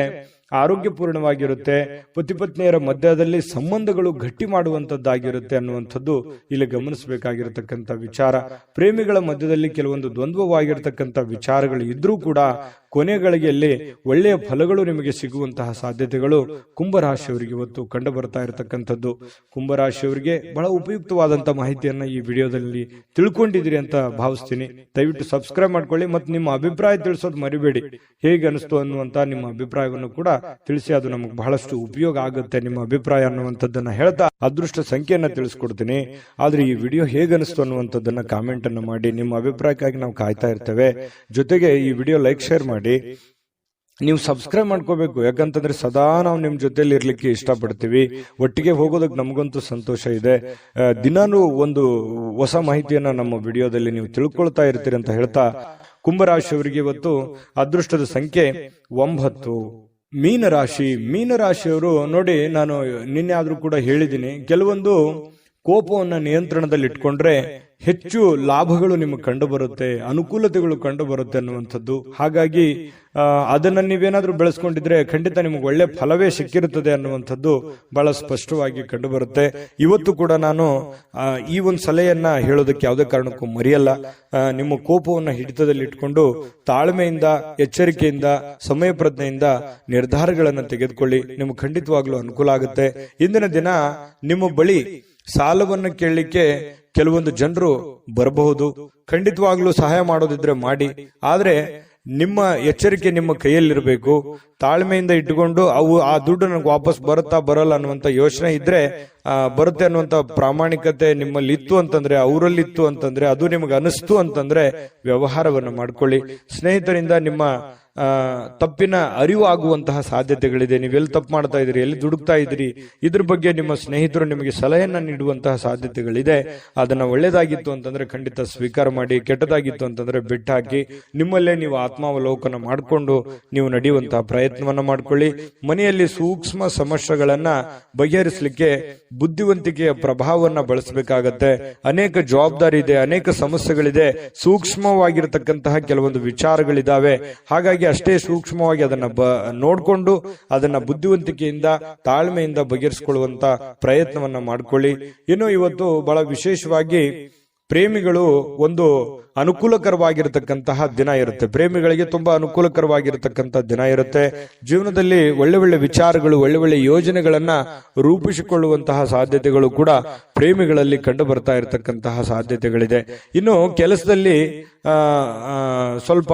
ಆರೋಗ್ಯಪೂರ್ಣವಾಗಿರುತ್ತೆ. ಪತಿ ಪತ್ನಿಯರ ಮಧ್ಯದಲ್ಲಿ ಸಂಬಂಧಗಳು ಗಟ್ಟಿ ಮಾಡುವಂತದ್ದಾಗಿರುತ್ತೆ ಅನ್ನುವಂಥದ್ದು ಇಲ್ಲಿ ಗಮನಿಸಬೇಕಾಗಿರತಕ್ಕಂಥ ವಿಚಾರ. ಪ್ರೇಮಿಗಳ ಮಧ್ಯದಲ್ಲಿ ಕೆಲವೊಂದು ದ್ವಂದ್ವವಾಗಿರತಕ್ಕಂಥ ವಿಚಾರಗಳು ಇದ್ರೂ ಕೂಡ ಕೊನೆಗಳಿಗೆ ಒಳ್ಳೆಯ ಫಲಗಳು ನಿಮಗೆ ಸಿಗುವಂತಹ ಸಾಧ್ಯತೆಗಳು ಕುಂಭರಾಶಿಯವರಿಗೆ ಇವತ್ತು ಕಂಡು ಬರ್ತಾ ಇರತಕ್ಕಂಥದ್ದು. ಕುಂಭರಾಶಿಯವರಿಗೆ ಬಹಳ ಉಪಯುಕ್ತವಾದಂತಹ ಮಾಹಿತಿಯನ್ನ ಈ ವಿಡಿಯೋದಲ್ಲಿ ತಿಳ್ಕೊಂಡಿದ್ದೀರಿ ಅಂತ ಭಾವಿಸ್ತೀನಿ. ದಯವಿಟ್ಟು ಸಬ್ಸ್ಕ್ರೈಬ್ ಮಾಡ್ಕೊಳ್ಳಿ ಮತ್ತು ನಿಮ್ಮ ಅಭಿಪ್ರಾಯ ತಿಳಿಸೋದು ಮರಿಬೇಡಿ. ಹೇಗೆ ಅನಿಸ್ತು ಅನ್ನುವಂತ ನಿಮ್ಮ ಅಭಿಪ್ರಾಯವನ್ನು ಕೂಡ ತಿಳಿಸಿ. ಅದು ನಮಗೆ ಬಹಳಷ್ಟು ಉಪಯೋಗ ಆಗುತ್ತೆ ನಿಮ್ಮ ಅಭಿಪ್ರಾಯ ಅನ್ನುವಂಥದ್ದನ್ನ ಹೇಳ್ತಾ ಅದೃಷ್ಟ ಸಂಖ್ಯೆಯನ್ನ ತಿಳಿಸ್ಕೊಡ್ತೀನಿ. ಆದ್ರೆ ಈ ವಿಡಿಯೋ ಹೇಗೆ ಅನಿಸ್ತು ಅನ್ನುವಂಥದ್ದನ್ನ ಕಾಮೆಂಟ್ ಅನ್ನು ಮಾಡಿ. ನಿಮ್ಮ ಅಭಿಪ್ರಾಯಕ್ಕಾಗಿ ನಾವು ಕಾಯ್ತಾ ಇರ್ತೇವೆ. ಜೊತೆಗೆ ಈ ವಿಡಿಯೋ ಲೈಕ್, ಶೇರ್ ಮಾಡಿ. ನೀವು ಸಬ್ಸ್ಕ್ರೈಬ್ ಮಾಡ್ಕೋಬೇಕು. ಯಾಕಂತಂದ್ರೆ ಸದಾ ನಾವು ನಿಮ್ ಜೊತೆಲಿ ಇರ್ಲಿಕ್ಕೆ ಇಷ್ಟಪಡ್ತೀವಿ. ಒಟ್ಟಿಗೆ ಹೋಗೋದಕ್ಕೆ ನಮಗಂತೂ ಸಂತೋಷ ಇದೆ. ದಿನಾನು ಒಂದು ಹೊಸ ಮಾಹಿತಿಯನ್ನ ನಮ್ಮ ವಿಡಿಯೋದಲ್ಲಿ ನೀವು ತಿಳ್ಕೊಳ್ತಾ ಇರ್ತೀರಿ ಅಂತ ಹೇಳ್ತಾ, ಕುಂಭರಾಶಿಯವರಿಗೆ ಇವತ್ತು ಅದೃಷ್ಟದ ಸಂಖ್ಯೆ 9. ಮೀನರಾಶಿಯವರು ನೋಡಿ, ನಾನು ನಿನ್ನೆ ಆದ್ರೂ ಕೂಡ ಹೇಳಿದ್ದೀನಿ, ಕೆಲವೊಂದು ಕೋಪವನ್ನ ನಿಯಂತ್ರಣದಲ್ಲಿ ಇಟ್ಕೊಂಡ್ರೆ ಹೆಚ್ಚು ಲಾಭಗಳು ನಿಮಗೆ ಕಂಡು ಬರುತ್ತೆ, ಅನುಕೂಲತೆಗಳು ಕಂಡು ಬರುತ್ತೆ ಅನ್ನುವಂಥದ್ದು. ಹಾಗಾಗಿ ಅದನ್ನ ನೀವೇನಾದ್ರೂ ಬೆಳೆಸ್ಕೊಂಡಿದ್ರೆ ಖಂಡಿತ ನಿಮಗೆ ಒಳ್ಳೆ ಫಲವೇ ಸಿಕ್ಕಿರುತ್ತದೆ ಅನ್ನುವಂಥದ್ದು ಬಹಳ ಸ್ಪಷ್ಟವಾಗಿ ಕಂಡು ಬರುತ್ತೆ. ಇವತ್ತು ಕೂಡ ನಾನು ಈ ಒಂದು ಸಲಹೆಯನ್ನ ಹೇಳೋದಕ್ಕೆ ಯಾವುದೇ ಕಾರಣಕ್ಕೂ ಮರೆಯಲ್ಲ. ನಿಮ್ಮ ಕೋಪವನ್ನ ಹಿಡಿತದಲ್ಲಿ ಇಟ್ಕೊಂಡು ತಾಳ್ಮೆಯಿಂದ, ಎಚ್ಚರಿಕೆಯಿಂದ, ಸಮಯ ಪ್ರಜ್ಞೆಯಿಂದ ನಿರ್ಧಾರಗಳನ್ನು ತೆಗೆದುಕೊಳ್ಳಿ. ನಿಮ್ಗೆ ಖಂಡಿತವಾಗ್ಲೂ ಅನುಕೂಲ ಆಗುತ್ತೆ. ಇಂದಿನ ದಿನ ನಿಮ್ಮ ಬಳಿ ಸಾಲವನ್ನು ಕೇಳಲಿಕ್ಕೆ ಕೆಲವೊಂದು ಜನರು ಬರಬಹುದು. ಖಂಡಿತವಾಗ್ಲೂ ಸಹಾಯ ಮಾಡೋದಿದ್ರೆ ಮಾಡಿ, ಆದ್ರೆ ನಿಮ್ಮ ಎಚ್ಚರಿಕೆ ನಿಮ್ಮ ಕೈಯಲ್ಲಿರಬೇಕು. ತಾಳ್ಮೆಯಿಂದ ಇಟ್ಟುಕೊಂಡು ಆ ದುಡ್ಡು ನನಗೆ ವಾಪಸ್ ಬರುತ್ತಾ ಬರಲ್ಲ ಅನ್ನುವಂತ ಯೋಚನೆ ಇದ್ರೆ, ಬರುತ್ತೆ ಅನ್ನುವಂತ ಪ್ರಾಮಾಣಿಕತೆ ನಿಮ್ಮಲ್ಲಿ ಇತ್ತು ಅಂತಂದ್ರೆ, ಅವರಲ್ಲಿತ್ತು ಅಂತಂದ್ರೆ, ಅದು ನಿಮಗೆ ಅನಿಸ್ತು ಅಂತಂದ್ರೆ ವ್ಯವಹಾರವನ್ನು ಮಾಡ್ಕೊಳ್ಳಿ. ಸ್ನೇಹಿತರಿಂದ ನಿಮ್ಮ ತಪ್ಪಿನ ಅರಿವು ಆಗುವಂತಹ ಸಾಧ್ಯತೆಗಳಿದೆ. ನೀವೆಲ್ಲಿ ತಪ್ಪು ಮಾಡ್ತಾ ಇದ್ರಿ, ಎಲ್ಲಿ ದುಡುಕ್ತಾ ಇದ್ರಿ, ಇದ್ರ ಬಗ್ಗೆ ನಿಮ್ಮ ಸ್ನೇಹಿತರು ನಿಮಗೆ ಸಲಹೆಯನ್ನ ನೀಡುವಂತಹ ಸಾಧ್ಯತೆಗಳಿದೆ. ಅದನ್ನ ಒಳ್ಳೇದಾಗಿತ್ತು ಅಂತಂದ್ರೆ ಖಂಡಿತ ಸ್ವೀಕಾರ ಮಾಡಿ, ಕೆಟ್ಟದಾಗಿತ್ತು ಅಂತಂದ್ರೆ ಬಿಟ್ಟು ಹಾಕಿ. ನಿಮ್ಮಲ್ಲೇ ನೀವು ಆತ್ಮಾವಲೋಕನ ಮಾಡಿಕೊಂಡು ನೀವು ನಡೆಯುವಂತಹ ಪ್ರಯತ್ನವನ್ನ ಮಾಡ್ಕೊಳ್ಳಿ. ಮನೆಯಲ್ಲಿ ಸೂಕ್ಷ್ಮ ಸಮಸ್ಯೆಗಳನ್ನ ಬಗೆಹರಿಸಲಿಕ್ಕೆ ಬುದ್ಧಿವಂತಿಕೆಯ ಪ್ರಭಾವವನ್ನ ಬಳಸಬೇಕಾಗತ್ತೆ. ಅನೇಕ ಜವಾಬ್ದಾರಿ ಇದೆ, ಅನೇಕ ಸಮಸ್ಯೆಗಳಿದೆ, ಸೂಕ್ಷ್ಮವಾಗಿರತಕ್ಕಂತಹ ಕೆಲವೊಂದು ವಿಚಾರಗಳಿದಾವೆ. ಹಾಗಾಗಿ ಅಷ್ಟೇ ಸೂಕ್ಷ್ಮವಾಗಿ ಅದನ್ನ ನೋಡ್ಕೊಂಡು ಅದನ್ನ ಬುದ್ಧಿವಂತಿಕೆಯಿಂದ, ತಾಳ್ಮೆಯಿಂದ ಬಗೆಹರಿಸಿಕೊಳ್ಳುವಂತ ಪ್ರಯತ್ನವನ್ನ ಮಾಡ್ಕೊಳ್ಳಿ. ಇನ್ನು ಇವತ್ತು ಬಹಳ ವಿಶೇಷವಾಗಿ ಪ್ರೇಮಿಗಳು ಒಂದು ಅನುಕೂಲಕರವಾಗಿರತಕ್ಕಂತಹ ದಿನ ಇರುತ್ತೆ. ಪ್ರೇಮಿಗಳಿಗೆ ತುಂಬಾ ಅನುಕೂಲಕರವಾಗಿರತಕ್ಕಂತಹ ದಿನ ಇರುತ್ತೆ. ಜೀವನದಲ್ಲಿ ಒಳ್ಳೆ ಒಳ್ಳೆ ವಿಚಾರಗಳು, ಒಳ್ಳೆ ಒಳ್ಳೆ ಯೋಜನೆಗಳನ್ನ ರೂಪಿಸಿಕೊಳ್ಳುವಂತಹ ಸಾಧ್ಯತೆಗಳು ಕೂಡ ಪ್ರೇಮಿಗಳಲ್ಲಿ ಕಂಡು ಬರ್ತಾ ಇರತಕ್ಕಂತಹ ಸಾಧ್ಯತೆಗಳಿದೆ. ಇನ್ನು ಕೆಲಸದಲ್ಲಿ ಸ್ವಲ್ಪ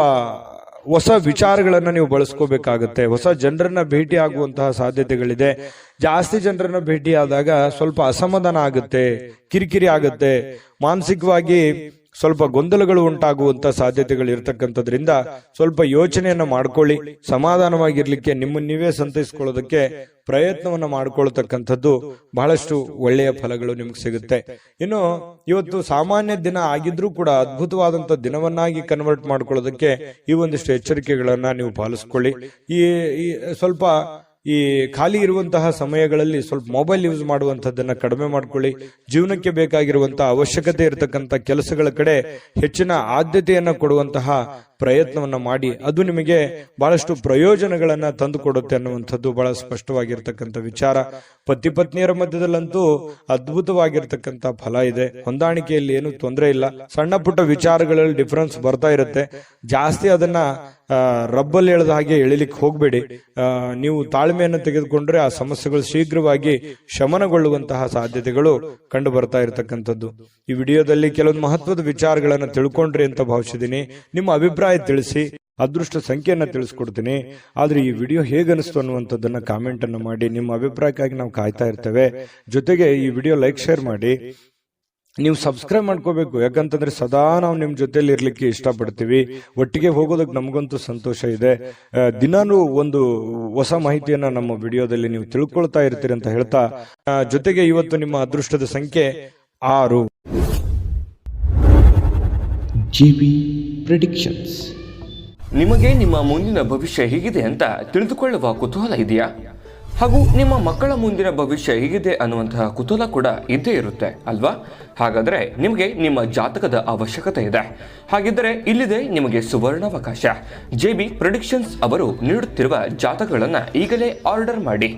ಹೊಸ ವಿಚಾರಗಳನ್ನ ನೀವು ಬಳಸ್ಕೋಬೇಕಾಗತ್ತೆ. ಹೊಸ ಜನರನ್ನ ಭೇಟಿ ಆಗುವಂತಹ ಸಾಧ್ಯತೆಗಳಿದೆ. ಜಾಸ್ತಿ ಜನರನ್ನ ಭೇಟಿ ಆದಾಗ ಸ್ವಲ್ಪ ಅಸಮಾಧಾನ ಆಗುತ್ತೆ, ಕಿರಿಕಿರಿ ಆಗುತ್ತೆ, ಮಾನಸಿಕವಾಗಿ ಸ್ವಲ್ಪ ಗೊಂದಲಗಳು ಉಂಟಾಗುವಂತ ಸಾಧ್ಯತೆಗಳು ಇರತಕ್ಕಂಥದ್ರಿಂದ ಸ್ವಲ್ಪ ಯೋಚನೆಯನ್ನ ಮಾಡ್ಕೊಳ್ಳಿ. ಸಮಾಧಾನವಾಗಿರ್ಲಿಕ್ಕೆ, ನಿಮ್ಮನ್ನ ನೀವೇ ಸಂತೈಸ್ಕೊಳ್ಳೋದಕ್ಕೆ ಪ್ರಯತ್ನವನ್ನ ಮಾಡ್ಕೊಳ್ತಕ್ಕಂಥದ್ದು ಬಹಳಷ್ಟು ಒಳ್ಳೆಯ ಫಲಗಳು ನಿಮ್ಗೆ ಸಿಗುತ್ತೆ. ಇನ್ನು ಇವತ್ತು ಸಾಮಾನ್ಯ ದಿನ ಆಗಿದ್ರೂ ಕೂಡ ಅದ್ಭುತವಾದಂತ ದಿನವನ್ನಾಗಿ ಕನ್ವರ್ಟ್ ಮಾಡ್ಕೊಳ್ಳೋದಕ್ಕೆ ಈ ಒಂದಿಷ್ಟು ಎಚ್ಚರಿಕೆಗಳನ್ನ ನೀವು ಪಾಲಿಸ್ಕೊಳ್ಳಿ. ಈ ಸ್ವಲ್ಪ ಈ ಖಾಲಿ ಇರುವಂತಹ ಸಮಯಗಳಲ್ಲಿ ಸ್ವಲ್ಪ ಮೊಬೈಲ್ ಯೂಸ್ ಮಾಡುವಂತದ್ದನ್ನ ಕಡಿಮೆ ಮಾಡ್ಕೊಳ್ಳಿ. ಜೀವನಕ್ಕೆ ಬೇಕಾಗಿರುವಂತಹ ಅವಶ್ಯಕತೆ ಇರತಕ್ಕಂತ ಕೆಲಸಗಳ ಕಡೆ ಹೆಚ್ಚಿನ ಆದ್ಯತೆಯನ್ನ ಕೊಡುವಂತಹ ಪ್ರಯತ್ನವನ್ನ ಮಾಡಿ. ಅದು ನಿಮಗೆ ಬಹಳಷ್ಟು ಪ್ರಯೋಜನಗಳನ್ನ ತಂದು ಕೊಡುತ್ತೆ ಅನ್ನುವಂಥದ್ದು ಬಹಳ ಸ್ಪಷ್ಟವಾಗಿರ್ತಕ್ಕಂಥ ವಿಚಾರ. ಪತಿ ಪತ್ನಿಯರ ಮಧ್ಯದಲ್ಲಂತೂ ಅದ್ಭುತವಾಗಿರ್ತಕ್ಕಂಥ ಫಲ ಇದೆ. ಹೊಂದಾಣಿಕೆಯಲ್ಲಿ ಏನು ತೊಂದರೆ ಇಲ್ಲ. ಸಣ್ಣ ಪುಟ್ಟ ವಿಚಾರಗಳಲ್ಲಿ ಡಿಫರೆನ್ಸ್ ಬರ್ತಾ ಇರುತ್ತೆ. ಜಾಸ್ತಿ ಅದನ್ನ ರಬ್ಬಲ್ಲಿ ಎಳೆದ ಹಾಗೆ ಎಳಿಲಿಕ್ಕೆ ಹೋಗ್ಬೇಡಿ. ನೀವು ತಾಳ್ಮೆಯನ್ನು ತೆಗೆದುಕೊಂಡ್ರೆ ಆ ಸಮಸ್ಯೆಗಳು ಶೀಘ್ರವಾಗಿ ಶಮನಗೊಳ್ಳುವಂತಹ ಸಾಧ್ಯತೆಗಳು ಕಂಡು ಬರ್ತಾ ಇರತಕ್ಕಂಥದ್ದು. ಈ ವಿಡಿಯೋದಲ್ಲಿ ಕೆಲವೊಂದು ಮಹತ್ವದ ವಿಚಾರಗಳನ್ನ ತಿಳ್ಕೊಂಡ್ರಿ ಅಂತ ಭಾವಿಸಿದ್ದೀನಿ. ನಿಮ್ಮ ಅಭಿಪ್ರಾಯ ತಿಳಿಸಿ. ಅದೃಷ್ಟ ಸಂಖ್ಯೆಯನ್ನ ತಿಳಿಸ್ಕೊಡ್ತೀನಿ. ಆದ್ರೆ ಈ ವಿಡಿಯೋ ಹೇಗನಿಸ್ತು ಅನ್ನುವಂಥದ್ದನ್ನ ಕಾಮೆಂಟ್ ಅನ್ನು ಮಾಡಿ. ನಿಮ್ಮ ಅಭಿಪ್ರಾಯಕ್ಕಾಗಿ ನಾವು ಕಾಯ್ತಾ ಇರ್ತೇವೆ. ಜೊತೆಗೆ ಈ ವಿಡಿಯೋ ಲೈಕ್, ಶೇರ್ ಮಾಡಿ. ನೀವು ಸಬ್ಸ್ಕ್ರೈಬ್ ಮಾಡ್ಕೋಬೇಕು. ಯಾಕಂತಂದ್ರೆ ಸದಾ ನಾವು ನಿಮ್ ಜೊತೆಲಿ ಇರ್ಲಿಕ್ಕೆ ಇಷ್ಟಪಡ್ತೀವಿ. ಒಟ್ಟಿಗೆ ಹೋಗೋದಕ್ಕೆ ನಮಗಂತೂ ಸಂತೋಷ ಇದೆ. ದಿನಾನು ಒಂದು ಹೊಸ ಮಾಹಿತಿಯನ್ನ ನಮ್ಮ ವಿಡಿಯೋದಲ್ಲಿ ನೀವು ತಿಳ್ಕೊಳ್ತಾ ಇರ್ತೀರಿ ಅಂತ ಹೇಳ್ತಾ, ಜೊತೆಗೆ ಇವತ್ತು ನಿಮ್ಮ ಅದೃಷ್ಟದ ಸಂಖ್ಯೆ 6. GB predictions. ನಿಮಗೆ ನಿಮ್ಮ ಮುಂದಿನ ಭವಿಷ್ಯ ಹೇಗಿದೆ ಅಂತ ತಿಳಿದುಕೊಳ್ಳುವ ಕುತೂಹಲ ಇದೆಯಾ? ಹಾಗೂ ನಿಮ್ಮ ಮಕ್ಕಳ ಮುಂದಿನ ಭವಿಷ್ಯ ಹೇಗಿದೆ ಅನ್ನುವಂತಹ ಕುತೂಹಲ ಕೂಡ ಇದ್ದೇ ಇರುತ್ತೆ ಅಲ್ವಾ? ಹಾಗಾದರೆ ನಿಮಗೆ ನಿಮ್ಮ ಜಾತಕದ ಅವಶ್ಯಕತೆ ಇದೆ. ಹಾಗಿದ್ದರೆ ಇಲ್ಲಿದೆ ನಿಮಗೆ ಸುವರ್ಣಾವಕಾಶ. JB ಪ್ರೆಡಿಕ್ಷನ್ಸ್ ಅವರು ನೀಡುತ್ತಿರುವ ಜಾತಕಗಳನ್ನು ಈಗಲೇ ಆರ್ಡರ್ ಮಾಡಿ.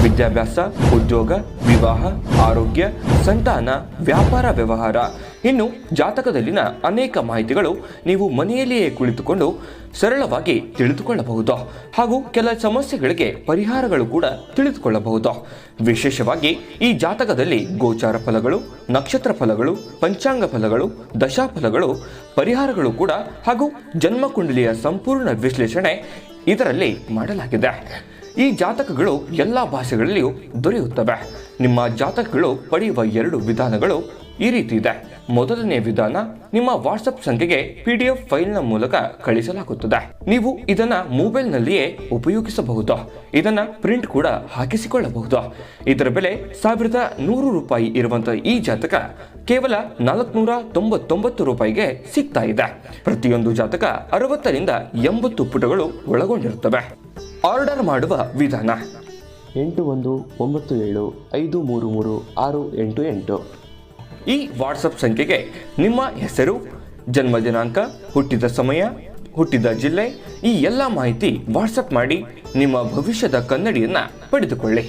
ವಿದ್ಯಾಭ್ಯಾಸ, ಉದ್ಯೋಗ, ವಿವಾಹ, ಆರೋಗ್ಯ, ಸಂತಾನ, ವ್ಯಾಪಾರ ವ್ಯವಹಾರ, ಇನ್ನು ಜಾತಕದಲ್ಲಿನ ಅನೇಕ ಮಾಹಿತಿಗಳು ನೀವು ಮನೆಯಲ್ಲಿಯೇ ಕುಳಿತುಕೊಂಡು ಸರಳವಾಗಿ ತಿಳಿದುಕೊಳ್ಳಬಹುದು. ಹಾಗೂ ಕೆಲ ಸಮಸ್ಯೆಗಳಿಗೆ ಪರಿಹಾರಗಳು ಕೂಡ ತಿಳಿದುಕೊಳ್ಳಬಹುದು. ವಿಶೇಷವಾಗಿ ಈ ಜಾತಕದಲ್ಲಿ ಗೋಚಾರ ಫಲಗಳು, ನಕ್ಷತ್ರ ಫಲಗಳು, ಪಂಚಾಂಗ ಫಲಗಳು, ದಶಾಫಲಗಳು, ಪರಿಹಾರಗಳು ಕೂಡ ಹಾಗೂ ಜನ್ಮಕುಂಡಲಿಯ ಸಂಪೂರ್ಣ ವಿಶ್ಲೇಷಣೆ ಇದರಲ್ಲಿ ಮಾಡಲಾಗಿದೆ. ಈ ಜಾತಕಗಳು ಎಲ್ಲ ಭಾಷೆಗಳಲ್ಲಿಯೂ ದೊರೆಯುತ್ತವೆ. ನಿಮ್ಮ ಜಾತಕಗಳು ಪಡೆಯುವ 2 ವಿಧಾನಗಳು ಈ ರೀತಿ ಇದೆ. ಮೊದಲನೇ ವಿಧಾನ, ನಿಮ್ಮ ವಾಟ್ಸಪ್ ಸಂಖ್ಯೆಗೆ PDF ಫೈಲ್ನ ಮೂಲಕ ಕಳಿಸಲಾಗುತ್ತದೆ. ನೀವು ಇದನ್ನ ಮೊಬೈಲ್ನಲ್ಲಿಯೇ ಉಪಯೋಗಿಸಬಹುದು. ಇದನ್ನ ಪ್ರಿಂಟ್ ಕೂಡ ಹಾಕಿಸಿಕೊಳ್ಳಬಹುದು. ಇದರ ಬೆಲೆ 1100 ರೂಪಾಯಿ ಇರುವಂತಹ ಈ ಜಾತಕ ಕೇವಲ 499 ರೂಪಾಯಿಗೆ ಸಿಗ್ತಾ ಇದೆ. ಪ್ರತಿಯೊಂದು ಜಾತಕ 60 ರಿಂದ 80 ಪುಟಗಳು ಒಳಗೊಂಡಿರುತ್ತವೆ. ಆರ್ಡರ್ ಮಾಡುವ ವಿಧಾನ: 8197533688. ಈ ವಾಟ್ಸಪ್ ಸಂಖ್ಯೆಗೆ ನಿಮ್ಮ ಹೆಸರು, ಜನ್ಮ ದಿನಾಂಕ, ಹುಟ್ಟಿದ ಸಮಯ, ಹುಟ್ಟಿದ ಜಿಲ್ಲೆ, ಈ ಎಲ್ಲ ಮಾಹಿತಿ ವಾಟ್ಸಪ್ ಮಾಡಿ ನಿಮ್ಮ ಭವಿಷ್ಯದ ಕನ್ನಡಿಯನ್ನ ಪಡೆದುಕೊಳ್ಳಿ.